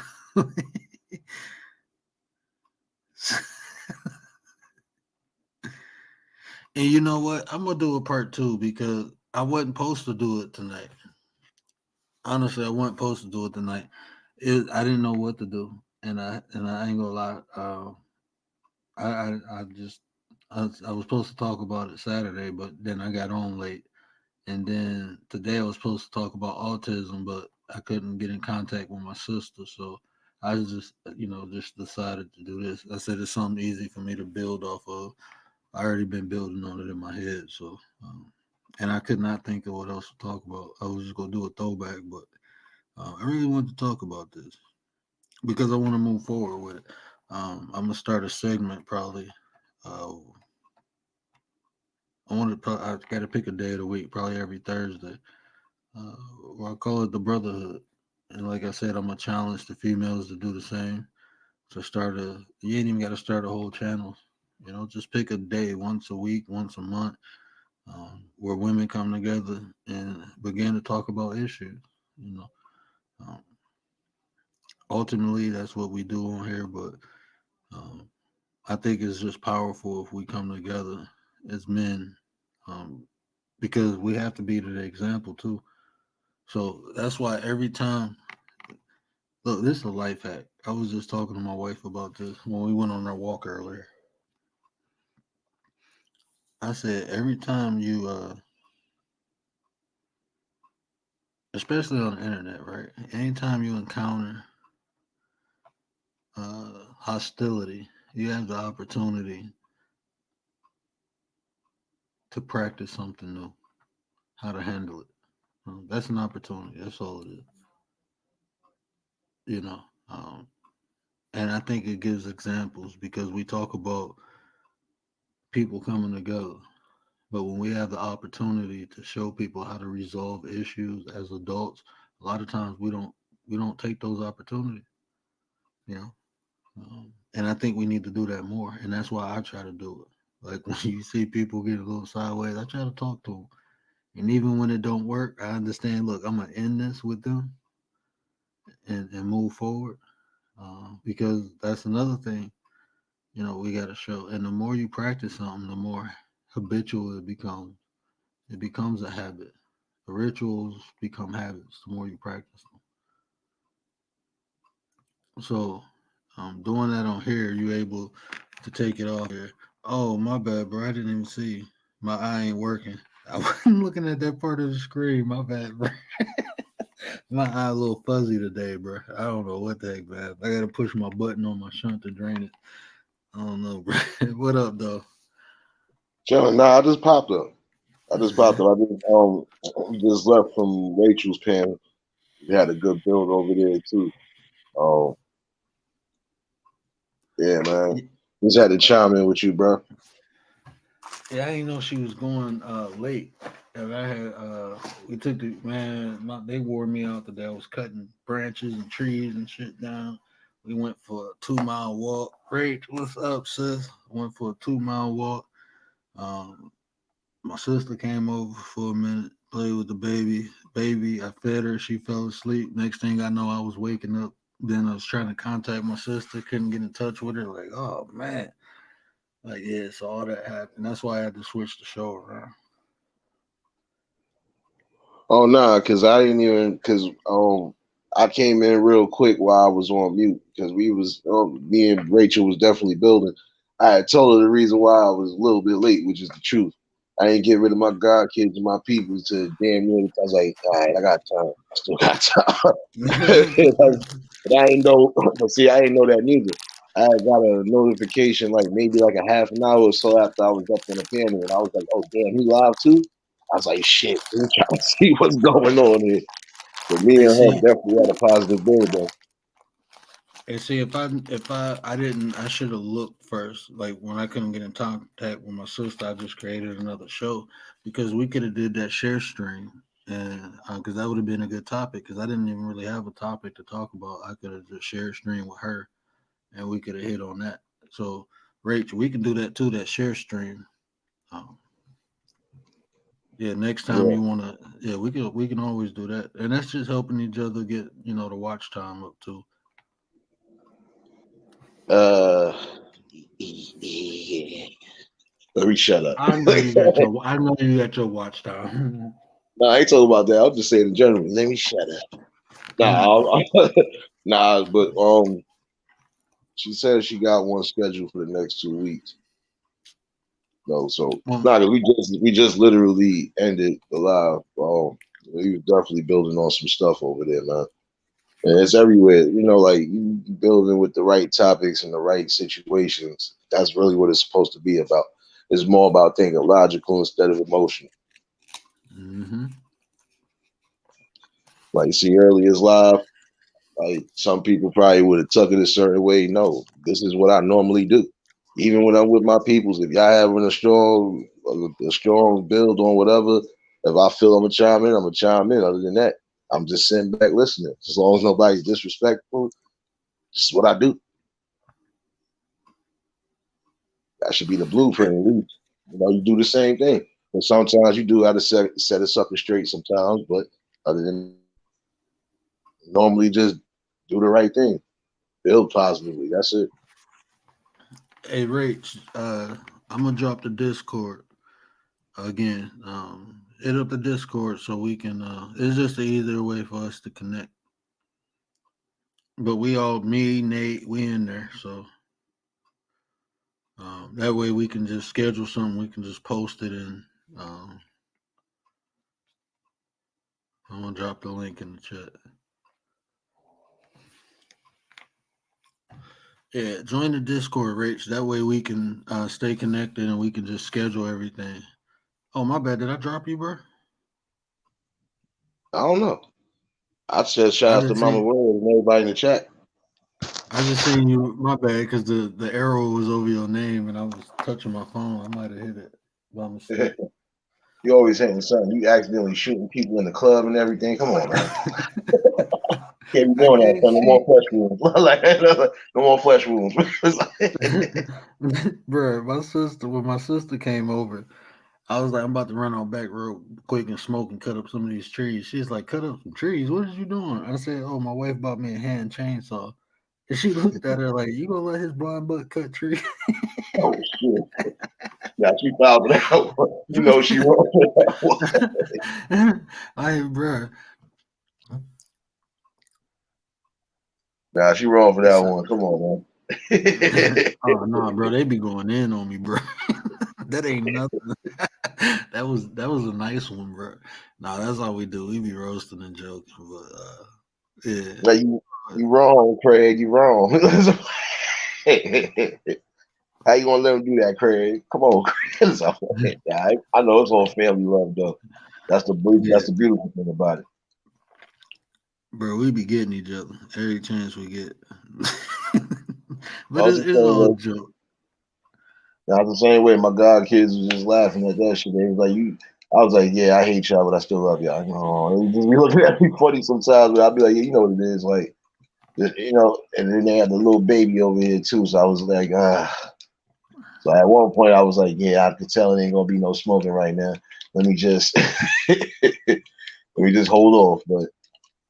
And you know what? I'm gonna do a part two because I wasn't supposed to do it tonight. Honestly, I wasn't supposed to do it tonight. I didn't know what to do, and I ain't gonna lie. I just I was supposed to talk about it Saturday, but then I got on late, and then today I was supposed to talk about autism, but I couldn't get in contact with my sister, so I just just decided to do this. I said it's something easy for me to build off of. I already been building on it in my head, so and I could not think of what else to talk about. I was just gonna do a throwback, but I really wanted to talk about this because I want to move forward with it. I'm gonna start a segment probably. Uh, I got to pick a day of the week, probably every Thursday. Where I call it the Brotherhood, and like I said, I'm gonna challenge the females to do the same. To start you ain't even got to start a whole channel. You know, just pick a day, once a week, once a month, where women come together and begin to talk about issues. You know, um, ultimately that's what we do on here. But um, I think it's just powerful if we come together as men, um, because we have to be the example too. So that's why every time, look, this is a life hack. I was just talking to my wife about this when we went on our walk earlier. I said every time you, especially on the internet, right? Anytime you encounter hostility, you have the opportunity to practice something new, how to handle it. That's an opportunity. That's all it is. You know, and I think it gives examples because we talk about people coming together, but when we have the opportunity to show people how to resolve issues as adults, a lot of times we don't take those opportunities. You know, and I think we need to do that more, and that's why I try to do it. Like when you see people get a little sideways, I try to talk to them, and even when it don't work, I understand. Look, I'm gonna end this with them and move forward, because that's another thing. You know, we got to show, and the more you practice something, the more habitual it becomes. It becomes a habit. The rituals become habits the more you practice them. So, doing that on here, you able to take it off here. Oh, my bad, bro. I didn't even see. My eye ain't working. I wasn't looking at that part of the screen. My bad, bro. My eye a little fuzzy today, bro. I don't know what the heck, man. I gotta push my button on my shunt to drain it. I don't know, bro. What up, though? John, nah, I just popped up. I just popped up. We just left from Rachel's panel. We had a good build over there too. Um, yeah, man. Just had to chime in with you, bro. Yeah, I didn't know she was going late. And I had we took the they wore me out today. I was cutting branches and trees and shit down. We went for a 2 mile walk. Rach, what's up, sis? Went for a 2 mile walk. My sister came over for a minute, played with the baby. I fed her, she fell asleep. Next thing I know, I was waking up. Then I was trying to contact my sister, couldn't get in touch with her. Like, oh man. Like, yeah, so all that happened. That's why I had to switch the show around. Oh nah, cause I came in real quick while I was on mute because me and Rachel was definitely building. I had told her the reason why I was a little bit late, which is the truth. I didn't get rid of my god kids and my people to damn near. I was like, all right, I got time. I still got time. But I ain't know. But see, I didn't know that neither. I had got a notification like maybe like a half an hour or so after I was up on the panel, and I was like, oh damn, he live too. I was like, shit, let me try to see what's going on here. But me And and her see, definitely had a positive build though. if I didn't, I should have looked first. Like when I couldn't get in contact with my sister, I just created another show because we could have did that share stream, and because that would have been a good topic. Because I didn't even really have a topic to talk about. I could have just shared stream with her, and we could have hit on that. So, Rachel, we can do that too. That share stream. Um, yeah, next time Yeah. you wanna, yeah, we can always do that, and that's just helping each other get the watch time up too. Uh, yeah. Let me shut up. I know you got your watch time. No, I ain't talking about that. I'm just saying in general. Let me shut up. Nah, but she said she got one scheduled for the next 2 weeks. No, so Well, nah, 'cause we just literally ended the live. We was definitely building on some stuff over there, man. And it's everywhere, like you building with the right topics and the right situations. That's really what it's supposed to be about. It's more about thinking logical instead of emotional. hmm Like you see earlier's live, like some people probably would have took it a certain way. No, this is what I normally do. Even when I'm with my peoples, if y'all having a strong build on whatever, if I feel I'm gonna chime in, I'm gonna chime in. Other than that, I'm just sitting back listening. As long as nobody's disrespectful, this is what I do. That should be the blueprint at least. You do the same thing. But sometimes you do have to set a sucker straight sometimes, but other than normally just do the right thing. Build positively. That's it. hey, Rach, I'm gonna drop the Discord again. Hit up the Discord so we can. It's just the easier way for us to connect. But me, Nate, we in there, so that way we can just schedule something. We can just post it, and I'm gonna drop the link in the chat. Yeah, join the Discord, Rach. That way we can stay connected and we can just schedule everything. Oh, my bad. Did I drop you, bro? I don't know. I said shout I out to just Mama seen Rose and everybody in the chat. I just seen you. My bad, because the arrow was over your name and I was touching my phone. I might have hit it by mistake. You always hitting something. You accidentally shooting people in the club and everything. Come on, man. Can't be I doing that, can't son. No more see, flesh wounds. No more flesh wounds. bro. When my sister came over, I was like, I'm about to run out back road quick and smoke and cut up some of these trees. She's like, cut up some trees. What is you doing? I said, oh, my wife bought me a hand chainsaw. And she looked at her like, you gonna let his blind butt cut trees? Oh shit. Yeah, she filed for that one. She wrong for that one. Bro. Nah, she wrong for that It's, one. Come on, man. oh no, bro, they be going in on me, bro. That ain't nothing. that was a nice one, bro. Nah, that's all we do. We be roasting and joking, but yeah. Like you wrong, Craig. You wrong. How you gonna let him do that, Craig? Come on, Craig. So, yeah, I know it's all family love though. Yeah, That's the beautiful thing about it. bro, we be getting each other every chance we get. I But was the it's same all way. joke. I was the same way. My god kids was just laughing at that shit. They was like, "You." I was like, "Yeah, I hate y'all, but I still love y'all." They just be looking at me funny sometimes, but I'll be like, "Yeah, you know what it is, like, you know." And then they had the little baby over here too, so I was like, ah. So at one point, I was like, "Yeah, I could tell it ain't gonna be no smoking right now. Let me just let me just hold off." But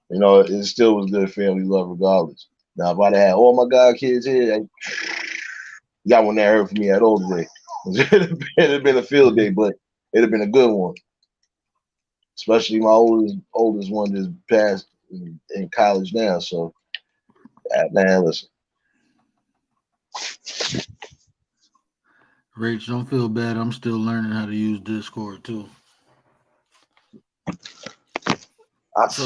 it still was good family love regardless. Now, if I'd had all my god kids here, y'all wouldn't have heard from me at all today. It'd have been a field day, but it'd have been a good one. Especially my oldest one just passed in college now. So, man, listen, Rach, don't feel bad. I'm still learning how to use Discord too. I So,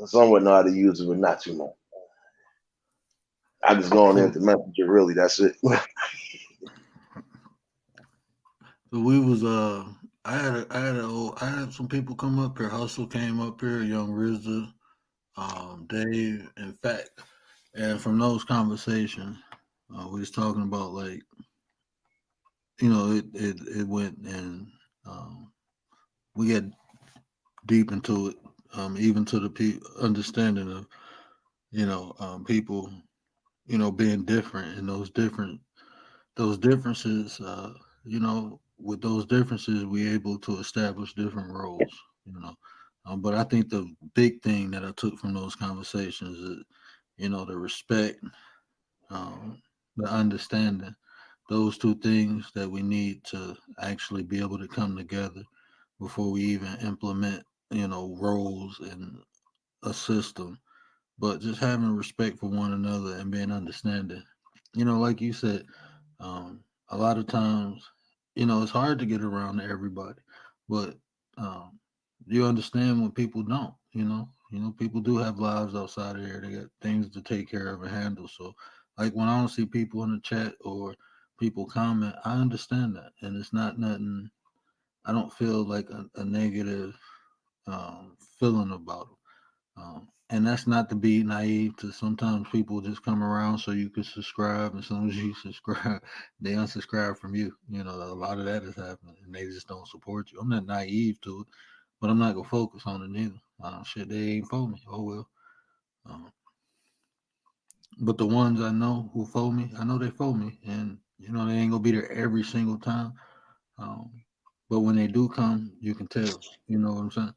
somewhat know how to use it, but not too much. I just go on there so, to messenger. Really, that's it. so we was I had some people come up here. Hustle came up here. Young RZA, Dave, in fact, and from those conversations, we was talking about like it went and we got deep into it, even to the understanding of people being different and those differences. With those differences, we able to establish different roles. You know, but I think the big thing that I took from those conversations is the respect, the understanding. Those two things that we need to actually be able to come together before we even implement, roles in a system. But just having respect for one another and being understanding. Like you said, a lot of times, it's hard to get around to everybody, but um, you understand when people don't. People do have lives outside of here. They got things to take care of and handle. So, like when I don't see people in the chat or people comment, I understand that, and it's not nothing. I don't feel like a negative feeling about it. And that's not to be naive to sometimes people just come around so you can subscribe, and as soon as you subscribe, they unsubscribe from you. A lot of that is happening, and they just don't support you. I'm not naive to it, but I'm not gonna focus on it neither. Shit, they ain't for me. Oh well. Um, but the ones I know who for me, I know they for me, and they ain't gonna be there every single time. Um, but when they do come, you can tell. You know what I'm saying?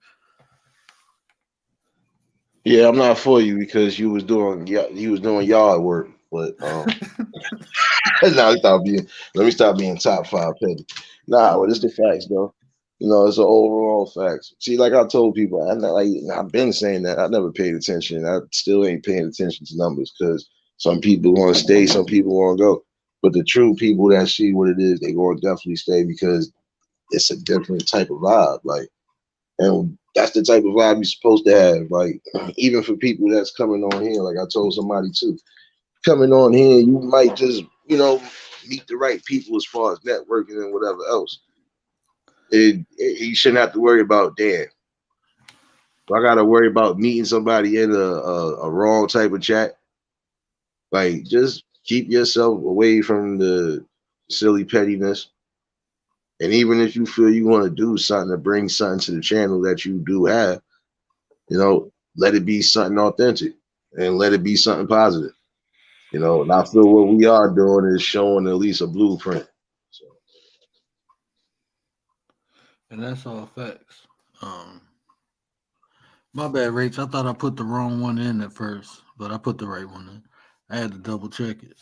Yeah, I'm not for you because you was doing yard work, but now let me stop being top five petty. Nah, well, it's the facts though. It's an overall facts. See, like I told people, I've been saying that I never paid attention. I still ain't paying attention to numbers because some people want to stay, some people want to go. But the true people that see what it is, they going to definitely stay because it's a different type of vibe. Like, and that's the type of vibe you're supposed to have. Like, even for people that's coming on here, like I told somebody too, coming on here, you might just, meet the right people as far as networking and whatever else. You shouldn't have to worry about, damn, I got to worry about meeting somebody in a wrong type of chat. Like, just keep yourself away from the silly pettiness. And even if you feel you want to do something to bring something to the channel that you do have, let it be something authentic and let it be something positive. And I feel what we are doing is showing at least a blueprint. So, And that's all facts. Um, My bad, Rach. I thought I put the wrong one in at first, but I put the right one in. I had to double check it.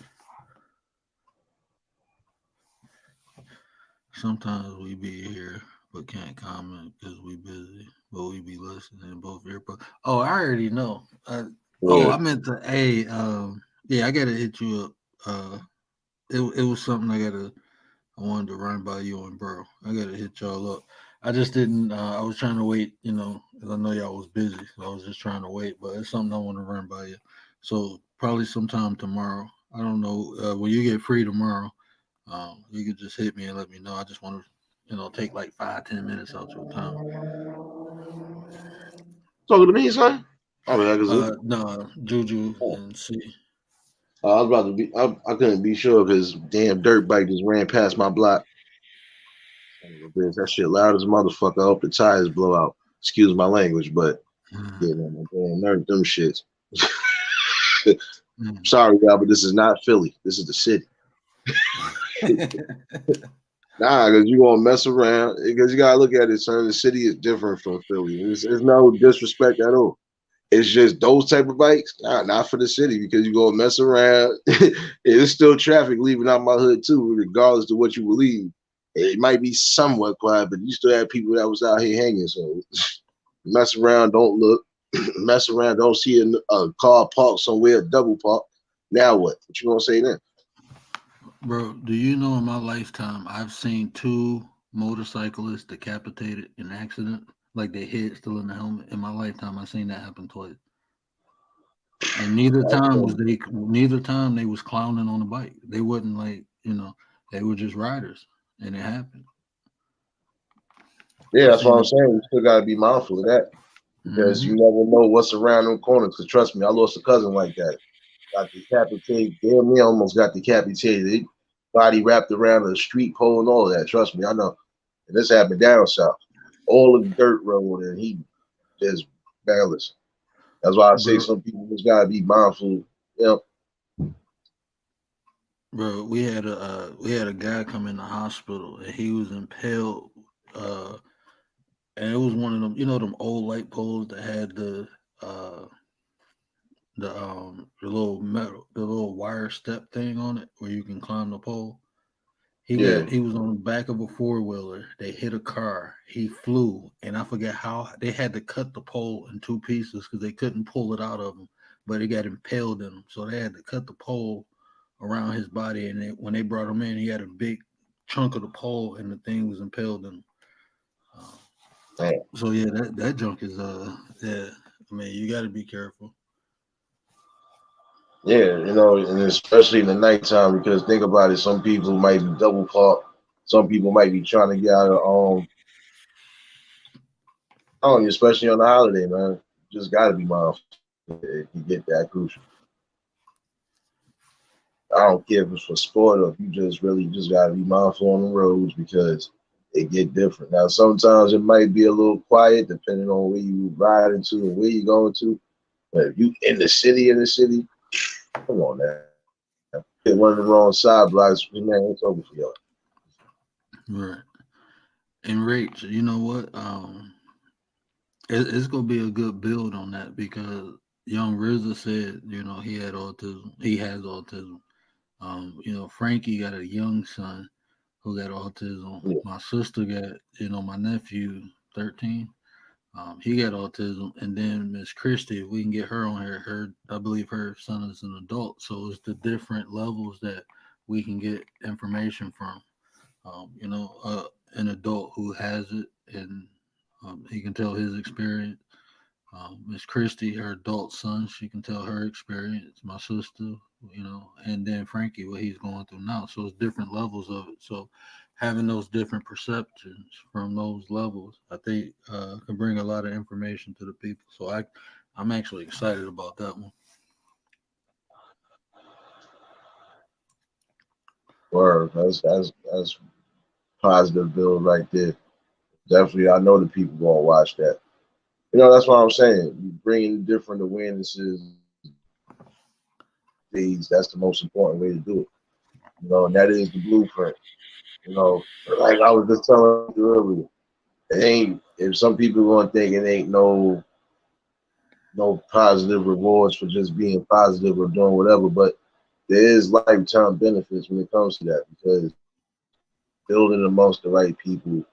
Sometimes we be here but can't comment because we busy, but we be listening both earbuds. Oh, I already know. yeah. I meant to. Hey, yeah, I gotta hit you up. It was something I wanted to run by you and bro. I gotta hit y'all up. I just didn't. I was trying to wait, 'cause I know y'all was busy, so I was just trying to wait. But it's something I want to run by you. So probably sometime tomorrow. I don't know. When you get free tomorrow, You could just hit me and let me know. I just want to, take like 5-10 minutes out your time. Talking to me, son? I mean, No, Juju oh, and C. I was about to be. I couldn't be sure because damn dirt bike just ran past my block. Son of a bitch, that shit loud as a motherfucker. I hope the tires blow out. Excuse my language, but yeah, man, my damn nerve, them shits. Sorry, y'all, but this is not Philly. This is the city. Nah, because you gonna mess around. Because you gotta look at it, son. The city is different from Philly. It's no disrespect at all. It's just those type of bikes, nah, not for the city because you gonna mess around. It's still traffic leaving out my hood too, regardless of what you believe. It might be somewhat quiet, but you still have people that was out here hanging. So mess around, don't look. Mess around, don't see a car parked somewhere, double park. Now what you gonna say then? Bro, do you know in my lifetime I've seen 2 motorcyclists decapitated in accident, like their head still in the helmet. In my lifetime, I've seen that happen twice, and neither time they was clowning on the bike. They wasn't like they were just riders, and it happened. Yeah, I that's what seen I'm it. saying. You still gotta be mindful of that because you Hmm. never know what's around them corners. Cause trust me, I lost a cousin like that. Got decapitated. Damn near almost got decapitated. Body wrapped around a street pole and all of that. Trust me, I know. And this happened down south. All of the dirt road, and he just balance. That's why I say Bro, some people just gotta be mindful. You know, bro, we had a guy come in the hospital, and he was impaled. Uh, and it was one of them, them old light poles that had uh the little wire step thing on it where you can climb the pole. yeah, He was on the back of a 4-wheeler. They hit a car. He flew, and I forget how they had to cut the pole in 2 pieces because they couldn't pull it out of him, but it got impaled in him. So they had to cut the pole around his body, and when they brought him in, he had a big chunk of the pole, and the thing was impaled in him. Uh, man. so yeah, that junk is yeah. I mean, you got to be careful. Yeah, and especially in the nighttime because think about it, some people might be double parked, some people might be trying to get out of especially on the holiday, man. Just gotta be mindful if you get that crucial. I don't care if it's for sport or if you just really just gotta be mindful on the roads because it get different. Now sometimes it might be a little quiet depending on where you riding to and where you going to. But if you in the city, come on now. Hit one of the wrong side blocks, man, it's over for y'all. Right. And Rach, you know what? It's gonna be a good build on that because young RZA said, he had autism. He has autism. Frankie got a young son who got autism. Yeah, My sister got, my nephew, 13. He got autism, and then Miss Christie, if we can get her on here, I believe her son is an adult. So it's the different levels that we can get information from. An adult who has it, and he can tell his experience. Miss Christie, her adult son, she can tell her experience. My sister, and then Frankie, what he's going through now. So it's different levels of it. So having those different perceptions from those levels, I think, can bring a lot of information to the people. So I'm actually excited about that one. word. That's positive build right there. Definitely, I know the people gonna watch that. That's what I'm saying. You bringing different awarenesses. That's the most important way to do it. And that is the blueprint. Like I was just telling you earlier, it ain't. If some people gonna think it ain't no positive rewards for just being positive or doing whatever, but there is lifetime benefits when it comes to that because building amongst the right people,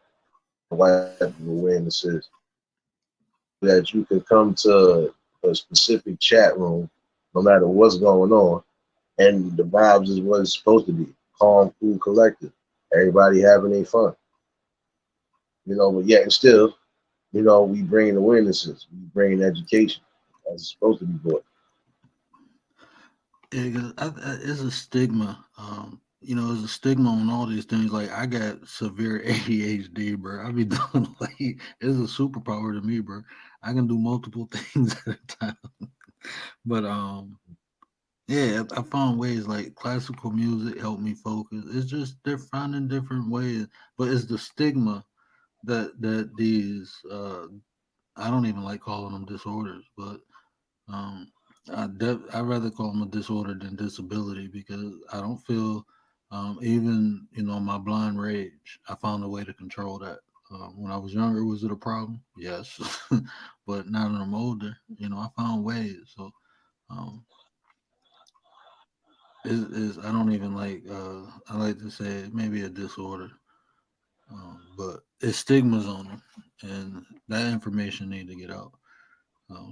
the right type of awarenesses, that you can come to a specific chat room, no matter what's going on, and the vibes is what it's supposed to be: calm, cool, collected. Everybody having their fun, but yet and still, we bring awarenesses, we bring education as it's supposed to be brought. Yeah, 'cause it's a stigma there's a stigma on all these things. Like I got severe ADHD, bro. I be doing like it's a superpower to me, bro. I can do multiple things at a time. But yeah, I found ways like classical music helped me focus. It's just they're finding different ways, but it's the stigma that these I don't even like calling them disorders, but um, I rather call them a disorder than disability because I don't feel even my blind rage. I found a way to control that. When I was younger, was it a problem? Yes, but now that I'm older, I found ways. So um, is I don't even like I like to say it maybe a disorder, but it's stigmas on them, and that information need to get out.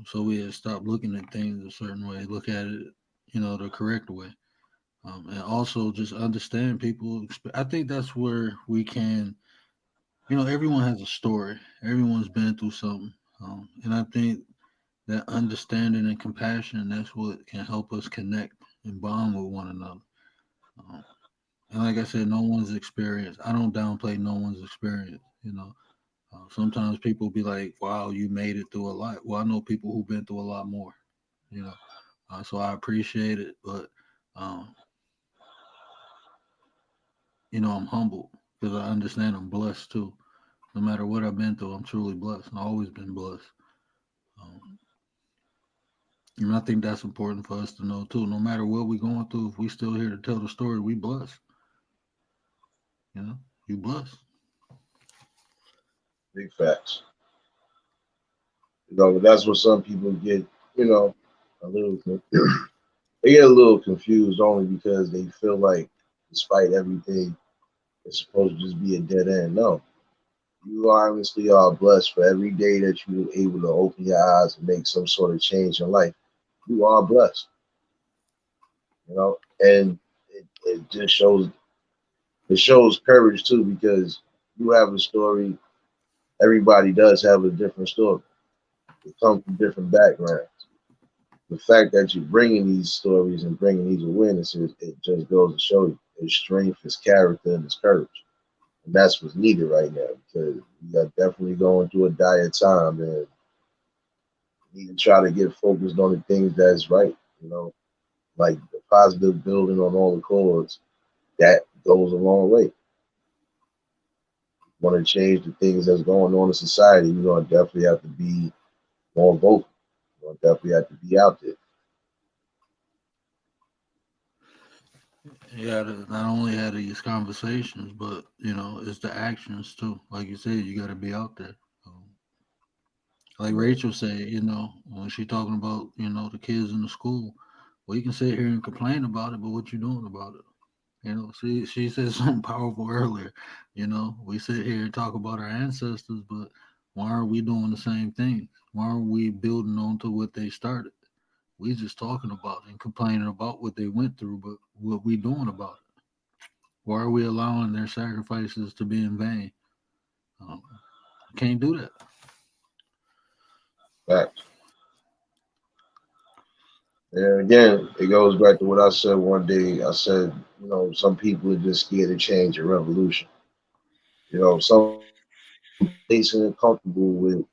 So we had stopped looking at things a certain way, look at it, the correct way, and also just understand people. I think that's where we can, everyone has a story. Everyone's been through something, and I think that understanding and compassion, that's what can help us connect and bond with one another. Um, and like I said, no one's experience. I don't downplay no one's experience. Sometimes people be like, "Wow, you made it through a lot." Well, I know people who've been through a lot more. You know, so I appreciate it, but um, I'm humbled because I understand I'm blessed too. No matter what I've been through, I'm truly blessed. I've always been blessed. Um, and I think that's important for us to know too. No matter what we're going through, if we still here to tell the story, we blessed. You know, you blessed. Big facts. That's what some people get. You know, a little. They get a little confused only because they feel like, despite everything, it's supposed to just be a dead end. No, you honestly are blessed for every day that you're able to open your eyes and make some sort of change in life. You are blessed, and it just shows courage too because you have a story. Everybody does have a different story. They come from different backgrounds. The fact that you're bringing these stories and bringing these awarenesses, it just goes to show you his strength, his character, and his courage. And that's what's needed right now because we are definitely going through a dire time and we need to try to get focused on the things that's right, like the positive building on all the chords. That goes a long way. Want to change the things that's going on in society, you're going to definitely have to be more vocal. You're going to definitely have to be out there. You gotta not only have these conversations, but it's the actions too. Like you said, you got to be out there. Like Yeah. Rachel said, when she talking about the kids in the school, well, you can sit here and complain about it, but what you doing about it? She said something powerful earlier. We sit here and talk about our ancestors, but why aren't we doing the same thing? Why aren't we building on to what they started? We just talking about it and complaining about what they went through, but what we doing about it? Why are we allowing their sacrifices to be in vain? Um, can't do that. Facts. And again, it goes back to what I said one day. I said, some people are just scared of change and revolution. Some people are complacent and comfortable with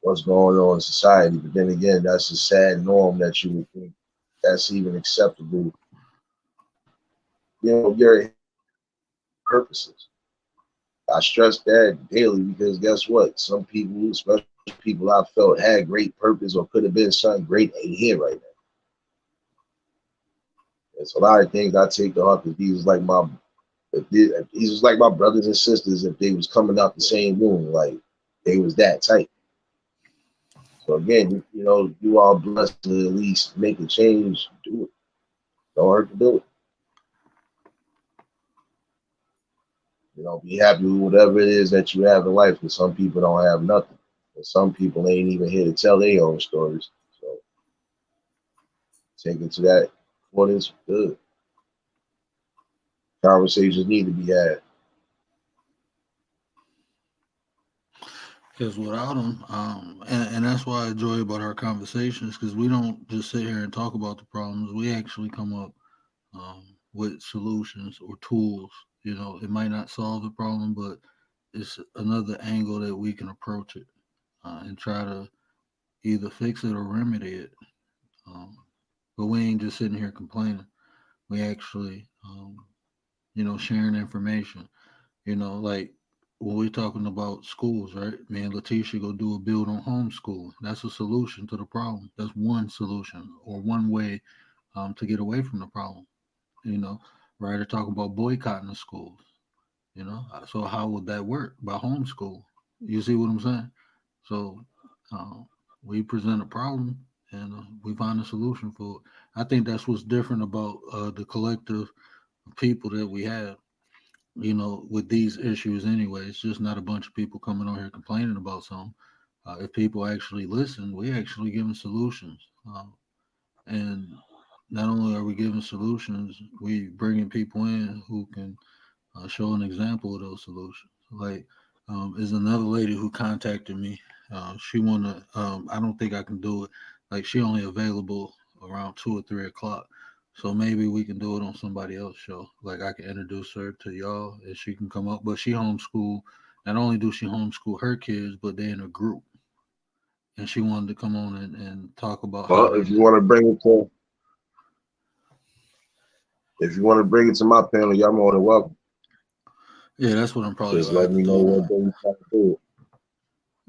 what's going on in society. But then again, that's a sad norm that you would think that's even acceptable. You're here for purposes. I stress that daily because guess what? Some people, especially people I felt had great purpose or could have been something great, ain't here right now. There's a lot of things I take to heart because these was like my brothers and sisters if they was coming out the same womb, like they was that tight. So again, you are blessed to at least make a change. Do it. Don't hurt to do it. Be happy with whatever it is that you have in life. Because some people don't have nothing, and some people ain't even here to tell their own stories. So take it to that. What is good? Conversations need to be had. Because without them, and that's why I enjoy about our conversations, because we don't just sit here and talk about the problems. We actually come up with solutions or tools. It might not solve the problem, but it's another angle that we can approach it and try to either fix it or remedy it. Um, but we ain't just sitting here complaining. We actually, sharing information. Like when we're talking about schools, right? Me and Letitia go do a build on homeschool. That's a solution to the problem. That's one solution or one way to get away from the problem. You know, right? Or talking about boycotting the schools. So how would that work by homeschool? You see what I'm saying? So uh, we present a problem and we find a solution for it. I think that's what's different about the collective people that we have. With these issues anyway, it's just not a bunch of people coming on here complaining about something. If people actually listen, we actually giving solutions. And not only are we giving solutions, we bringing people in who can show an example of those solutions. Like, is another lady who contacted me. She wanna. I don't think I can do it. Like, she only available around 2 or 3 o'clock. So maybe we can do it on somebody else's show. Like, I can introduce her to y'all and she can come up. But she homeschool. Not only do she homeschool her kids, but they're in a group. And she wanted to come on and talk about how Well, they do. if you want to bring it to my panel, y'all more than welcome. Yeah, that's what I'm probably Just gonna let have to me know do. what day you try to do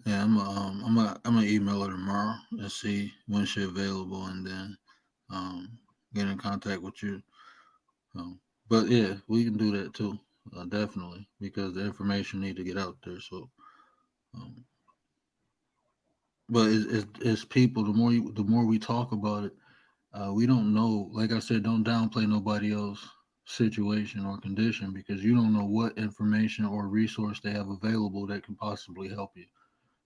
Yeah, I'm gonna email her tomorrow and see when she's available, and then um, get in contact with you. But yeah, we can do that too, definitely, because the information need to get out there. So, um, but it's people. The more we talk about it, we don't know. Like I said, don't downplay nobody else situation or condition because you don't know what information or resource they have available that can possibly help you.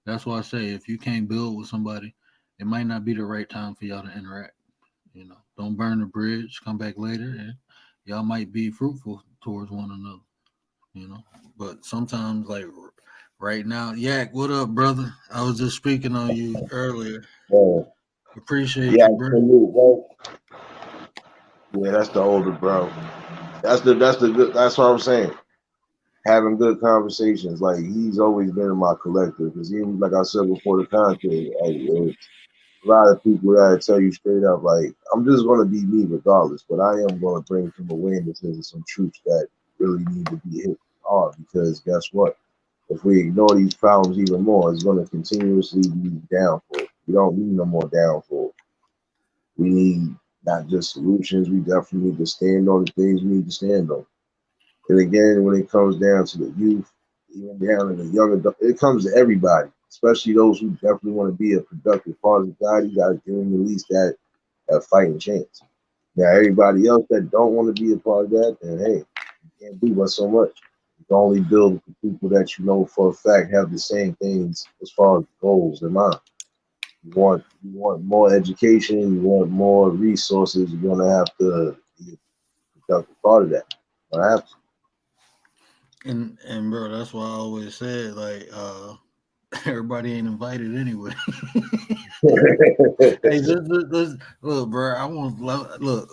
That's why I say if you can't build with somebody, it might not be the right time for y'all to interact. Don't burn the bridge. Come back later, and y'all might be fruitful towards one another. But sometimes, like right now, Yak, what up, brother? I was just speaking on you earlier. it. Appreciate Yeah, you, bro. salute. Well, yeah, that's the older bro. That's the good. That's what I'm saying. Having good conversations. Like he's always been in my collective because even like I said before the content, like it's a lot of people that tell you straight up, like I'm just gonna be me regardless, but I am gonna bring some awareness into some truths that really need to be hit hard because guess what? If we ignore these problems even more, it's gonna continuously be downfall. We don't need no more downfall. We need not just solutions. We definitely need to stand on the things we need to stand on. And again, when it comes down to the youth, even down to the young adult, it comes to everybody, especially those who definitely want to be a productive part of society. You got to give them at least that fighting chance. Now, everybody else that don't want to be a part of that, then hey, you can't do but so much. You can only build with the people that you know for a fact have the same things as far as goals in mind. You want more education, you want more resources, you're gonna have to be a productive part of that. Gonna have And bro, that's why I always said like everybody ain't invited anyway. to. Hey, look, bro. Look.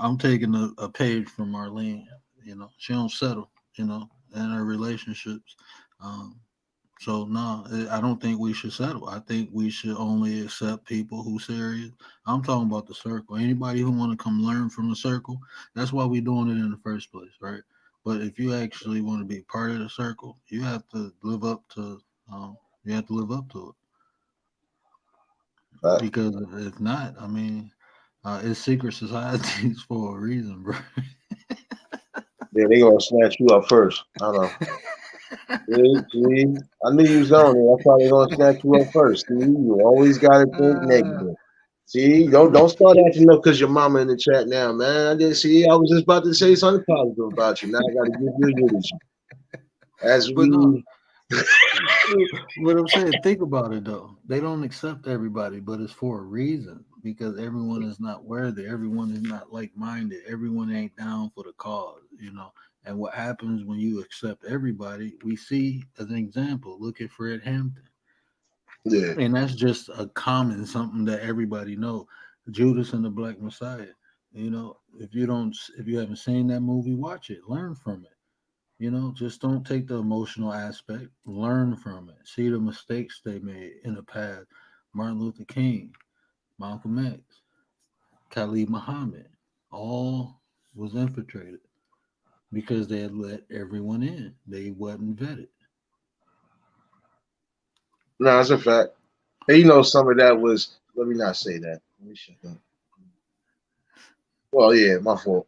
I'm taking a page from Marlene. She don't settle. In her relationships. Um, so no, I don't think we should settle. I think we should only accept people who serious. I'm talking about the circle. Anybody who want to come learn from the circle, that's why we're doing it in the first place, right? But if you actually want to be part of the circle, you have to live up to. You have to live up to it because if not, I mean, it's secret societies for a reason, bro. Yeah, they gonna snatch you up first. I know. See, I knew you was on it. That's why they gonna snatch you up first. See, you always gotta think Uh, negative. See, don't start acting up because your mama in the chat now, man. I didn't see. I was just about to say something positive about you. Now I gotta give you a eulogy. As but no, we, what I'm saying, think about it though. They don't accept everybody, but it's for a reason because everyone is not worthy. Everyone is not like minded. Everyone ain't down for the cause. And what happens when you accept everybody, we see as an example, look at Fred Hampton. yeah, And that's just a common something that everybody know. Judas and the Black Messiah. You know, if you haven't seen that movie, watch it, learn from it. You know, just don't take the emotional aspect, learn from it, see the mistakes they made in the past. Martin Luther King, Malcolm X, Khalid Muhammad, all was infiltrated because they had let everyone in. They wasn't vetted. No, that's a fact. And you know, some of that was. Let me not say that. Let me shut up. Well, yeah, my fault.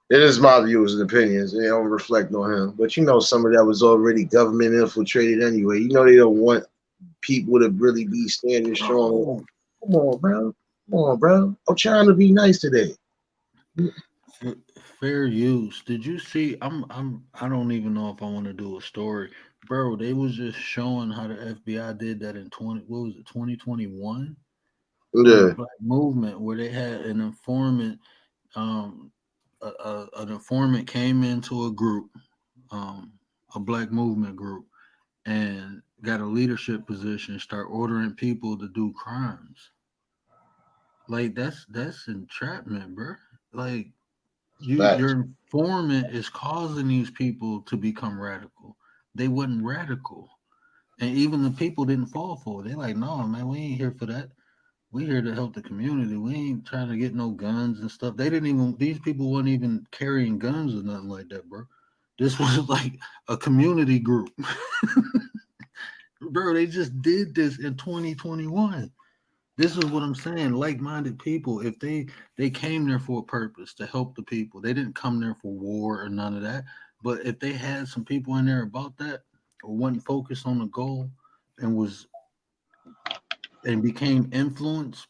It is my views and opinions. They don't reflect on him. But you know, some of that was already government infiltrated anyway. You know, they don't want people to really be standing strong. No, Come on, bro. Come on, bro. I'm trying to be nice today. F- fair use. Did you see? I don't even know if I want to do a story, bro. They was just showing how the FBI did that in 2021 on the Yeah, Black Movement, where they had an informant. Um, an informant came into a group, um, a Black Movement group, and got a leadership position. Start ordering people to do crimes. Like that's entrapment, bro. Like your facts. informant is causing these people to become radical. They wasn't radical, and even the people didn't fall for it. They like, no, man, we ain't here for that. We here to help the community. We ain't trying to get no guns and stuff. They didn't even. These people weren't even carrying guns or nothing like that, bro. This was like a community group, bro. They just did this in 2021. This is what I'm saying. Like-minded people, if they came there for a purpose to help the people, they didn't come there for war or none of that. But if they had some people in there about that, or wasn't focused on the goal, and was and became influenced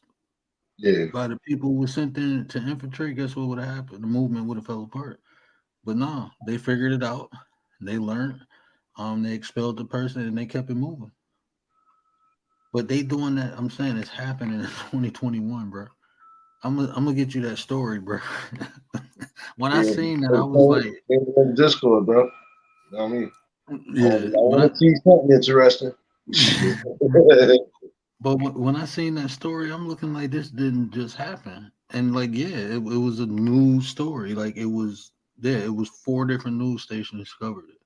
Yeah, by the people who were sent in to infiltrate, guess what would have happened? The movement would have fell apart. But no, they figured it out. They learned. They expelled the person and they kept it moving. But they doing that. I'm saying it's happening in 2021, bro. I'm gonna get you that story, bro. When I yeah. seen that, I was In like, in Discord, bro. You know what I mean? yeah. I want to see something interesting. But when I seen that story, I'm looking like this didn't just happen, and like, yeah, it was a news story. Like it was four different news stations covered it,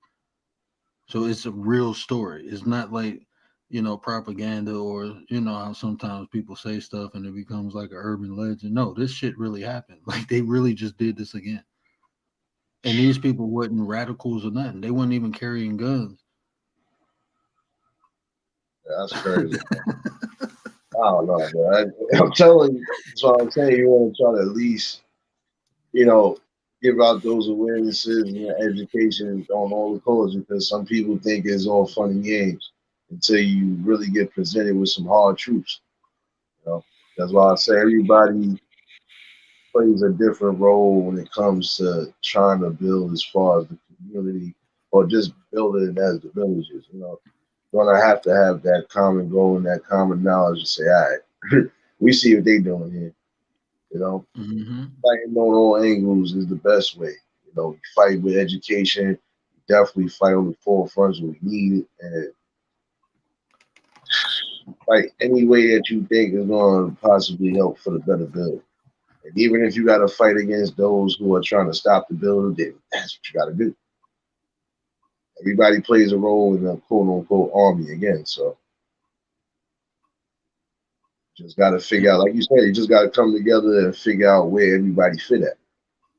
so it's a real story. It's not like propaganda or how sometimes people say stuff and it becomes like an urban legend. No, this shit really happened. Like they really just did this again. And these people wasn't radicals or nothing. They weren't even carrying guns. That's crazy. I don't know, man. I'm telling you, that's what I'm saying. You want to try to at least, you know, give out those awarenesses and education on all the colors because some people think it's all fun and games until you really get presented with some hard truths. You know, that's why I say everybody plays a different role when it comes to trying to build as far as the community or just building it as the villages. You know, gonna have to have that common goal and that common knowledge to say, all right, we see what they doing here. You know, Hmm. fighting on all angles is the best way. You know, you fight with education, you definitely fight on the forefronts when we need it, and fight any way that you think is going to possibly help for the better build. And even if you got to fight against those who are trying to stop the build, then that's what you got to do. Everybody plays a role in the quote unquote army again, so just got to figure out, like you said, you just got to come together and figure out where everybody fit at.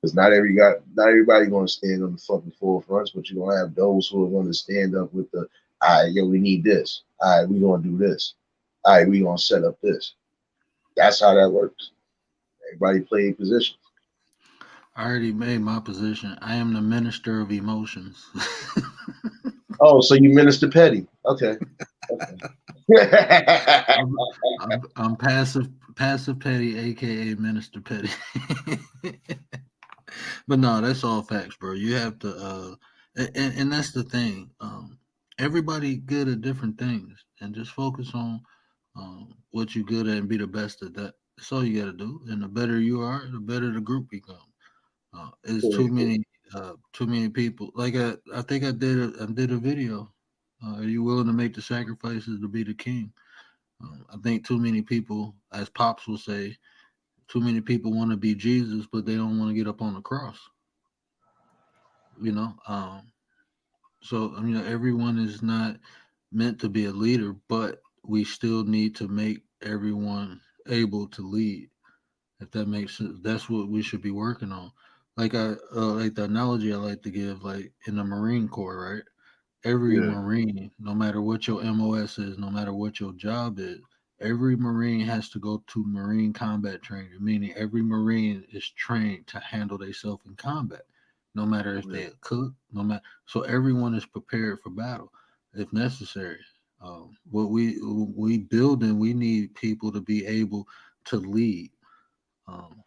Because not everybody going to stand on the fucking forefronts, but you're going to have those who are going to stand up with the, all right, yo, we need this. All right, we going to do this. All right, we going to set up this. That's how that works. Everybody play positions. I already made my position. I am the minister of emotions. Oh, so you Minister Petty. Okay. Okay. I'm passive petty, aka Minister Petty. But no, that's all facts, bro. You have to, and that's the thing. Everybody good at different things, and just focus on what you're good at and be the best at that. That's all you got to do. And the better you are, the better the group becomes. It's too many people. Like I think I did a video. Are you willing to make the sacrifices to be the king? I think too many people, as Pops will say, too many people want to be Jesus, but they don't want to get up on the cross. You know, so I mean, everyone is not meant to be a leader, but we still need to make everyone able to lead. If that makes sense, that's what we should be working on. Like the analogy I like to give, like in the Marine Corps, right? Every Yeah. Marine, no matter what your MOS is, no matter what your job is, every Marine has to go to Marine combat training, meaning every Marine is trained to handle themselves in combat, no matter if Yeah. they cook, no matter. So everyone is prepared for battle if necessary. What we building, we need people to be able to lead.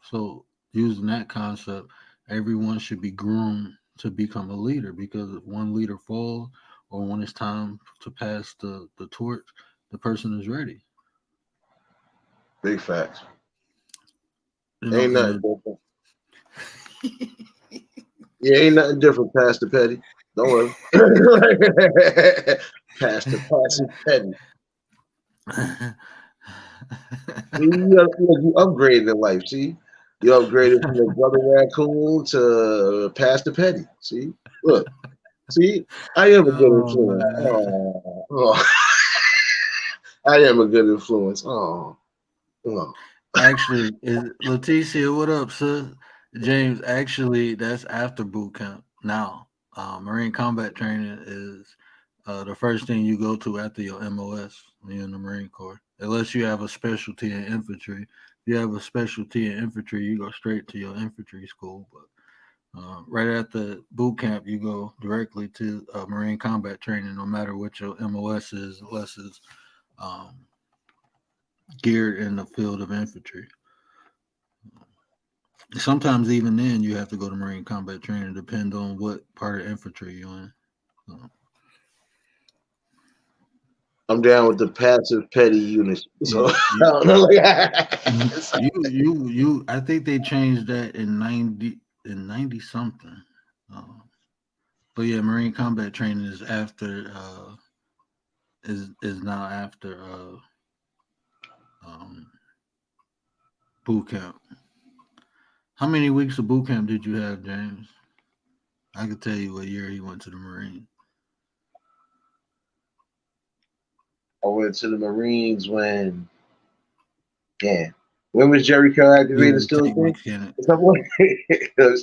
So using that concept, everyone should be groomed to become a leader because if one leader falls or when it's time to pass the torch, the person is ready. Big facts. You know, Ain't and nothing different. Yeah, ain't nothing different, Pastor Petty. Don't worry. Pastor Petty. it, See, you upgraded in life. See, you upgraded from the brother raccoon to Pastor Petty. See, look, see, I am a good oh influence. man. Oh. I am a good influence. Oh. Actually, is Leticia, what up, sis? James, actually, that's after boot camp. Now, Marine combat training is the first thing you go to after your MOS when you're in the Marine Corps. Unless you have a specialty in infantry. If you have a specialty in infantry, you go straight to your infantry school. But right after boot camp, you go directly to Marine combat training, no matter what your MOS is, unless it's um, geared in the field of infantry. Sometimes even then you have to go to Marine combat training, depend on what part of infantry you're in. So, I'm down with the passive petty units. So yeah, I don't know. I think they changed that in 90 something. Uh, but yeah, Marine combat training is after is now after um, boot camp. How many weeks of boot camp did you have, James? I could tell you what year he went to the Marine. I went to the Marines when, yeah. When was Jerry Curl Yeah, activated still a tank thing? mechanic. It's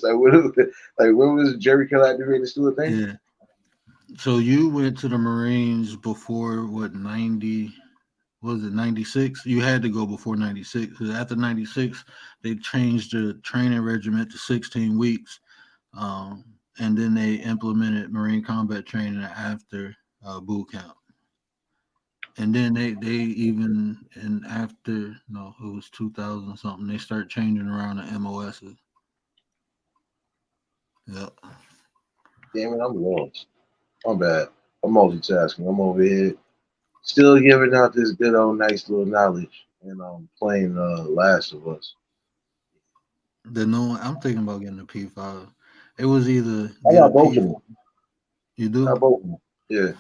like, when was Jerry Curl activated still a thing? Yeah. So you went to the Marines before what 90 was it 96? You had to go before 96 because after 96 they changed the training regiment to 16 weeks, and then they implemented Marine combat training after boot camp. And then they even and after no it was 2000 something they start changing around the MOSs. Yep. Damn it, I'm lost. I'm bad. I'm multitasking. I'm over here still giving out this good old nice little knowledge, and I'm playing Last of Us. The new I'm thinking about getting a P5. It was either I get a got both of P. them. You I got do. both of them. Yeah,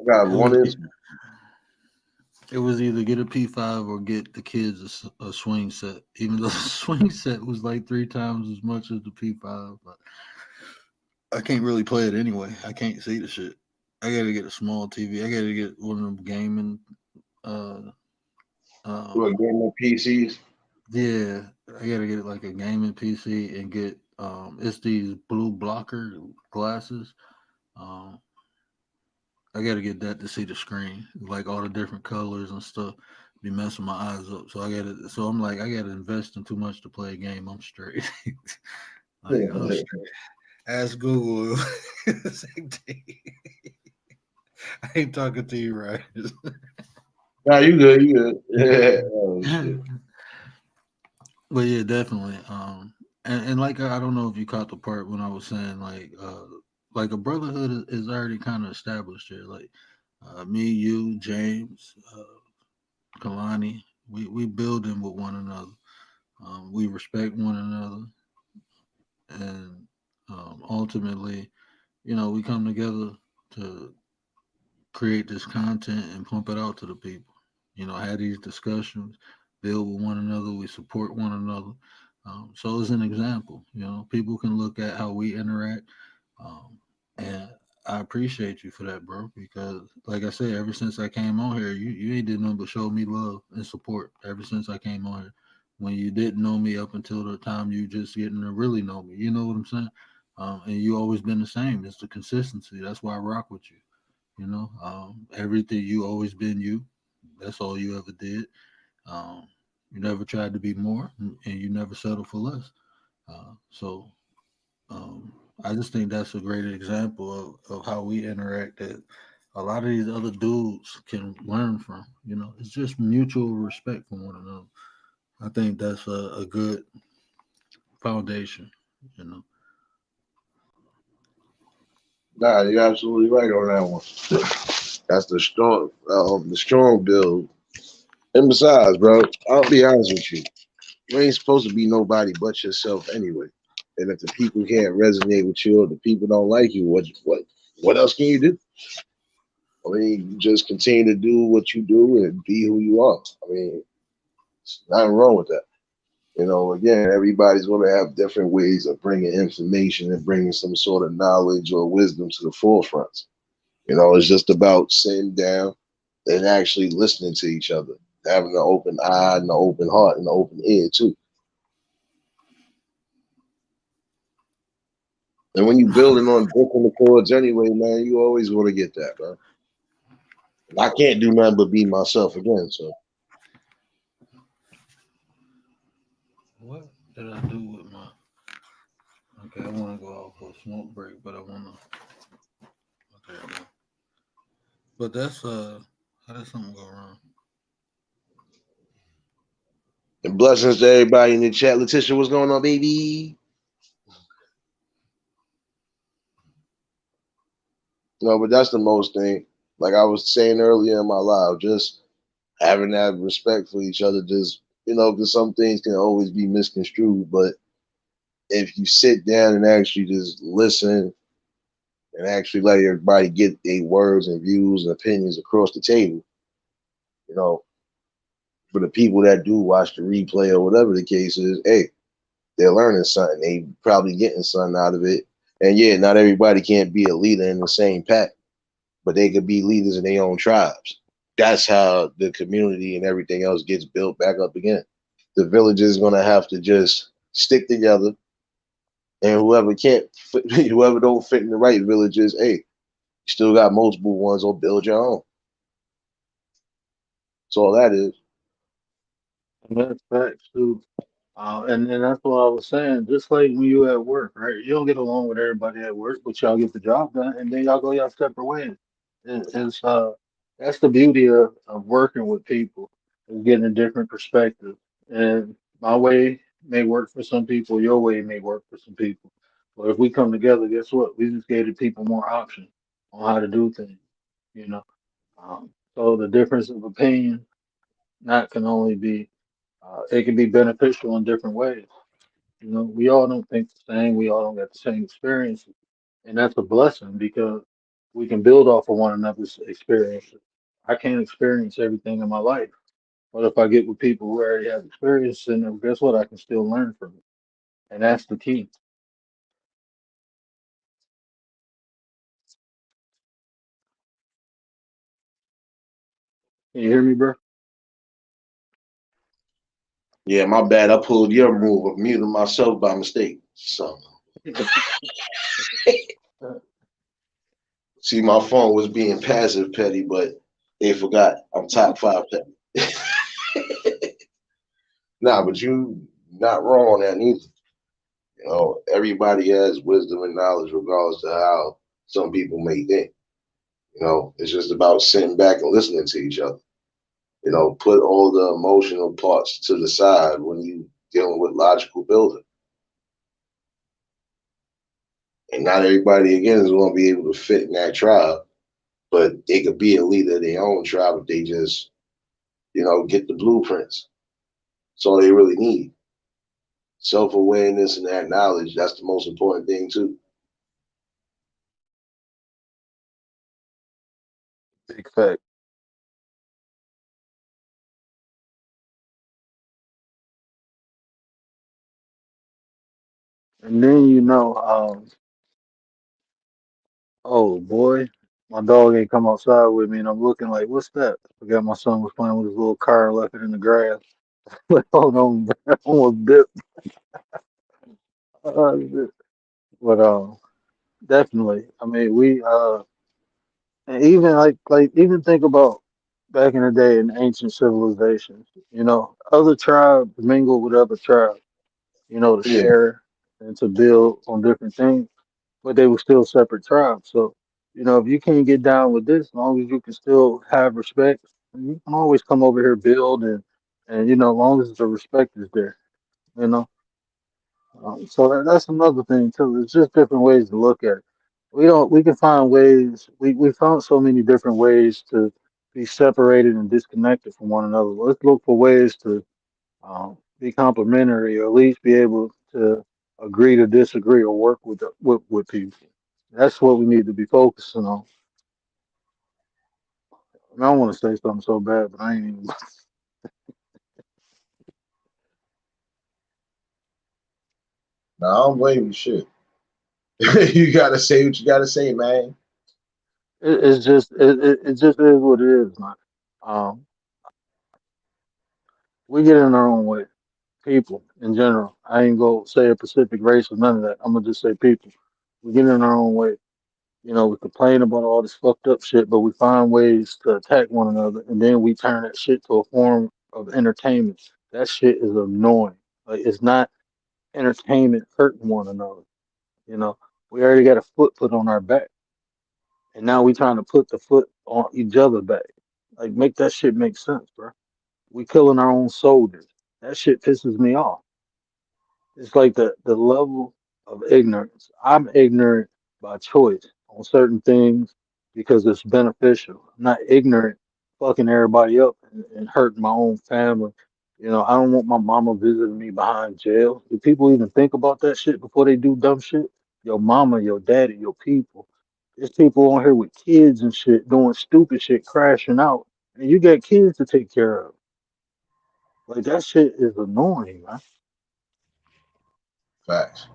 I got It one was inch. it was either get a P5 or get the kids a swing set. Even though the swing set was like 3 times as much as the P5, but I can't really play it anyway. I can't see the shit. I gotta get a small TV. I gotta get one of them gaming. Uh, What um, game of PCs? yeah, I gotta get like a gaming PC and get it's these blue blocker glasses. Um, I gotta get that to see the screen, like all the different colors and stuff. Be messing my eyes up. So I gotta. So I'm like, I gotta invest in too much to play a game. I'm straight. Like I'm straight. Ask Google. Same thing. I ain't talking to you, right? Nah, you good. You good. Yeah. Oh shit. But yeah, definitely. And like I don't know if you caught the part when I was saying like a brotherhood is already kind of established here. Like me, you, James, Kalani, we building with one another. We respect one another, and ultimately, we come together to create this content and pump it out to the people. Have these discussions, build with one another, we support one another. So it's an example. People can look at how we interact, and I appreciate you for that, bro. Because, like I said, ever since I came on here, you ain't did nothing but show me love and support. Ever since I came on here, when you didn't know me up until the time you just getting to really know me, you know what I'm saying? And you always been the same. It's the consistency. That's why I rock with you. Everything you always been you. That's all you ever did. Um, you never tried to be more, and you never settled for less. So I just think that's a great example of how we interact that a lot of these other dudes can learn from. It's just mutual respect for one another. I think that's a good foundation. You know, Nah, you're absolutely right on that one. That's the strong build. And besides, bro, I'll be honest with you. You ain't supposed to be nobody but yourself anyway. And if the people can't resonate with you or the people don't like you, what else can you do? I mean, you just continue to do what you do and be who you are. I mean, there's nothing wrong with that. Again, everybody's going to have different ways of bringing information and bringing some sort of knowledge or wisdom to the forefront. It's just about sitting down and actually listening to each other, having an open eye and an open heart and an open ear too. And when you building on different accords anyway, man, you always want to get that, bro. And I can't do nothing but be myself again. So what did I do with my? Okay, I want to go out for a smoke break, but I want to. Okay, but that's how did something go wrong? and blessings to everybody in the chat. Letitia, what's going on, baby? No, but that's the most thing. Like I was saying earlier in my live, just having that respect for each other, just because some things can always be misconstrued. But if you sit down and actually just listen and actually let everybody get their words and views and opinions across the table, you know, for the people that do watch the replay or whatever the case is, hey, they're learning something. They probably getting something out of it. And yeah, not everybody can't be a leader in the same pack, but they could be leaders in their own tribes. That's how the community and everything else gets built back up again. The village is gonna have to just stick together, and whoever can't, whoever don't fit in the right villages, hey, you still got multiple ones, or build your own. That's all that is. And that's facts too. And then that's what I was saying. Just like when you at work, right? You don't get along with everybody at work, but y'all get the job done, and then y'all go y'all separate ways. It's that's the beauty of working with people, is getting a different perspective. And my way may work for some people, your way may work for some people. But if we come together, guess what? We just gave the people more options on how to do things. You know. So the difference of opinion not can only be it can be beneficial in different ways. We all don't think the same. We all don't get the same experiences, and that's a blessing because we can build off of one another's experiences. I can't experience everything in my life, but if I get with people who already have experience, then guess what? I can still learn from it, and that's the key. Can you hear me, bro? Yeah, my bad. I pulled your move of muting myself by mistake. So see, my phone was being passive petty, but they forgot I'm top five petty. Nah, but you not wrong on that neither. Everybody has wisdom and knowledge regardless of how some people may think. It's just about sitting back and listening to each other. Put all the emotional parts to the side when you dealing with logical building. And not everybody again is going to be able to fit in that tribe, but they could be a leader of their own tribe if they just, get the blueprints. That's all they really need. Self awareness and that knowledge, that's the most important thing too. Big fact. And then oh boy, my dog ain't come outside with me, and I'm looking like, what's that? I forgot my son was playing with his little car and left it in the grass. Like, hold on, bro. I almost dipped. Shit. But definitely. I mean, we and even even think about back in the day in ancient civilizations. Other tribes mingle with other tribes. To Yeah, share and to build on different things, but they were still separate tribes. So, if you can't get down with this, as long as you can still have respect, you can always come over here, build, and as long as the respect is there, you know. So that's another thing too. It's just different ways to look at it. We can find ways. We found so many different ways to be separated and disconnected from one another. Let's look for ways to be complementary, or at least be able to agree to disagree or work with people. That's what we need to be focusing on. And I want to say something so bad, but I ain't even. no, I don't blame you. Shit, you gotta say what you gotta say, man. It just is what it is, man. Um, we get in our own way. People in general. I ain't gonna say a specific race or none of that. I'm gonna just say people. We get in our own way. We complain about all this fucked up shit, but we find ways to attack one another, and then we turn that shit to a form of entertainment. That shit is annoying. Like, it's not entertainment hurting one another. You know, we already got a foot put on our back, and now we trying to put the foot on each other back. Like, make that shit make sense, bro. We killing our own soldiers. That shit pisses me off. It's like the level of ignorance. I'm ignorant by choice on certain things because it's beneficial. I'm not ignorant fucking everybody up and hurting my own family. I don't want my mama visiting me behind jail. Do people even think about that shit before they do dumb shit? Your mama, your daddy, your people. There's people on here with kids and shit doing stupid shit, crashing out, and you got kids to take care of. Like, that shit is annoying, man. Facts.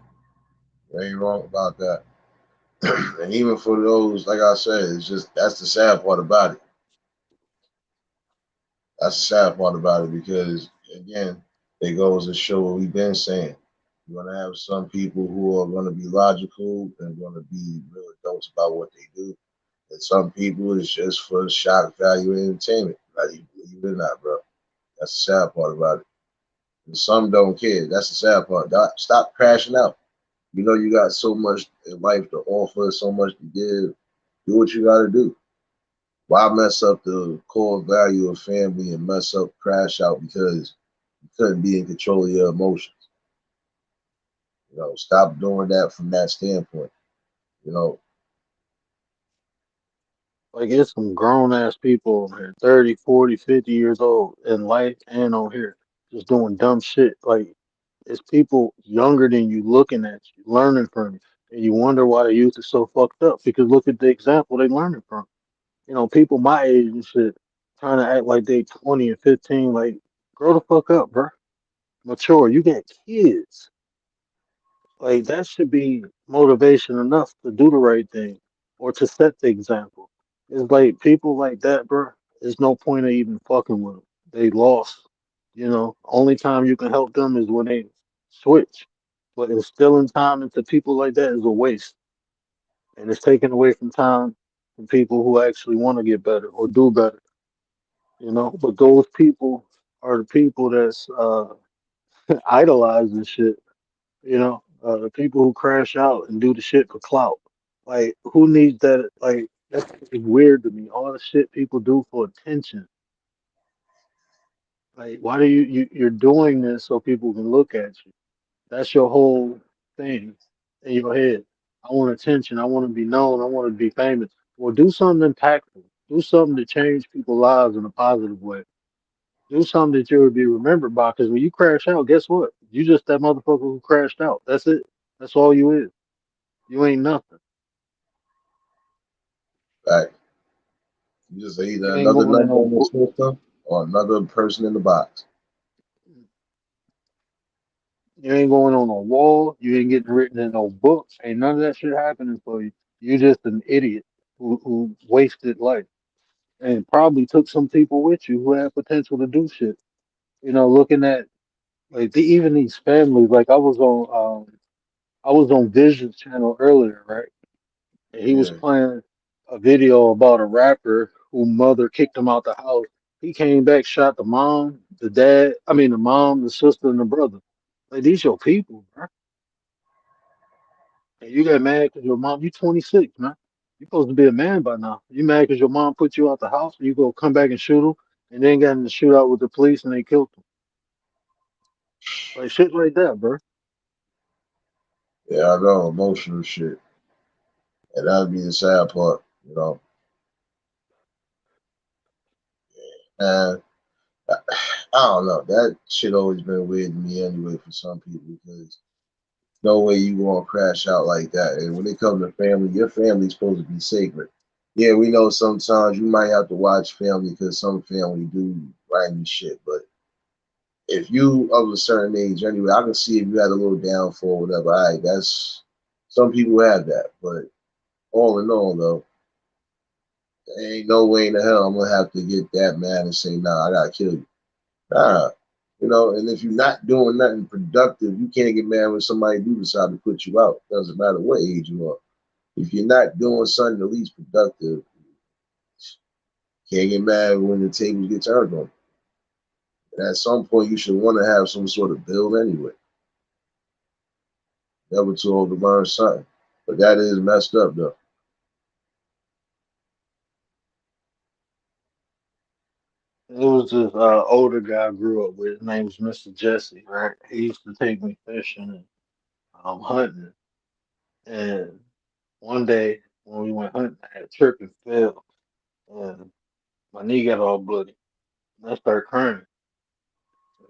You ain't wrong about that. And even for those, like I said, it's just that's the sad part about it. That's the sad part about it because again, it goes to show what we've been saying. You're gonna have some people who are gonna be logical and gonna be real adults about what they do. And some people it's just for shock value and entertainment. Like you believe it or not, bro. That's the sad part about it. And some don't care. That's the sad part. Stop crashing out. You know you got so much in life to offer, so much to give. Do what you gotta do. Why mess up the core value of family and mess up crash out because you couldn't be in control of your emotions? Stop doing that from that standpoint. You know, Like, it's some grown ass people on here, 30, 40, 50 years old in life and on here, just doing dumb shit. Like, it's people younger than you looking at you, learning from you. And you wonder why the youth is so fucked up because look at the example they learning from. People my age and shit trying to act like they 20 and 15. Like, grow the fuck up, bro. Mature. You got kids. Like, that should be motivation enough to do the right thing or to set the example. It's like people like that, bro. There's no point of even fucking with them. They lost. Only time you can help them is when they switch. But instilling time into people like that is a waste, and it's taken away from time from people who actually want to get better or do better. But those people are the people that's idolizing shit. The people who crash out and do the shit for clout. Like, who needs that? Like, that's weird to me. All the shit people do for attention. Like, why do you're doing this so people can look at you? That's your whole thing in your head. I want attention. I want to be known. I want to be famous. Well, do something impactful. Do something to change people's lives in a positive way. Do something that you would be remembered by. Because when you crash out, guess what? You just that motherfucker who crashed out. That's it. That's all you is. You ain't nothing. like you just You either ain't another going in number no in the book. system or another person in the box. You ain't going on a wall. You ain't getting written in no books. Ain't none of that shit happening for you. You just an idiot who wasted life and probably took some people with you who had potential to do shit. Looking at like even these families. Like I was on Vision's channel earlier, right? And he was Yeah. playing a video about a rapper whose mother kicked him out the house. He came back, shot the mom, the dad. I mean, the mom, the sister, and the brother. Like these your people, bro. And you got mad because your mom. You 26, man. You supposed to be a man by now. You mad because your mom put you out the house, and you go come back and shoot him, and then got in the shootout with the police, and they killed him. Like shit like that, bro. Yeah, I know, emotional shit. And that'd be the sad part, you know. And I don't know. That shit always been weird to me anyway for some people because no way you gonna crash out like that. And when it comes to family, your family's supposed to be sacred. Yeah, we know sometimes you might have to watch family because some family do grimy shit, but if you of a certain age anyway, I can see if you had a little downfall, whatever. All right, that's some people have that, but all in all, though, there ain't no way in the hell I'm gonna have to get that mad and say, "Nah, I gotta kill you." Nah, and if you're not doing nothing productive, you can't get mad when somebody do decide to put you out. Doesn't matter what age you are. If you're not doing something at least productive, can't get mad when the tables get turned on. And at some point, you should want to have some sort of build anyway. Never too old to learn something. But that is messed up, though. It was this older guy I grew up with. His name was Mr. Jesse, right? He used to take me fishing and hunting. And one day when we went hunting, I had a trip and fell, and my knee got all bloody. And I started crying.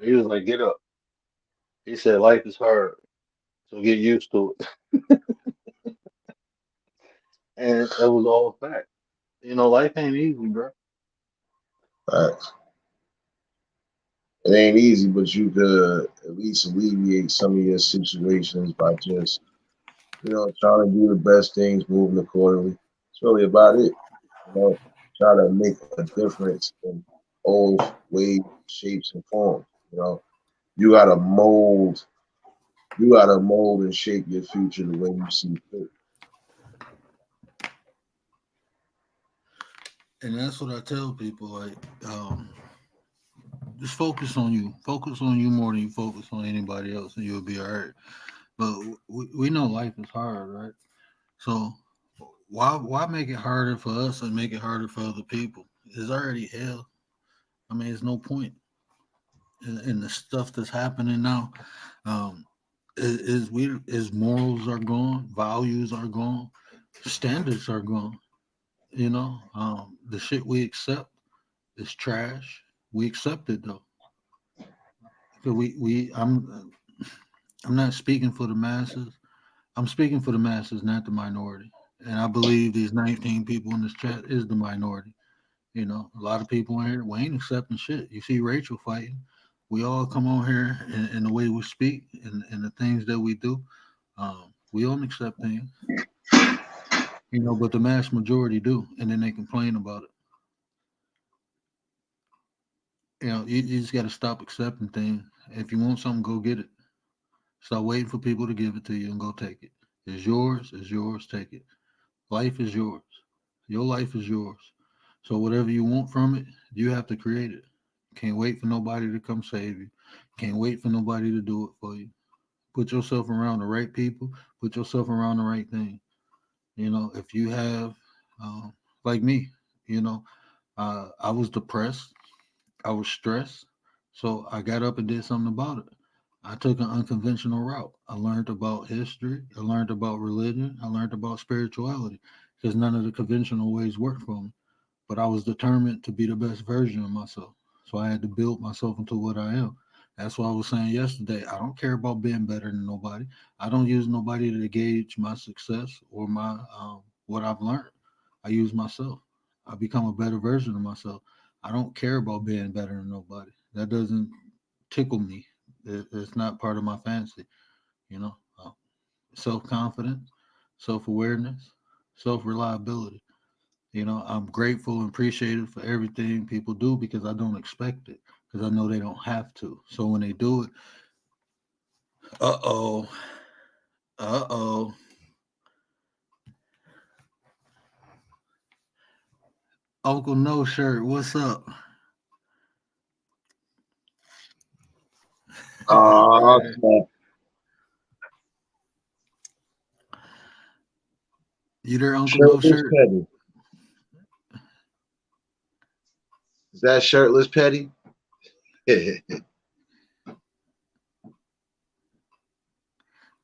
He was like, "Get up." He said, "Life is hard, so get used to it." And that was all fact. Life ain't easy, bro. Facts. It ain't easy, but you could at least alleviate some of your situations by just, trying to do the best things, moving accordingly. It's really about it. Try to make a difference in all ways, shapes, and forms. You know, you gotta mold, you gotta mold and shape your future the way you see fit. And that's what I tell people. Like, just focus on you. Focus on you more than you focus on anybody else, and you'll be all right. But we know life is hard, right? So why make it harder for us and make it harder for other people? It's already hell. I mean, there's no point in the stuff that's happening now. Um, is morals are gone, values are gone, standards are gone. The shit we accept is trash. We accept it though. 'Cause I'm not speaking for the masses. I'm speaking for the masses, not the minority. And I believe these 19 people in this chat is the minority. A lot of people in here, we ain't accepting shit. You see Rachel fighting. We all come on here and the way we speak and the things that we do. We don't accept things, but the mass majority do. And then they complain about it. You just got to stop accepting things. If you want something, go get it. Stop waiting for people to give it to you and go take it. It's yours, take it. Life is yours. Your life is yours. So whatever you want from it, you have to create it. Can't wait for nobody to come save you. Can't wait for nobody to do it for you. Put yourself around the right people. Put yourself around the right thing. If you have, like me, you know, I was depressed. I was stressed. So I got up and did something about it. I took an unconventional route. I learned about history. I learned about religion. I learned about spirituality because none of the conventional ways worked for me. But I was determined to be the best version of myself. So I had to build myself into what I am. That's what I was saying yesterday. I don't care about being better than nobody. I don't use nobody to gauge my success or my what I've learned. I use myself. I become a better version of myself. I don't care about being better than nobody. That doesn't tickle me. It's not part of my fancy. You know, self confidence, self awareness, self reliability. You know, I'm grateful and appreciative for everything people do because I don't expect it because I know they don't have to. So when they do it, uh oh, uh oh. Uncle No Shirt, what's up? Snap. You there, Uncle No Shirtless Shirt? Petty. Is that shirtless Petty?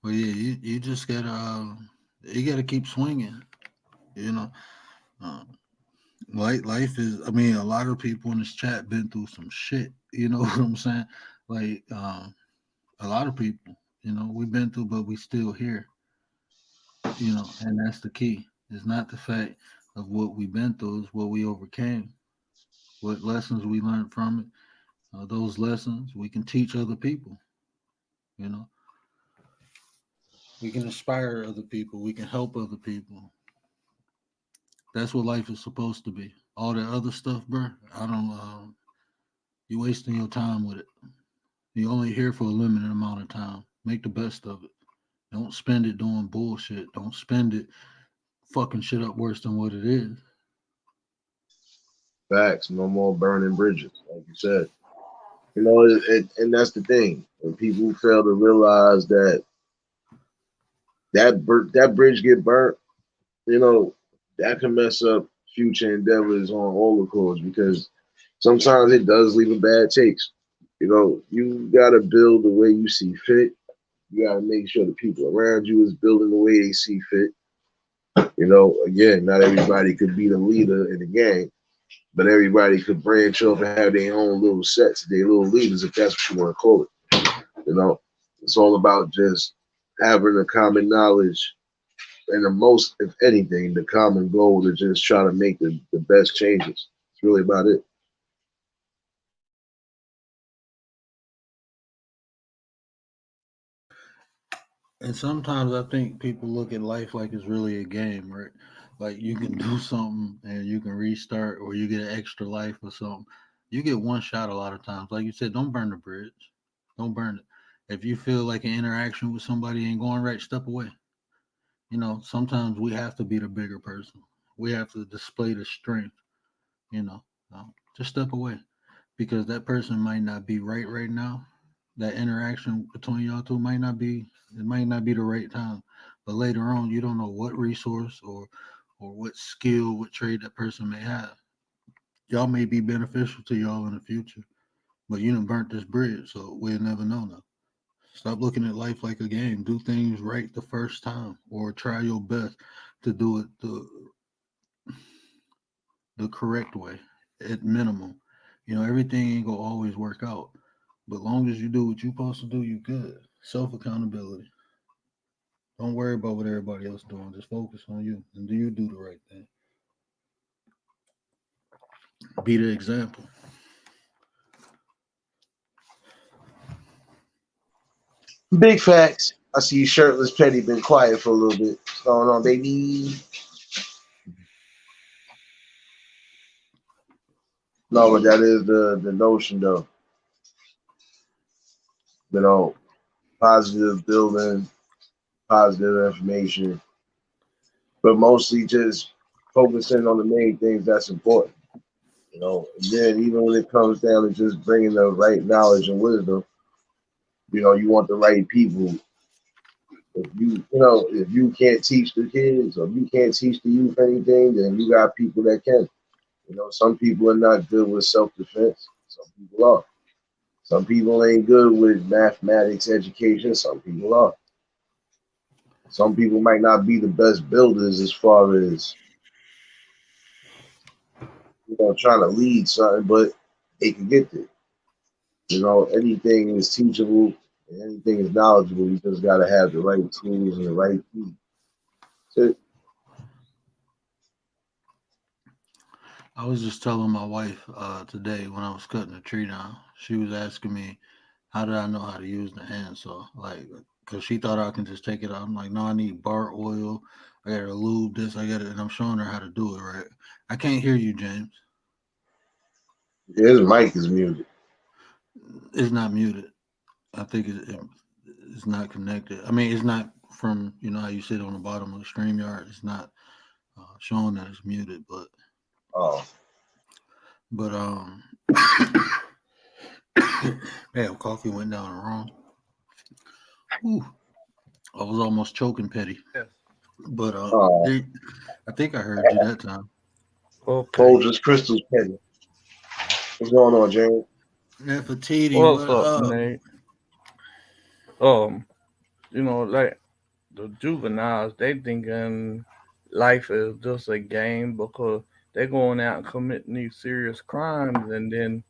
Well, yeah, you just gotta you gotta keep swinging. You know, uh, life is. I mean, a lot of people in this chat been through some shit. You know what I'm saying? Like a lot of people. You know, we've been through, but we still here. You know, and that's the key. It's not the fact of what we've been through; it's what we overcame. What lessons we learned from it. Those lessons we can teach other people. You know, we can inspire other people. We can help other people. That's what life is supposed to be. All that other stuff, bro. I don't. You wasting your time with it. You're only here for a limited amount of time. Make the best of it. Don't spend it doing bullshit. Don't spend it fucking shit up worse than what it is. Facts. No more burning bridges, like you said. And that's the thing. When people fail to realize that that bridge get burnt, you know, that can mess up future endeavors on all the chords because sometimes it does leave a bad taste. You gotta build the way you see fit. You gotta make sure the people around you is building the way they see fit. Again, not everybody could be the leader in the gang, but everybody could branch off and have their own little sets, their little leaders, if that's what you want to call it. You know, it's all about just having a common knowledge and the most, if anything, the common goal to just try to make the best changes. It's really about it. And sometimes I think people look at life like it's really a game, right? Like you can do something and you can restart, or you get an extra life or something. You get one shot a lot of times. Like you said, don't burn the bridge. Don't burn it. If you feel like an interaction with somebody ain't going right, step away. You know, sometimes we have to be the bigger person. We have to display the strength. You know, just step away because that person might not be right now. That interaction between y'all two might not be. It might not be the right time, but later on, you don't know what resource or what skill, what trade that person may have. Y'all may be beneficial to y'all in the future, but you done burnt this bridge, so we'll never know now. Stop looking at life like a game. Do things right the first time, or try your best to do it the correct way at minimum. You know, everything ain't gonna always work out. But long as you do what you're supposed to do, you good. Self accountability. Don't worry about what everybody else doing. Just focus on you and do you do the right thing. Be the example. Big facts. I see you shirtless Petty been quiet for a little bit. What's going on, baby? No, but that is the notion though. You know, positive building, positive information, but mostly just focusing on the main things that's important. And then even when it comes down to just bringing the right knowledge and wisdom, you want the right people. If you can't teach the kids or you can't teach the youth anything, then you got people that can. Some people are not good with self-defense. Some people are. Some people ain't good with mathematics education. Some people are. Some people might not be the best builders as far as trying to lead something, but they can get there. Anything is teachable and anything is knowledgeable. You just got to have the right tools and the right key. So, I was just telling my wife today when I was cutting the tree down. She was asking me how did I know how to use the handsaw? Like, because she thought I can just take it out. I'm like, no, I need bar oil. I got to lube this. I got it, and I'm showing her how to do it. Right. I can't hear you, James. His mic is muted. It's not muted. I think it's not connected. I mean, it's not from how you sit on the bottom of the stream yard. It's not showing that it's muted, Oh, but damn, coffee went down wrong. Ooh, I was almost choking, Petty. Yes. But oh, I think I heard you that time. Okay. Folgers Crystals Penny. What's going on, James? Nefertiti, What's what up, up? Nate? Like the juveniles, they thinking life is just a game because they going out and committing these serious crimes, and then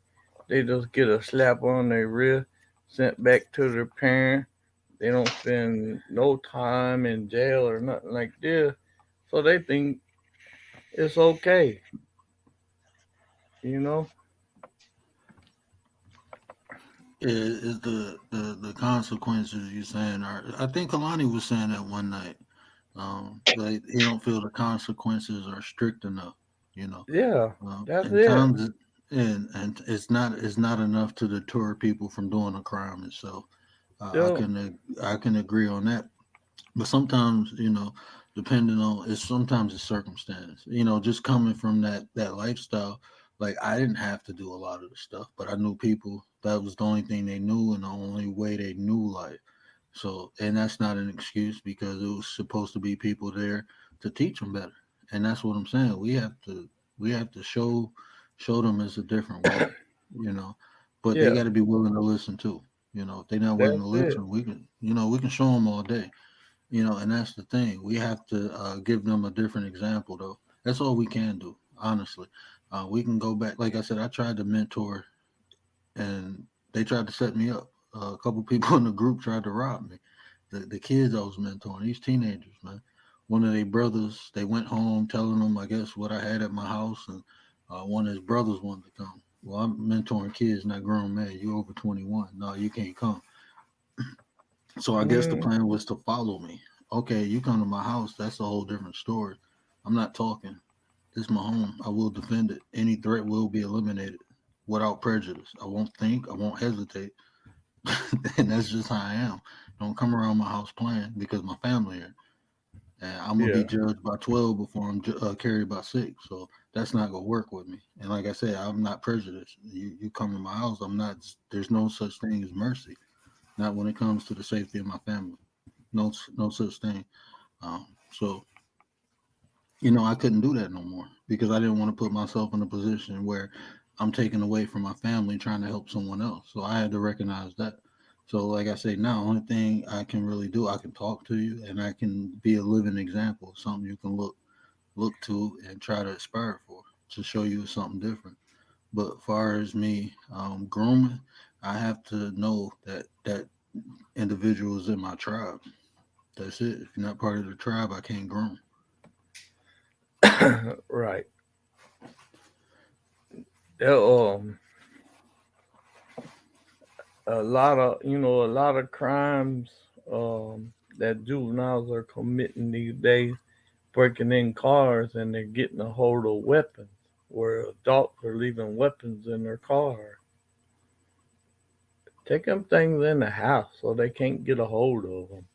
they just get a slap on their wrist, sent back to their parent. They don't spend no time in jail or nothing like this, so they think it's okay. You know? Is the consequences you saying are? I think Kalani was saying that one night. Like he don't feel the consequences are strict enough. You know, Yeah, that's and it. times and it's not enough to deter people from doing a crime itself. Yep. I can agree on that. But sometimes depending on sometimes it's circumstance. Just coming from that lifestyle, like I didn't have to do a lot of the stuff, but I knew people that was the only thing they knew and the only way they knew life. So, and that's not an excuse because it was supposed to be people there to teach them better. And that's what I'm saying. We have to show them it's a different way, you know. But they Yeah, got to be willing to listen too. If they're not willing that's to it. listen, we can show them all day. And that's the thing. We have to give them a different example, though. That's all we can do, honestly. We can go back. Like I said, I tried to mentor, and they tried to set me up. A couple people in the group tried to rob me. The kids I was mentoring, these teenagers, man. One of their brothers, they went home telling them, I guess, what I had at my house, and one of his brothers wanted to come. Well, I'm mentoring kids, not grown men. You over 21? No, you can't come. So I guess the Mm, plan was to follow me. Okay, you come to my house, that's a whole different story. I'm not talking. This is my home. I will defend it. Any threat will be eliminated without prejudice. I won't think. I won't hesitate. And that's just how I am. Don't come around my house playing because my family here. And I'm gonna be yeah. judged by 12 before I'm carried by 6. So that's not gonna work with me. And like I said, I'm not prejudiced. You come to my house, I'm not. There's no such thing as mercy. Not when it comes to the safety of my family. No such thing. So I couldn't do that no more because I didn't want to put myself in a position where I'm taken away from my family trying to help someone else. So I had to recognize that. So like I say now, only thing I can really do, I can talk to you and I can be a living example, something you can look to and try to aspire for to show you something different. But as far as me grooming, I have to know that individual is in my tribe. That's it. If you're not part of the tribe, I can't groom. Right. There, a lot of crimes that juveniles are committing these days, breaking in cars and they're getting a hold of weapons, where adults are leaving weapons in their car. Take them things in the house so they can't get a hold of them.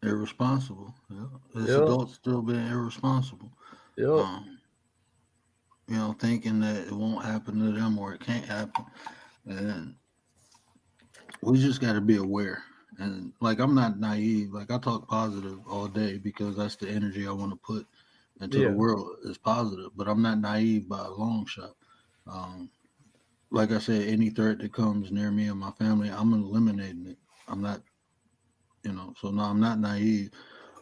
Irresponsible. Yeah. It's Yep, adults still being irresponsible. yep, Um, thinking that it won't happen to them or it can't happen. And we just got to be aware. And like, I'm not naive. Like, I talk positive all day because that's the energy I want to put into the yeah, world is positive. But I'm not naive by a long shot. Um, like I said, any threat that comes near me and my family, I'm eliminating it. I'm not, so no, I'm not naive.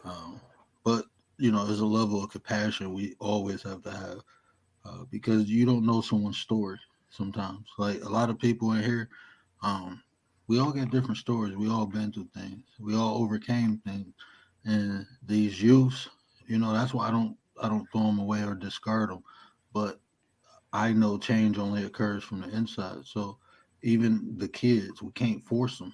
Um, but, there's a level of compassion we always have to have because you don't know someone's story sometimes. Like a lot of people in here, um, we all got different stories. We all been through things. We all overcame things. And these youths, that's why I don't throw them away or discard them. But I know change only occurs from the inside. So even the kids, we can't force them.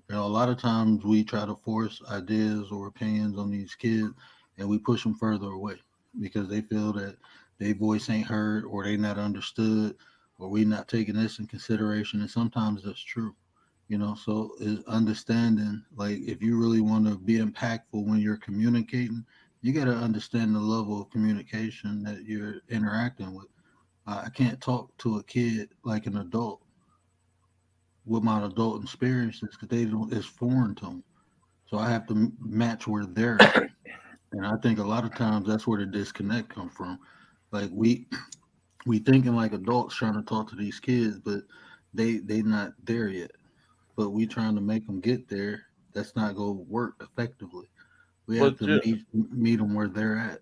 A lot of times we try to force ideas or opinions on these kids, and we push them further away because they feel that their voice ain't heard, or they not understood, or we not taking this in consideration. And sometimes that's true. So is understanding, like, if you really want to be impactful when you're communicating, you got to understand the level of communication that you're interacting with. I can't talk to a kid like an adult with my adult experiences because they don't, it's foreign to them. So I have to match where they're at. And I think a lot of times that's where the disconnect come from. Like we thinking like adults trying to talk to these kids, but they not there yet. But we trying to make them get there. That's not going to work effectively. We have But to you, meet them where they're at.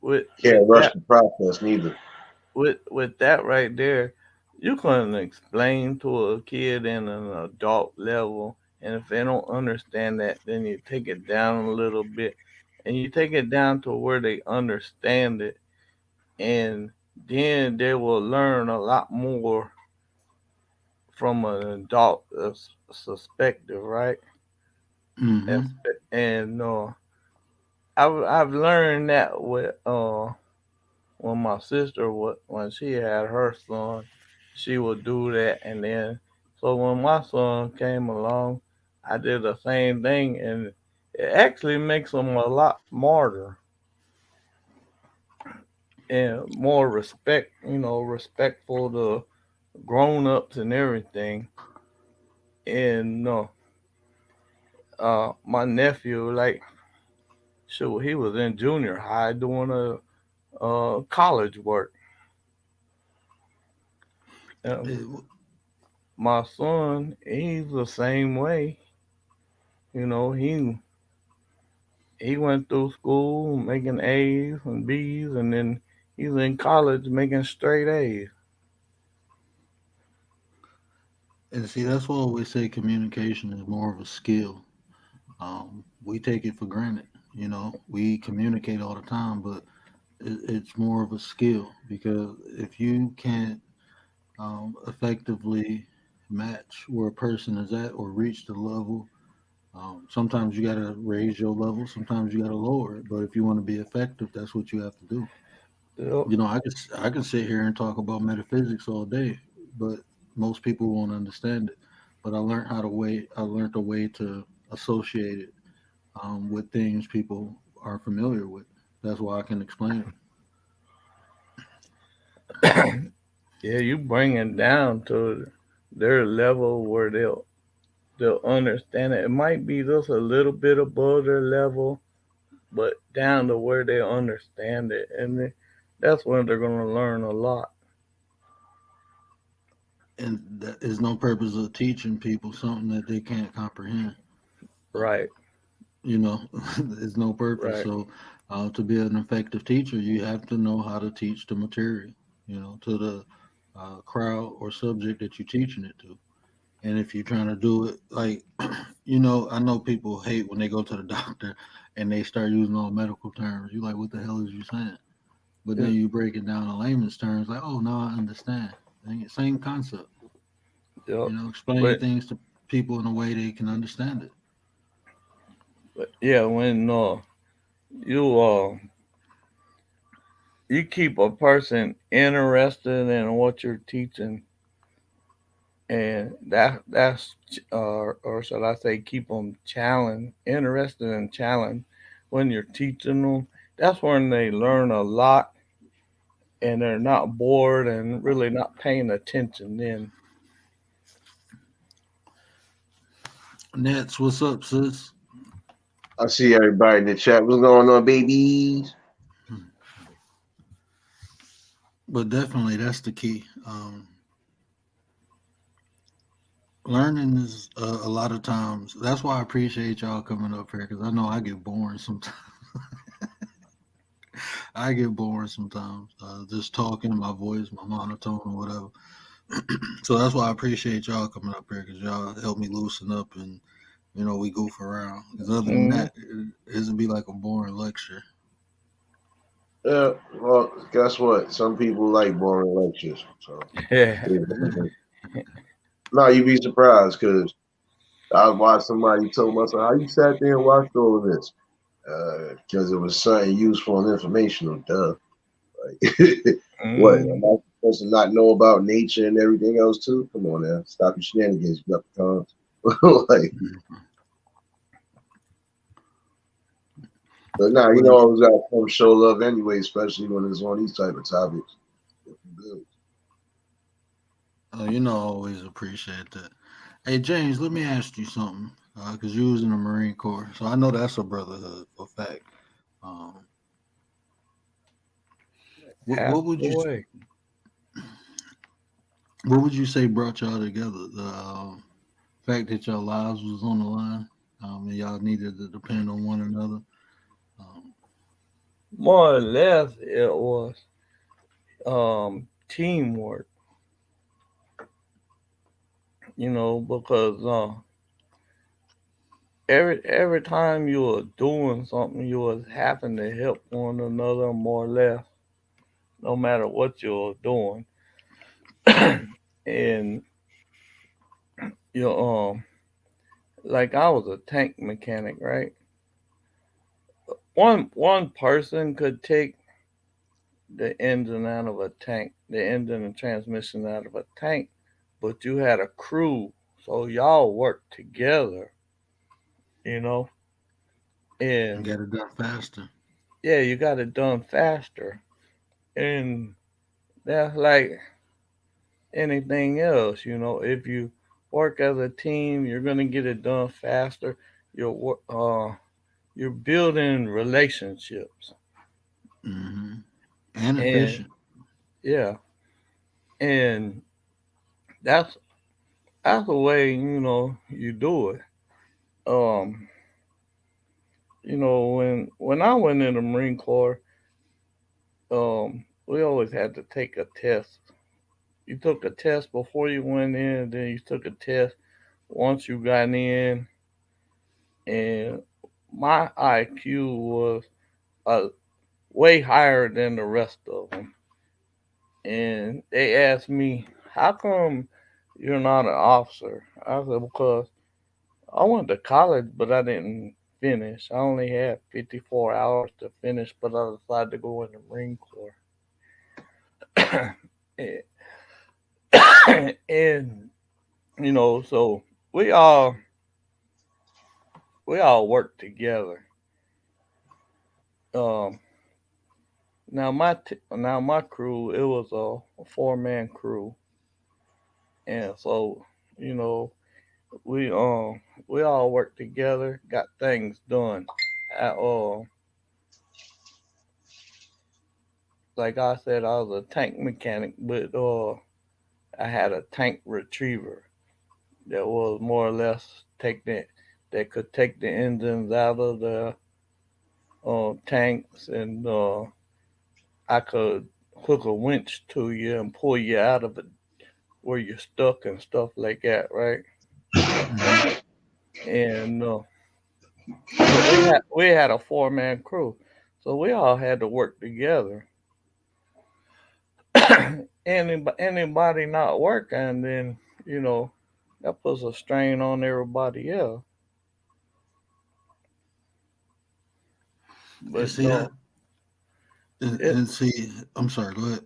with Can't with rush that the process neither. with that right there, you can explain to a kid in an adult level, and if they don't understand that, then you take it down a little bit, and you take it down to where they understand it, and then they will learn a lot more from an adult perspective, right? And Hmm. I've learned that with when my sister when she had her son, she would do that, and then so when my son came along, I did the same thing, and it actually makes them a lot smarter and more respectful to grown ups and everything. And my nephew, like, shoot, he was in junior high doing a college work. Um, my son, he's the same way. He went through school making A's and B's, and then he's in college making straight A's. And see, that's why we say communication is more of a skill. We take it for granted. We communicate all the time, but it's more of a skill because if you can't effectively match where a person is at or reach the level, sometimes you got to raise your level, sometimes you got to lower it. But if you want to be effective, that's what you have to do. Yep. I can sit here and talk about metaphysics all day, but most people won't understand it. But I learned a way to associate it with things people are familiar with. That's why I can explain it. Yeah, you bring it down to their level where they'll understand it. It might be just a little bit above their level, but down to where they understand it, and that's when they're gonna learn a lot. And that is no purpose of teaching people something that they can't comprehend. Right, There's no purpose. right. So, to be an effective teacher, you have to know how to teach the material, to the crowd or subject that you're teaching it to. And if you're trying to do it like, I know people hate when they go to the doctor and they start using all medical terms. You're like, what the hell is you saying? But then Yeah, you break it down in layman's terms, like, oh, no, I understand. Same concept. yep. Explain But, things to people in a way they can understand it. but yeah, when you you keep a person interested in what you're teaching, and that's or should I say, keep them interested and challenged when you're teaching them. That's when they learn a lot, and they're not bored and really not paying attention. Then Nets, what's up, sis? I see everybody in the chat. What's going on, babies? But definitely, that's the key. Learning is a lot of times. That's why I appreciate y'all coming up here because I know I get boring sometimes. I get bored sometimes. Just talking, my voice, my monotone, or whatever. So that's why I appreciate y'all coming up here because y'all help me loosen up and we goof around. Because other than mm, that, it'd be like a boring lecture. Yeah, well, guess what? Some people like boring lectures. So yeah, No, you'd be surprised because I watched somebody told myself, "How you sat there and watched all of this?" Because it was something useful and informational. Duh. Like, what? Am Mm, I supposed to not know about nature and everything else too? Come on now, stop your shenanigans, you leprechauns. Like, but nah, you Well, know, I was gotta come show love anyway, especially when it's on these type of topics. Good. I always appreciate that. Hey, James, let me ask you something, because you was in the Marine Corps, so I know that's a brotherhood for fact. Um, what ask would you away. say brought y'all together? The fact that your lives was on the line, and y'all needed to depend on one another. Um, More or less, it was teamwork. Because every time you were doing something, you was having to help one another more or less, no matter what you were doing. And you like I was a tank mechanic, right? One person could take the engine out of a tank, the engine and transmission out of a tank, but you had a crew, so y'all worked together, you know, and and get it done faster. yeah, you got it done faster. And that's like anything else, if you work as a team, you're gonna get it done faster. You're building relationships, Hmm. And and efficient. yeah, and that's that's the way you do it. Um, when I went in the Marine Corps, we always had to take a test. You took a test before you went in, then you took a test once you got in, and my IQ was uh, way higher than the rest of them. And they asked me, "How come you're not an officer?" I said, "Because I went to college, but I didn't finish. I only had 54 hours to finish, but I decided to go in the Marine Corps." And so we all we all work together. Um, now my crew, it was a 4-man crew, and so you know we um we all worked together, got things done. I, like I said, I was a tank mechanic, but I had a tank retriever that was more or less that could take the engines out of the tanks, and I could hook a winch to you and pull you out of it where you're stuck and stuff like that, right? Hmm. And so we had a 4-man crew, so we all had to work together. Anybody not working, then you know that puts a strain on everybody else. And But see that, it and see. I'm sorry. Go ahead.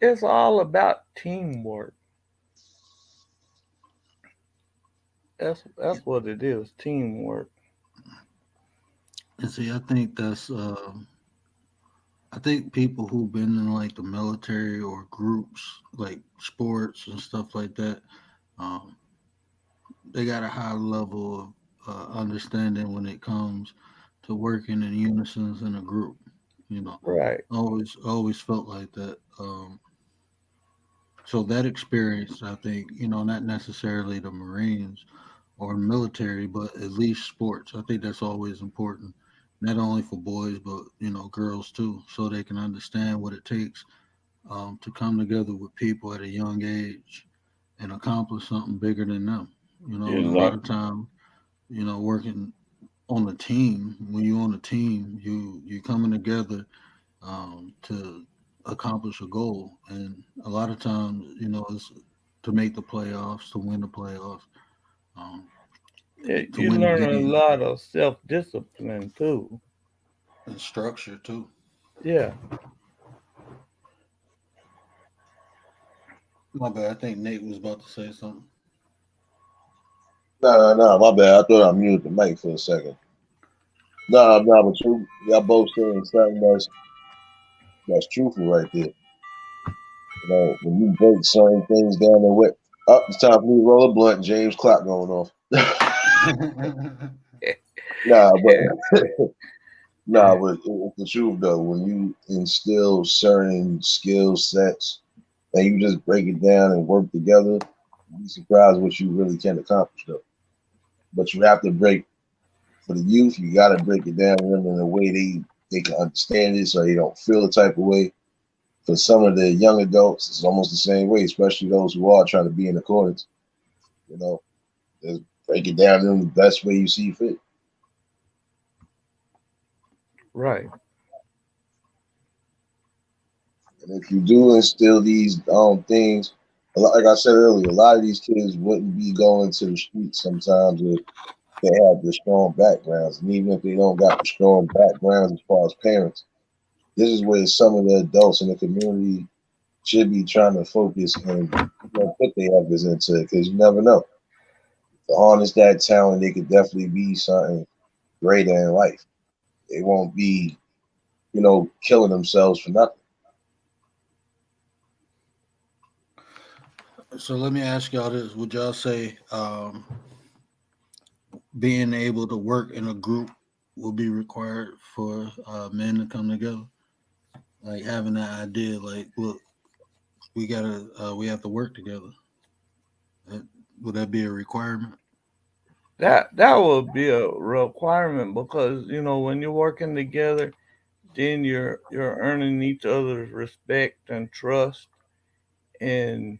it's all about teamwork. That's what it is, teamwork. And see, I think people who've been in like the military or groups, like sports and stuff like that, um, they got a high level of understanding when it comes to working in unison in a group. You know, Right. always felt like that. So that experience, I think, not necessarily the Marines or military, but at least sports. I think that's always important, not only for boys, but girls too, so they can understand what it takes to come together with people at a young age and accomplish something bigger than them. And a lot of Exactly. time, working on a team, when you're on a team, you coming together to accomplish a goal. And a lot of times, it's to make the playoffs, to win the playoffs, um, to You win the learn a game, lot of self discipline too. and structure too. Yeah. My bad. I think Nate was about to say something. No, my bad. I thought I muted the mic for a second. No, but y'all both saying something that's truthful right there. You know, when you break certain things down and what up, it's time for me to roll a blunt. James clock going off. nah, but it's the truth though. When you instill certain skill sets and you just break it down and work together, you'd be surprised what you really can accomplish though. But you have to break for the youth. You got to break it down in a way they can understand it, so they don't feel the type of way. For some of the young adults, it's almost the same way, especially those who are trying to be in accordance. You know, just break it down in the best way you see fit. Right. And if you do instill these things, like I said earlier, a lot of these kids wouldn't be going to the streets sometimes if they have the strong backgrounds. And even if they don't got the strong backgrounds as far as parents, this is where some of the adults in the community should be trying to focus and put their efforts into it because you never know. To harness that talent, they could definitely be something greater in life. They won't be, killing themselves for nothing. So let me ask y'all this: would y'all say being able to work in a group will be required for men to come together? Like having that idea, like, look, we have to work together. That, would that be a requirement? That would be a requirement because when you're working together, then you're earning each other's respect and trust, and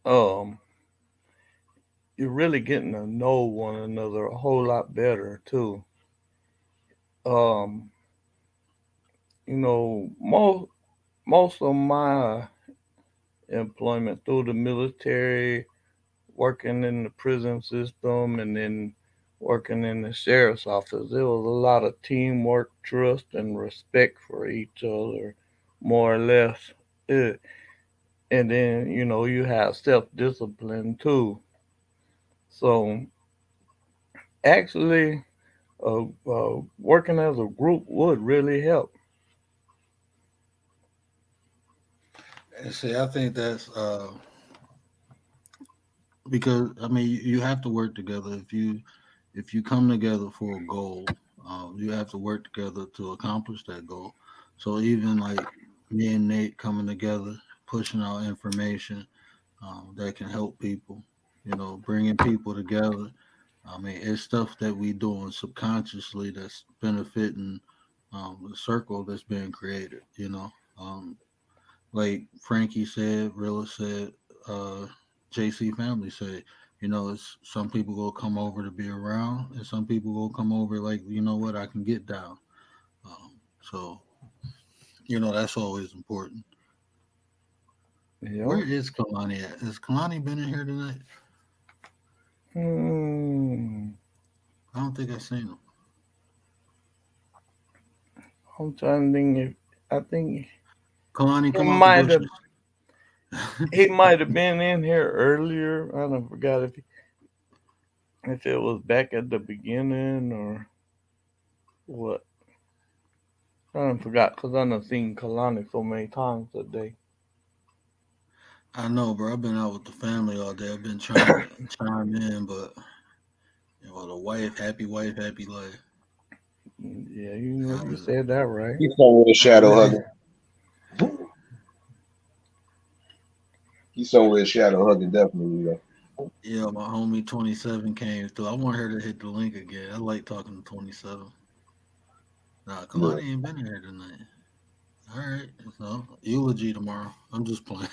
um you're really getting to know one another a whole lot better too. Um, most of my employment through the military, working in the prison system, and then working in the sheriff's office, there was a lot of teamwork, trust, and respect for each other, more or less. Eh, And then you have self discipline too. So actually, working as a group would really help. And see, I think that's because I mean you have to work together if you come together for a goal, you have to work together to accomplish that goal. So even like me and Nate coming together, pushing out information that can help people, bringing people together. I mean, it's stuff that we doing subconsciously that's benefiting the circle that's being created. Like Frankie said, Rilla said, JC family said, it's some people will come over to be around, and some people will come over like, you know what, I can get down. So, that's always important. Where Yep. is Kalani at? Has Kalani been in here tonight? Hmm. I don't think I've seen him. I'm trying to think if I think Kalani, he come out the might have bushes. he might have been in here earlier. I don't forgot if it was back at the beginning or what. I don't forgot because I done seen Kalani so many times today. I know, bro. I've been out with the family all day. I've been trying to chime in, but the happy wife, happy life. Yeah, I you just, said that right. He's somewhere shadow hugging. He's somewhere shadow hugging, definitely. yeah, my homie 27 came through. I want her to hit the link again. I like talking to 27. Nah, Yeah. Kalani ain't been here tonight. All right, so eulogy tomorrow. I'm just playing.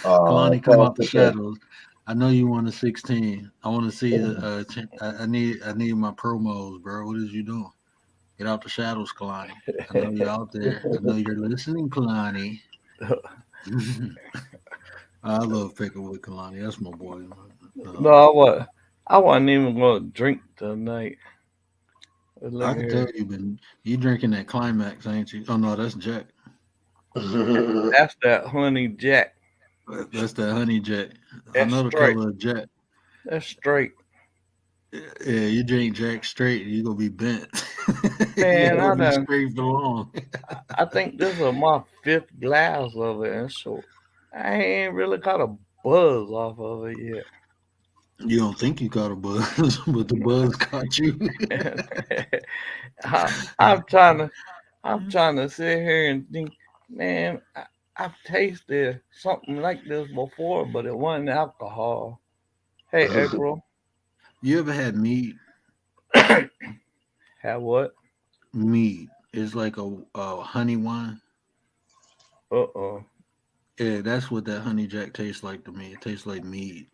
Kalani, come out the Okay. shadows. I know you won a 16. I want to see the. I need my promos, bro. What is you doing? Get out the shadows, Kalani. I know you're out there. I know you're listening, Kalani. I love picking with Kalani. That's my boy. No, Um, I wasn't even gonna drink tonight. Look I can tell here. you drinking that climax, ain't you? Oh no, that's Jack. That's that honey Jack. That's that honey Jack. I That's know the straight. color of Jack. That's straight. Yeah, you drink Jack straight, you gonna be bent. You Man, gotta I be done. straight for long. I think this is my fifth glass of it, and so I ain't really got a buzz off of it yet. You don't think you caught a buzz, but the buzz caught you. I, I'm trying to, I'm trying to sit here and think, man, I've tasted something like this before, but it wasn't alcohol. Hey, April, You ever had mead? have what? Mead is like a honey wine. Uh-uh. Yeah, that's what that honey Jack tastes like to me. It tastes like mead.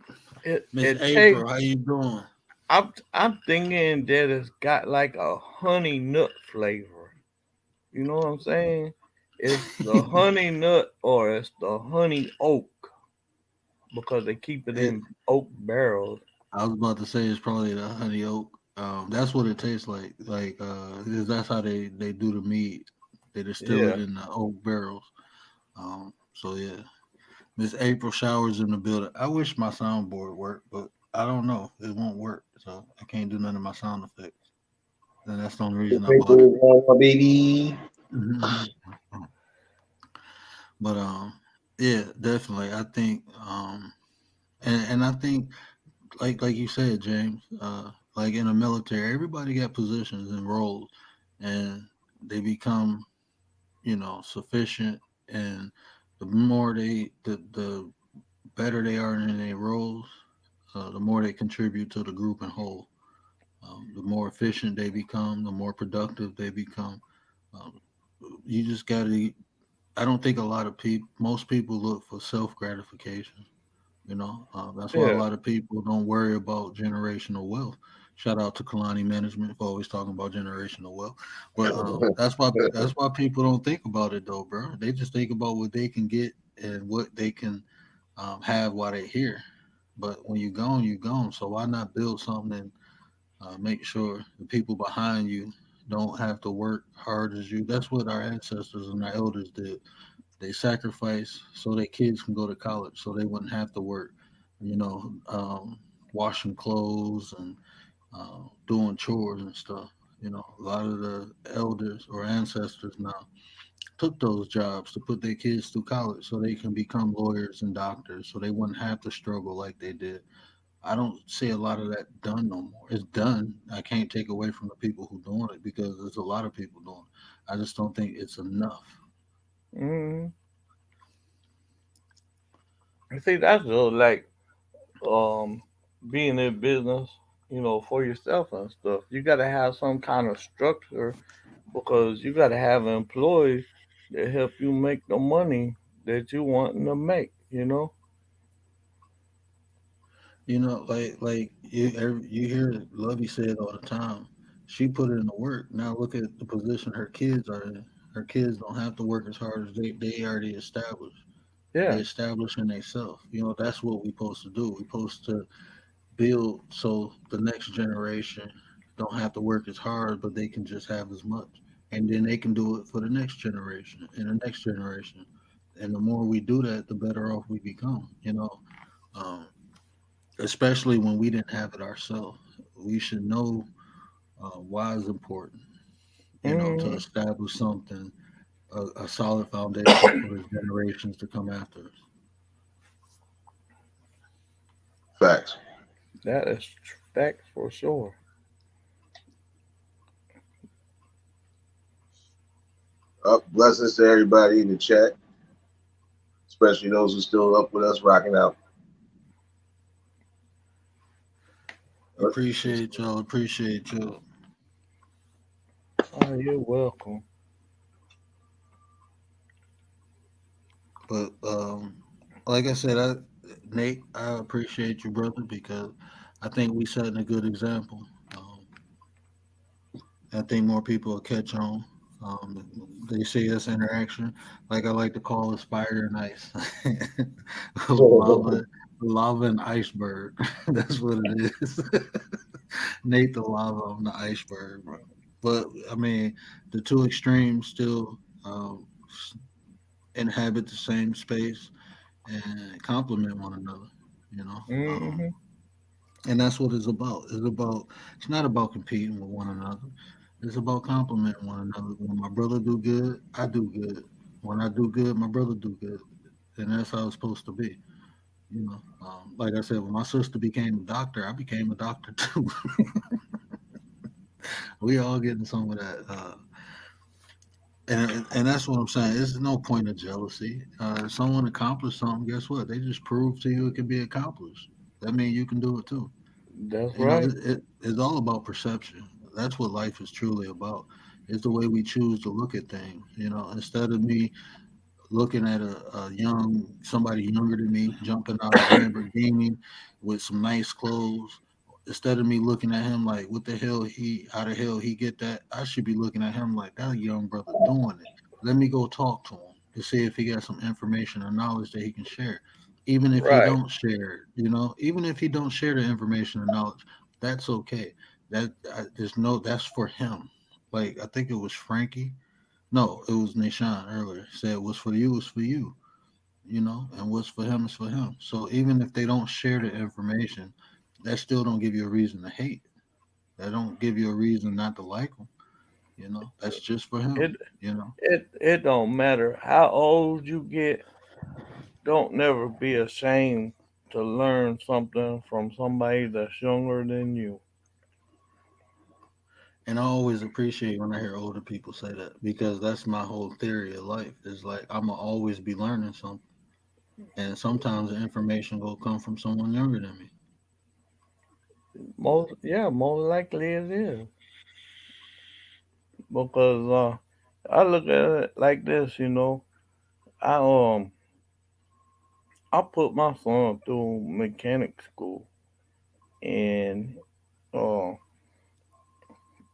Miss It April, tastes. how you doing? I'm thinking that it's got like a honey nut flavor. You know what I'm saying? It's the honey nut or it's the honey oak because they keep it It, in oak barrels. I was about to say it's probably the honey oak. That's what it tastes like. That's how they do the mead. They distill it Yeah. in the oak barrels. So yeah, Miss April showers in the building. I wish my soundboard worked, but I don't know. It won't work, so I can't do none of my sound effects. And that's the only reason I bought it. Baby. Mhm. But yeah, definitely. I think and I think like you said, James, like in the military, everybody got positions and roles, and they become sufficient, and the better they are in their roles, the more they contribute to the group and whole. The more efficient they become, the more productive they become. Um, you just got to. I don't think a lot of people, most people look for self gratification. That's why a Yeah. lot of people don't worry about generational wealth. Shout out to Kalani Management for always talking about generational wealth. But that's why people don't think about it though, bro. They just think about what they can get and what they can have while they're here. But when you're gone, you're gone. So why not build something and make sure the people behind you don't have to work hard as you? That's what our ancestors and our elders did. They sacrificed so their kids can go to college, so they wouldn't have to work. You know, washing clothes and doing chores and stuff. A lot of the elders or ancestors now took those jobs to put their kids through college so they can become lawyers and doctors, so they wouldn't have to struggle like they did. I don't see a lot of that done no more. It's done. I can't take away from the people who doing it because there's a lot of people doing it. I just don't think it's enough. Mm. See, that's just like um being in business, for yourself and stuff. You got to have some kind of structure because you got to have employees that help you make the money that you wanting to make. You hear Lovey say it all the time. She put in the work. Now look at the position her kids are in. Her kids don't have to work as hard as they already established. They Yeah. establishing themselves. That's what we supposed to do. We supposed to build so the next generation don't have to work as hard, but they can just have as much, and then they can do it for the next generation and the next generation. And the more we do that, the better off we become. Um, Especially when we didn't have it ourselves. We should know why it's important, to Mm. establish something, a solid foundation for the generations to come after us. Facts. That is facts for sure. Blessings to everybody in the chat, especially those who still up with us, rocking out. Appreciate y'all. Appreciate y'all. Oh, you're welcome. But like I said, Nate, I appreciate you, brother, because I think we setting a good example. I think more people will catch on. They see this interaction, like I like to call it fire and ice, lava, lava and iceberg. That's what it is. Nate the lava, I'm the iceberg, bro. But I mean, the two extremes still inhabit the same space and complement one another. You know, Hmm. and that's what it's about. It's not about competing with one another. It's about complimenting one another. When my brother do good, I do good. When I do good, my brother do good, and that's how it's supposed to be. You know, like I said, when my sister became a doctor, I became a doctor too. We all getting some of that, and that's what I'm saying. There's no point of jealousy. If someone accomplished something, guess what? They just proved to you it can be accomplished. That means you can do it too. That's You know, right. it's all about perception. That's what life is truly about. It's the way we choose to look at things. You know, instead of me looking at a young somebody younger than me jumping out of Lamborghini with some nice clothes. Instead of me looking at him like, what the hell how the hell he get that? I should be looking at him like that young brother doing it. Let me go talk to him to see if he got some information or knowledge that he can share. Even if he Right. don't share it, even if he don't share the information or knowledge, that's okay. There's no that's for him. Like I think it was Frankie, no, it was Nishan earlier. Said what's for you is for you, and what's for him is for him. So even if they don't share the information, that still don't give you a reason to hate. That don't give you a reason not to like them. That's just for him. It You know, it don't matter how old you get. Don't never be ashamed to learn something from somebody that's younger than you. and I always appreciate when I hear older people say that because that's my whole theory of life. Is like I'm gonna always be learning something, and sometimes the information will come from someone younger than me. Most likely it is because I look at it like this. I I put my son through mechanic school, and uh,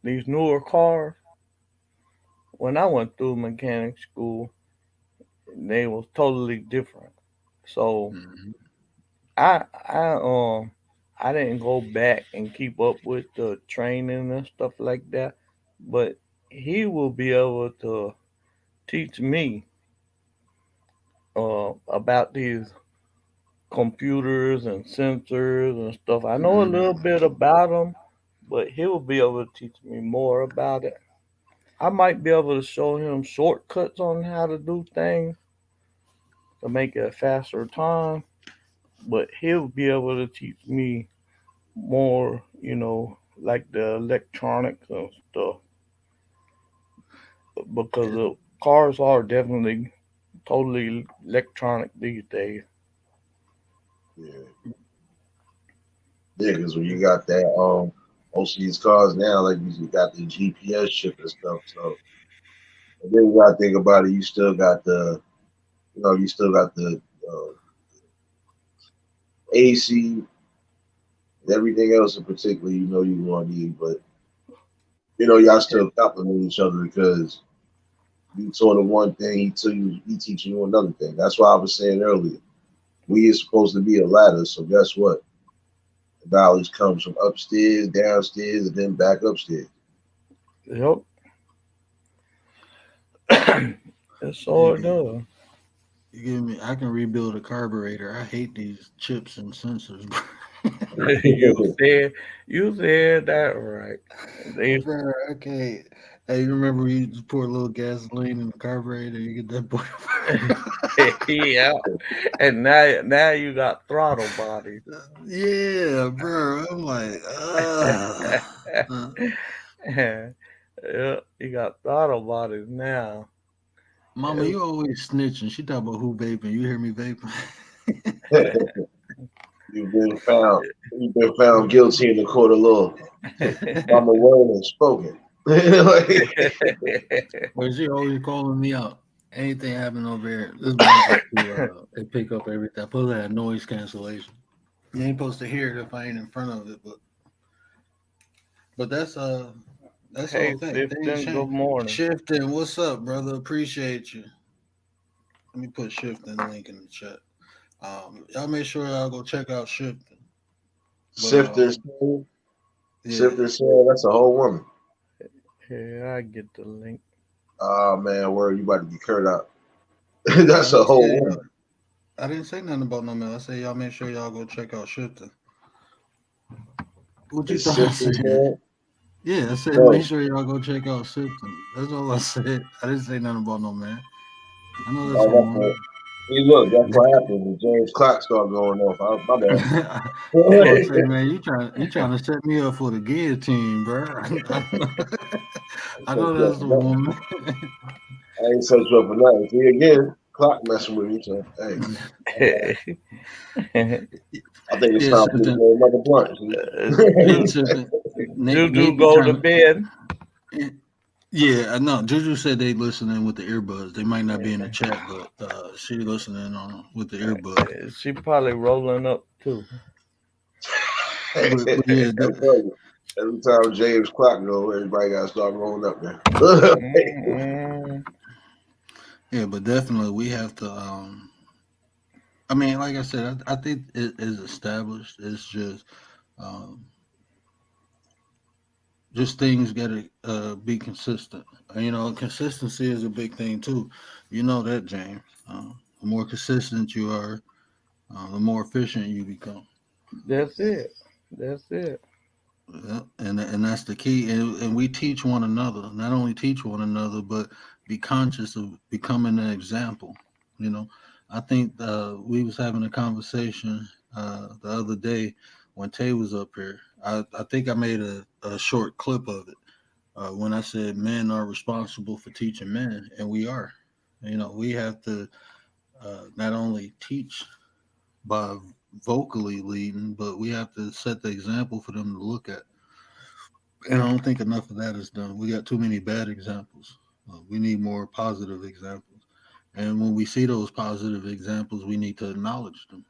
these newer cars. When I went through mechanic school, they was totally different. So Hmm. I I um I didn't go back and keep up with the training and stuff like that, but he will be able to teach me about these computers and sensors and stuff. I know a Hmm. little bit about them, but he will be able to teach me more about it. I might be able to show him shortcuts on how to do things to make it a faster time, but he'll be able to teach me more, like the electronics and stuff, because the cars are definitely totally electronic these days. Yeah, yeah. Because when you got that, most of these cars now, like you got the GPS chip and stuff. So and then you got to think about it. You still got the uh, AC and everything else in particular. You want to need, but y'all still compliment each other because you taught him one thing, he teaching you another thing. That's why I was saying earlier, we is supposed to be a ladder. So guess what? The knowledge comes from upstairs, downstairs, and then back upstairs. Yep. That's all You it can does. You give me, I can rebuild a carburetor. I hate these chips and sensors, bro. you said you said that right. They Bro, okay. Hey, you remember when you just pour a little gasoline in the carburetor, you get that boy. yeah, and now you got throttle body. Yeah, bro. I'm like, yeah, you got throttle bodies now. Mama, It's, you always snitching. She talk about who vaping. You hear me vaping? You've been found guilty in the court of law. Mama word and spoken. Like, But she always calling me out. Anything happen over here? This Bluetooth too. It pick up everything. I put that noise cancellation. You ain't supposed to hear it if I ain't in front of it, but that's That's all Hey, fact. Things Sifton, change. good morning. Shifting, what's up, brother? Appreciate you. Let me put Shifting link in the chat. Y'all make sure y'all go check out Shifting. But Sifter Soul. yeah, Sifter Soul, that's a whole woman. Yeah, I get the link. Oh man, where you about to get curd out? I That's a didn't say whole woman. I didn't say nothing about no man. I say y'all make sure y'all go check out Shifting. What you It's thought I Sifter said? Soul. Yeah, I said make No. sure y'all go check out Shifting. That's all I said. I didn't say nothing about no man. I know that's a Oh, that's woman. what. See, look, that's what happened when James Clock started going off. My bad. I'm about to say, man, you trying to set me up for the guillotine, bro. I know that's a woman. I ain't set you up for nothing. See again, Clock messing with me. So hey, my bad. I think it's Yes, time for me to go another blunt. yeah, Ju- Tripping. Nate Juju be go to trying bed. to. Yeah, I know. Juju said they listening with the earbuds. They might not be in the chat, but she listening on with the earbuds. She probably rolling up too. But yeah, I'm telling you, every time James Clock go, everybody got to start rolling up there. Mm-mm. yeah, but definitely we have to. I mean, like I said, I think it is established. It's um, just things got to be consistent. Consistency is a big thing too. You know that, James. The more consistent you are, the more efficient you become. That's it. That's it. Yeah, and that's the key. And we teach one another. Not only teach one another, but be conscious of becoming an example. You know, I think we was having a conversation the other day when Tay was up here. I think I made a short clip of it when I said men are responsible for teaching men, and we are. We have to not only teach by vocally leading, but we have to set the example for them to look at. And I don't think enough of that is done. We got too many bad examples. We need more positive examples. And when we see those positive examples, we need to acknowledge them.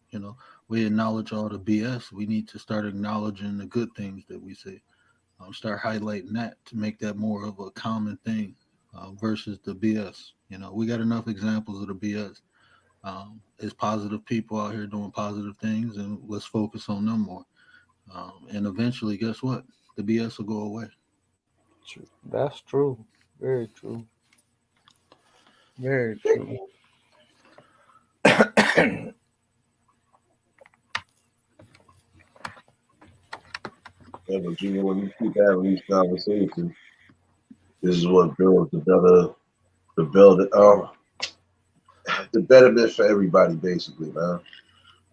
You know, we acknowledge all the BS. We need to start acknowledging the good things that we see. Start highlighting that to make that more of a common thing versus the BS. We got enough examples of the BS. There's positive people out here doing positive things, and let's focus on them more. And eventually, guess what? The BS will go away. That's true. Very true. Very true. Yeah, but you know, when you keep having these conversations, this is what builds the build, the betterment for everybody, basically, man.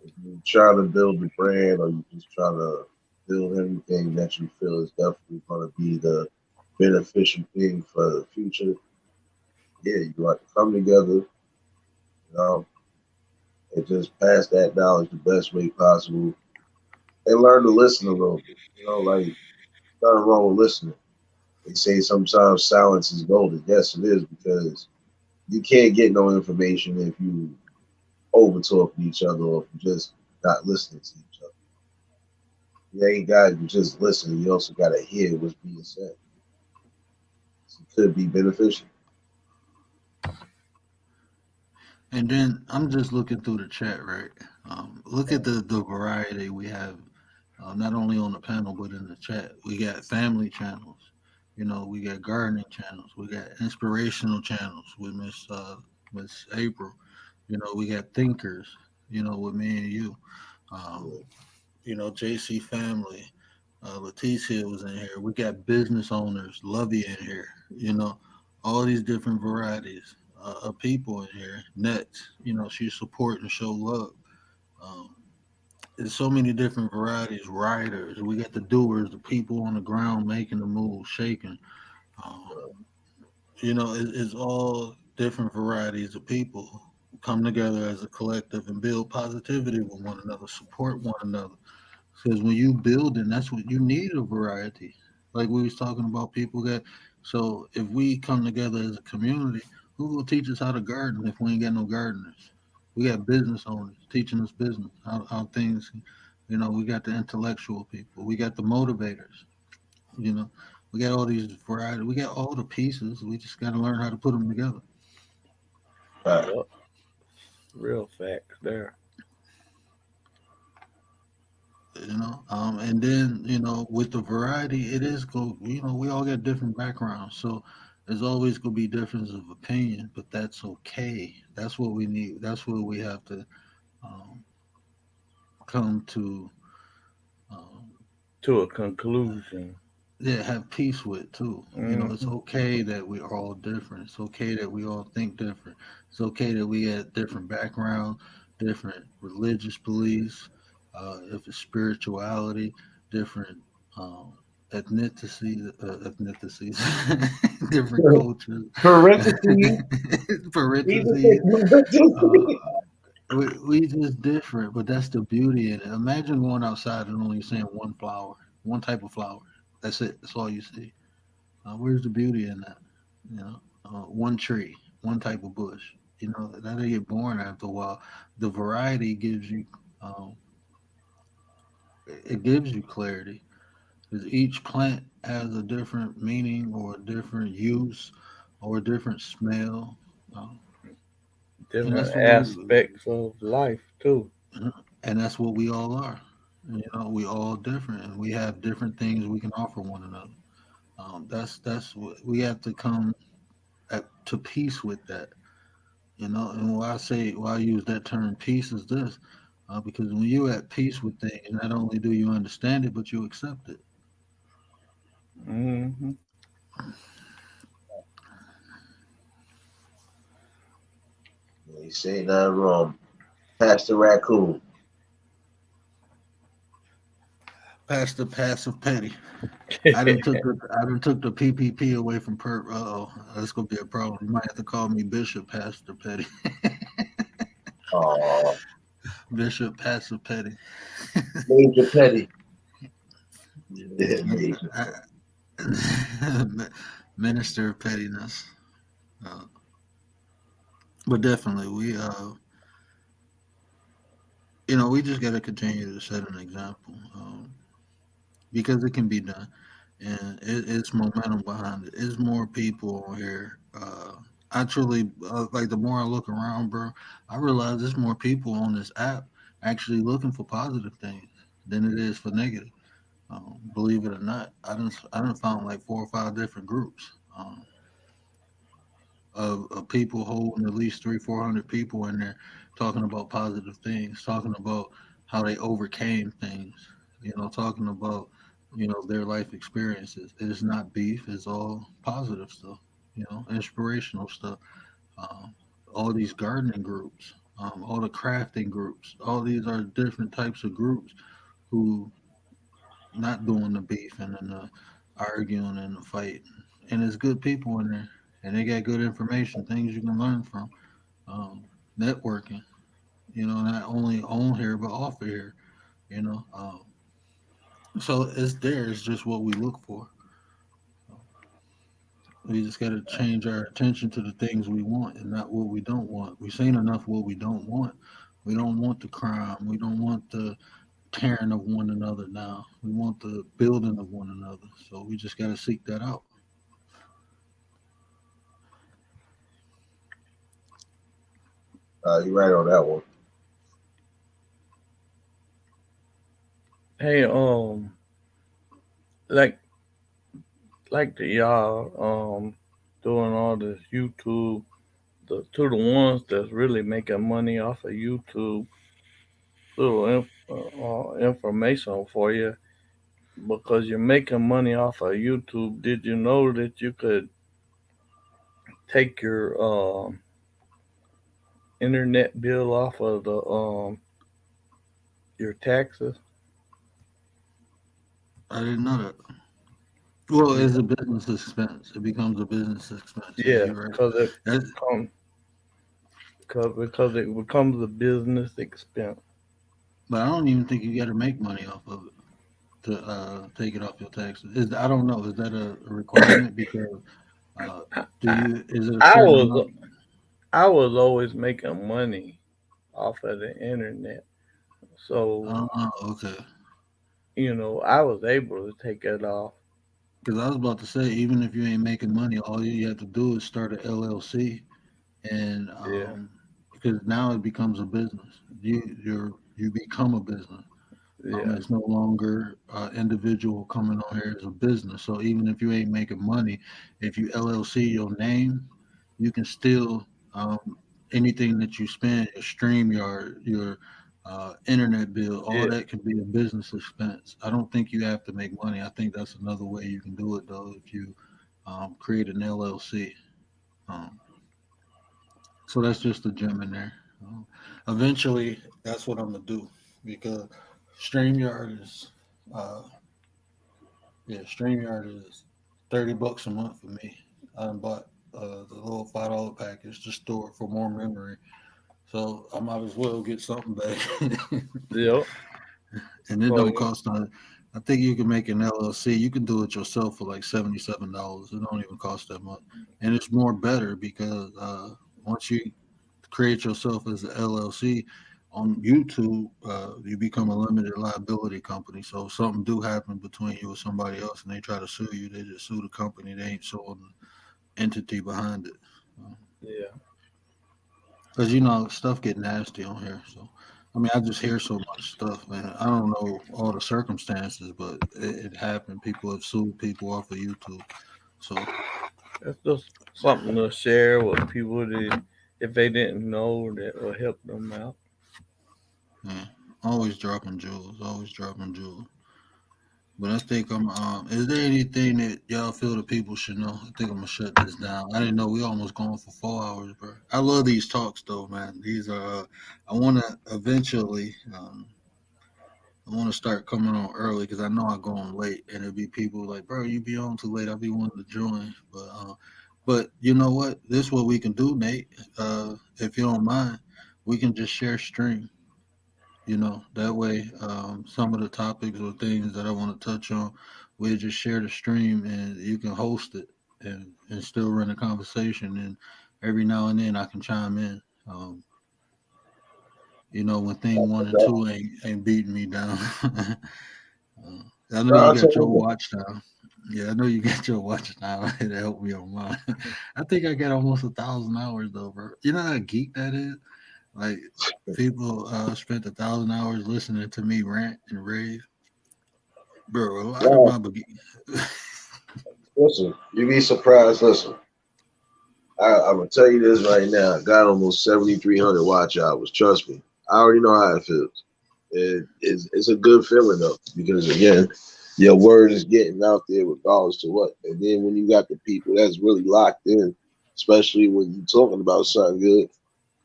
If you're trying to build the brand or you just trying to build anything that you feel is definitely going to be the beneficial thing for the future, yeah, you got to come together, know, and just pass that knowledge the best way possible and learn to listen a little bit. Like nothing wrong with listening. They say sometimes silence is golden. Yes, it is because you can't get no information if you over talking to each other or if you just not listening to each other. You ain't got to just listen. You also got to hear what's being said. So it could be beneficial. And then I'm just looking through the chat, right? Look at the variety we have, not only on the panel but in the chat. We got family channels, we got gardening channels, we got inspirational channels with Miss April. We got thinkers, with me and you. Um, JC family. Leticia was in here. We got business owners, Lovey in here. All these different varieties of people in here. Nets, she support and show love. Um, there's so many different varieties. Riders, we got the doers, the people on the ground making the move, shaking. Um, it's all different varieties of people who come together as a collective and build positivity with one another, support one another. Because when you building, that's what you need, a variety. Like we was talking about, people that. So if we come together as a community, who will teach us how to garden if we ain't got no gardeners? We got business owners teaching us business, how things. We got the intellectual people. We got the motivators. You know, We got all these variety. We got all the pieces. We just got to learn how to put them together. Yep, real facts there. And then with the variety, it is go. We all got different backgrounds, so there's always gonna be difference of opinion, but that's okay. That's what we need. That's what we have to um, come to. Um, To a conclusion. yeah, have peace with too. It's Hmm. okay that we are all different. It's okay that we all think different. It's okay that we had different backgrounds, different religious beliefs, if it's spirituality, different um, ethnicities, different cultures, Parentheses. Even parentheses. say Uh, parentheses. we just different, but that's the beauty in it. Imagine going outside and only seeing one flower, one type of flower. That's it. That's all you see. Where's the beauty in that? One tree, one type of bush. That'll get boring after a while. The variety gives you, um, it gives you clarity because each plant has a different meaning or a different use or a different smell. Um, and Different that's what aspects of life too. and that's what we all are. We all different, and we have different things we can offer one another. That's what we have to come to peace with that. And why I use that term peace is this, because when you're at peace with things, not only do you understand it, but you accept it. Hmm. You say nothing wrong. Pastor Raccoon. Past the passive petty. I done took the PPP away from perp. Oh, that's gonna be a problem. You might have to call me Bishop Pastor Petty. Oh, Bishop Passive Petty. Major Petty. Yeah, Major. Minister of pettiness. Uh, but definitely, we just got to continue to set an example, because it can be done, and it's momentum behind it. It's more people on here. I truly like. The more I look around, bro, I realize there's more people on this app actually looking for positive things than it is for negative. Believe it or not, I done found like 4 or 5 different groups. Of people holding at least 300, 400 people in there talking about positive things, talking about how they overcame things, talking about, their life experiences. It's not beef, it's all positive stuff, inspirational stuff. Um, all these gardening groups, all the crafting groups, all these are different types of groups who not doing the beefing and the arguing and the fighting. And it's good people in there, and they got good information, things you can learn from. Networking, not only on here but off of here. You know, so it's there. It's just what we look for. We just got to change our attention to the things we want and not what we don't want. We've seen enough what we don't want. We don't want the crime. We don't want the tearing of one another now. We want the building of one another. So we just got to seek that out. You're right on that one. Hey, like the y'all doing all this YouTube, the ones that's really making money off of YouTube. Little information for you, because you're making money off of YouTube. Did you know that you could take your internet bill off of the your taxes? I didn't know that. Well, Yeah, it's a business expense. It becomes a business expense. Yeah, yeah, you're right. because it That's, come because it becomes a business expense. but I don't even think you got to make money off of it to take it off your taxes. I don't know. Is that a requirement? Because uh, I, is it a I certain was amount? I was always making money off of the internet, so Okay. I was able to take it off. Because I was about to say, even if you ain't making money, all you have to do is start an LLC, and Yeah, because now it becomes a business. You become a business. yeah, It's no longer individual coming on here as a business. So even if you ain't making money, if you LLC your name, you can still anything that you spend, your StreamYard, your internet bill, all yeah. that can be a business expense. I don't think you have to make money. I think that's another way you can do it though if you create an LLC. Um, so that's just a gem in there. Um, Eventually, that's what I'm gonna do because StreamYard is uh, yeah, StreamYard is $30 a month for me. I done bought the little $5 package to store it for more memory. So I might as well get something back. Yep. And it So don't cost I think you can make an LLC. You can do it yourself for like $77. It don't even cost that much. And it's more better because once you create yourself as an LLC on YouTube, you become a limited liability company. So if something do happen between you or somebody else and they try to sue you, they just sue the company. They ain't suing the entity behind it. yeah, Because stuff get nasty on here. So I mean, I just hear so much stuff, man. I don't know all the circumstances, but it happened. People have sued people off of YouTube. So it's just something to share with people that if they didn't know that will help them out. yeah, always dropping jewels, always dropping jewels. But I think I'm. Is there anything that y'all feel the people should know? I think I'm gonna shut this down. I didn't know we almost going for 4 hours, bro. I love these talks though, man. These are. I want to eventually. I want to start coming on early because I know I go on late, and it'll be people like, bro, you be on too late. I'll be wanting to join, but you know what? This is what we can do, Nate. If you don't mind, we can just share stream. That way, some of the topics or things that I want to touch on, we just share the stream and you can host it and still run a conversation. And every now and then I can chime in. When thing one and two ain't beating me down. I know No, you I'll tell got your you watch time. Yeah, I know you got your watch time to help me on mine. I think I got almost 1,000 hours though, bro. You know how geek that is? Like people spent 1,000 hours listening to me rant and rave. Bro, a lot of what. my Listen, you be surprised. Listen, I'm gonna tell you this right now. I got almost 7,300 watch hours. Trust me, I already know how it feels. It's a good feeling though, because again, your word is getting out there regardless to what. And then when you got the people that's really locked in, especially when you're talking about something good,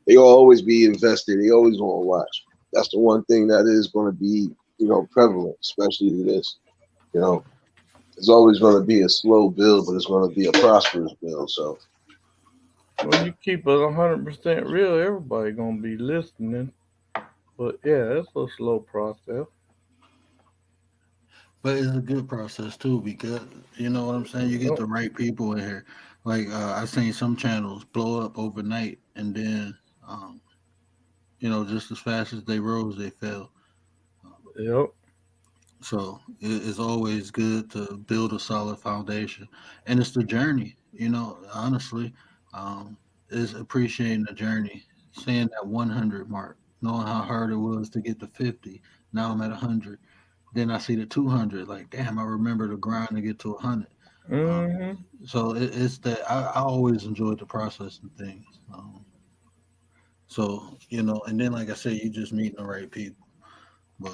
they will always be invested. They always want to watch. That's the one thing that is going to be, prevalent, especially to this. You know, it's always going to be a slow build, but it's going to be a prosperous build. So When you keep it 100% real, everybody gonna be listening. But yeah, it's a slow process. but it's a good process too because you know what I'm saying. You get Yep. the right people in here. Like I seen some channels blow up overnight, and then um, just as fast as they rose, they fell. Yep. So it's always good to build a solid foundation, and it's the journey. Honestly, um, is appreciating the journey, seeing that 100 mark, knowing how hard it was to get to 50. Now I'm at 100. Then I see the 200. Like, damn, I remember the grind to get to 100. Um, Mhm. so it's that I always enjoyed the process and things. So and then like I said, you just meeting the right people. But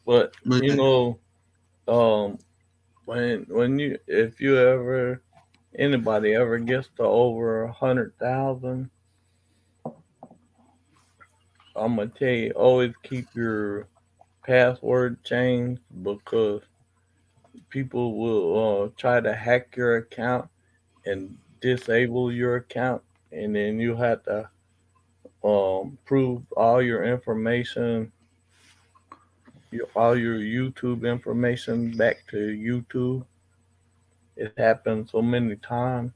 But but um, when you if you ever anybody ever gets to over 100,000, I'm gonna tell you always keep your password changed because people will try to hack your account and disable your account, and then you have to prove all your information, all your YouTube information back to YouTube. It happened so many times.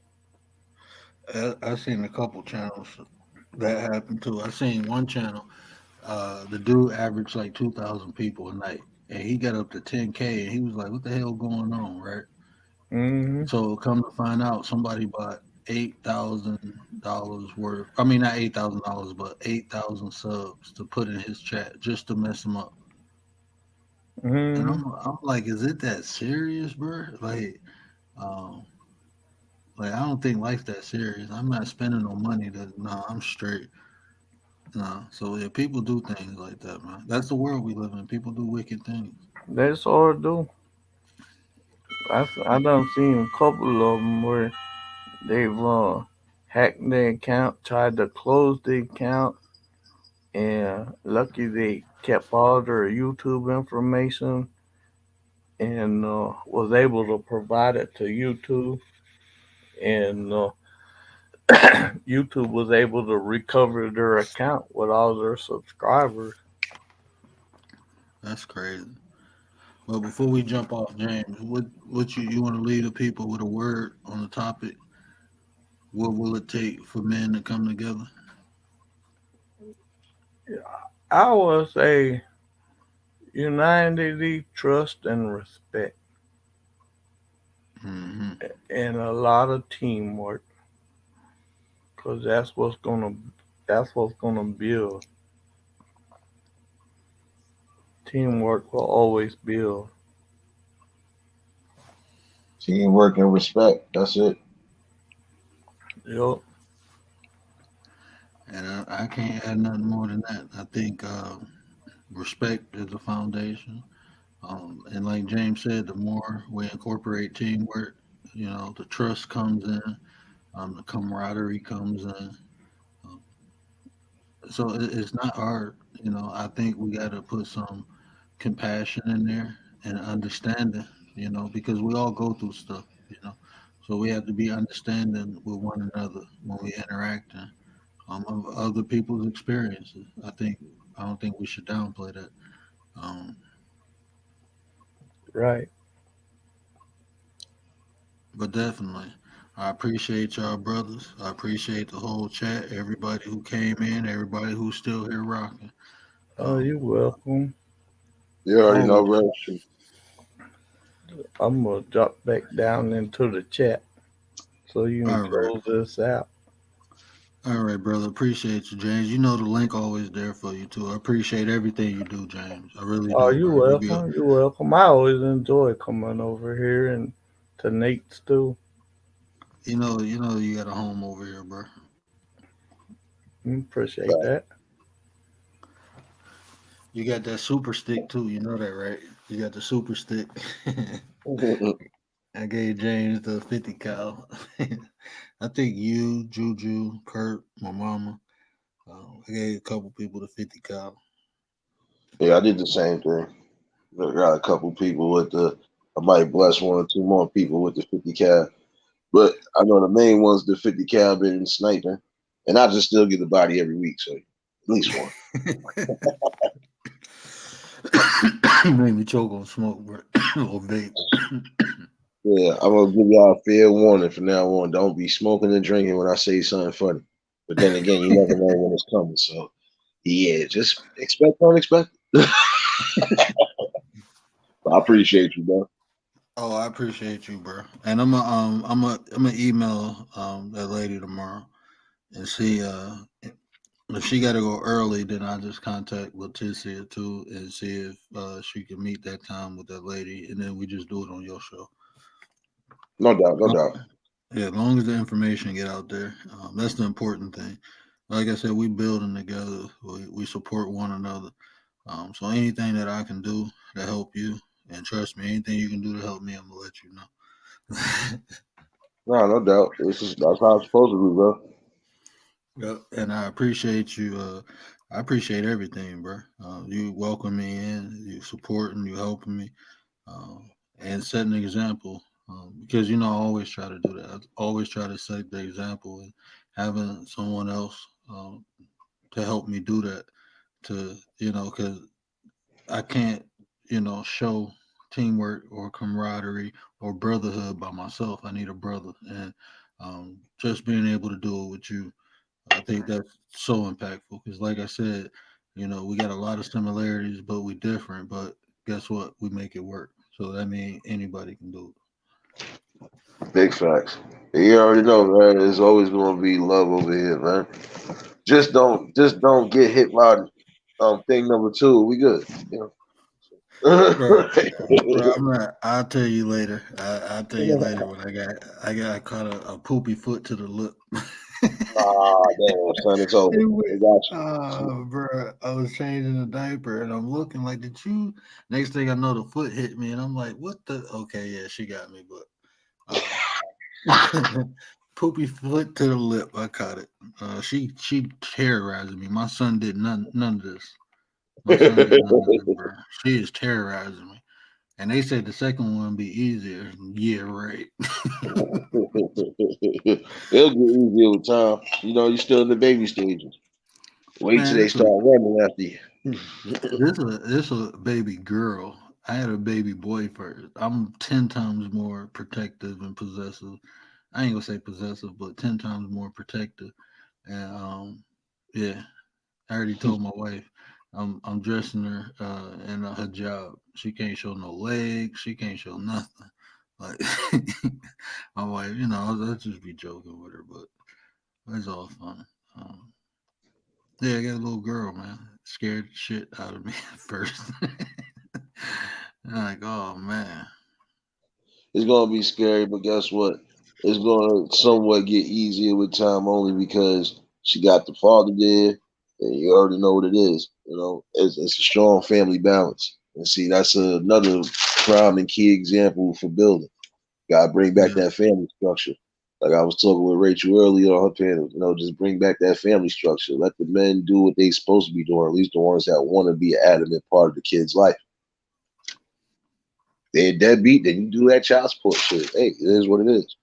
I seen a couple channels that happened too. I seen one channel. The dude averaged like 2,000 people a night. and he got up to 10K, and he was like, "What the hell going on?" Right. Mm-hmm. So come to find out, somebody bought $8,000 worth. I mean, not $8,000, but 8,000 subs to put in his chat just to mess him up. And Mm-hmm. I'm like, is it that serious, bro? Um, like I don't think life that serious. I'm not spending no money. No, I'm straight. No. So yeah, people do things like that, man. That's the world we live in. People do wicked things. That's all I do. I done seen a couple of them where they've hacked their account, tried to close the account, and lucky they kept all their YouTube information and was able to provide it to YouTube, and YouTube was able to recover their account with all their subscribers. That's crazy. Well, before we jump off, James, what you want to leave the people with a word on the topic? What will it take for men to come together? I would say unity, trust, and respect, Hmm. and a lot of teamwork, because that's what's gonna build. Teamwork will always build. Teamwork and respect. That's it. Yup. And I can't add nothing more than that. I think respect is the foundation. And like James said, the more we incorporate teamwork, the trust comes in, the camaraderie comes in. Um, so it's not hard. I think we got to put some compassion in there and understanding, because we all go through stuff. So we have to be understanding with one another when we interact of other people's experiences. I don't think we should downplay that. Um, Right. but definitely, I appreciate y'all, brothers. I appreciate the whole chat, everybody who came in, everybody who's still here rocking. Oh, Um, you're welcome. You already know, always. bro. I'm gonna drop back down into the chat so you can All right. close this out. All right, brother. Appreciate you, James. You know the link always there for you too. I appreciate everything you do, James. I really Oh, do, you're bro. You be up. welcome. You're welcome. I always enjoy coming over here and to Nate's too. You got a home over here, bro. Appreciate that. You got that super stick too. You know that, right? You got the super stick. I gave James the 50 cal. I think you, Juju, Kurt, my mama. I gave a couple people the 50 cal. Yeah, I did the same thing. I got a couple people with the. I might bless one or two more people with the 50 cal, but I know the main one's the 50 cal been sniping, and I just still get the body every week, so at least one. You made me choke on smoke, bro. Or vape. Yeah, I'm gonna give y'all a fair warning from now on. Don't be smoking and drinking when I say something funny. But then again, you never know when it's coming. So yeah, just expect unexpected. I appreciate you, bro. Oh, I appreciate you, bro. And I'm gonna email that lady tomorrow and see if she got to go early, then I'll just contact Leticia too and see if she can meet that time with that lady, and then we just do it on your show. No doubt, no doubt. Yeah, as long as the information get out there, that's the important thing. Like I said, we building together. We support one another. So anything that I can do to help you, and trust me, anything you can do to help me, I'm gonna let you know. No, no doubt. That's how it's supposed to be, bro. Yep. And I appreciate you. I appreciate everything, bro. You welcome me in, you supporting, you helping me, uh, and setting an example. Because I always try to do that. I always try to set the example, and having someone else to help me do that. Because I can't, show teamwork or camaraderie or brotherhood by myself. I need a brother, and just being able to do it with you, I think that's so impactful. Because, like I said, we got a lot of similarities, but we different. But guess what? We make it work. So that means anybody can do Big facts. You already know, man. There's always gonna be love over here, man. Just don't get hit by thing number two. We good. You it. Bro, bro, know. I'm not. I'll tell you later. I'll tell you later when I got caught a poopy foot to the lip. Ah, damn, son, it's over. It I went, got you. bro, I was changing the diaper and I'm looking like, did you? Next thing I know, the foot hit me and I'm like, what the? Okay, yeah, she got me, but poopy foot to the lip. I caught it. She terrorizing me. My son did none of this. My son did none of this, bro. She is terrorizing me. And they said the second one be easier. Yeah, right. It'll get easier with time. You know, you're still in the baby stages. Wait till Man, they start running after you. this a baby girl. I had a baby boy first. I'm 10 times more protective and possessive. I ain't gonna say possessive, but 10 times more protective. And yeah, I already told my wife I'm dressing her in a hijab. She can't show no legs. She can't show nothing. Like my wife, I'll just be joking with her, but it's all fun. Um, yeah, I got a little girl, man. Scared the shit out of me at first. I'm like, oh man. It's gonna be scary, but guess what? It's gonna somewhat get easier with time only because she got the father there, and you already know what it is. You know, it's a strong family balance. And see, that's another prime and key example for building. Gotta bring back Yeah, that family structure. Like I was talking with Rachel earlier on her panel, just bring back that family structure. Let the men do what they supposed to be doing, at least the ones that want to be an adamant part of the kid's life. They're deadbeat, then you do that child support shit. Hey, it is what it is.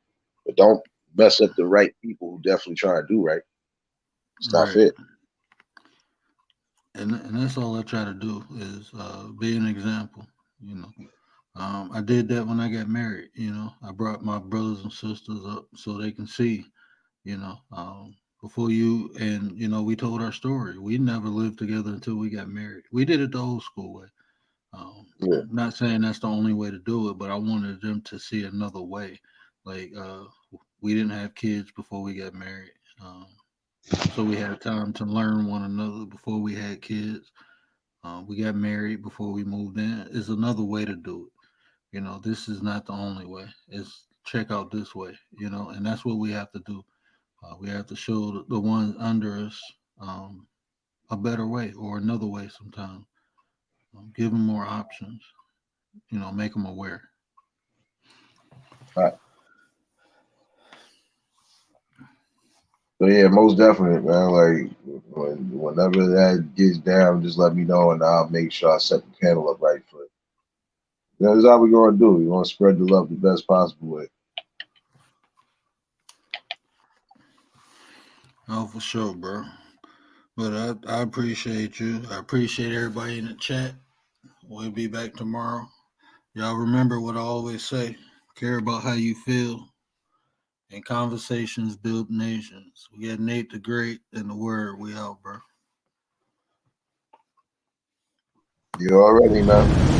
But don't mess up the right people who definitely try to do right. It's not right. fair. And that's all I try to do is be an example. You know, I did that when I got married. I brought my brothers and sisters up so they can see. You know, before you and we told our story. We never lived together until we got married. We did it the old school way. Yeah. Not saying that's the only way to do it, but I wanted them to see another way. Like we didn't have kids before we got married, so we had time to learn one another before we had kids. We got married before we moved in. Is another way to do it. This is not the only way. It's check out this way. And that's what we have to do. We have to show the ones under us a better way or another way sometimes. Give them more options. Make them aware. All right. So yeah, most definitely, man. Like whenever that gets down, just let me know and I'll make sure I set the panel up right for it. That's how we're gonna do. We're gonna spread the love the best possible way. Oh, for sure, bro. But I appreciate you. I appreciate everybody in the chat. We'll be back tomorrow. Y'all remember what I always say: care about how you feel, and conversations build nations. We got Nate the Great and the Word. We out, bro. You already know.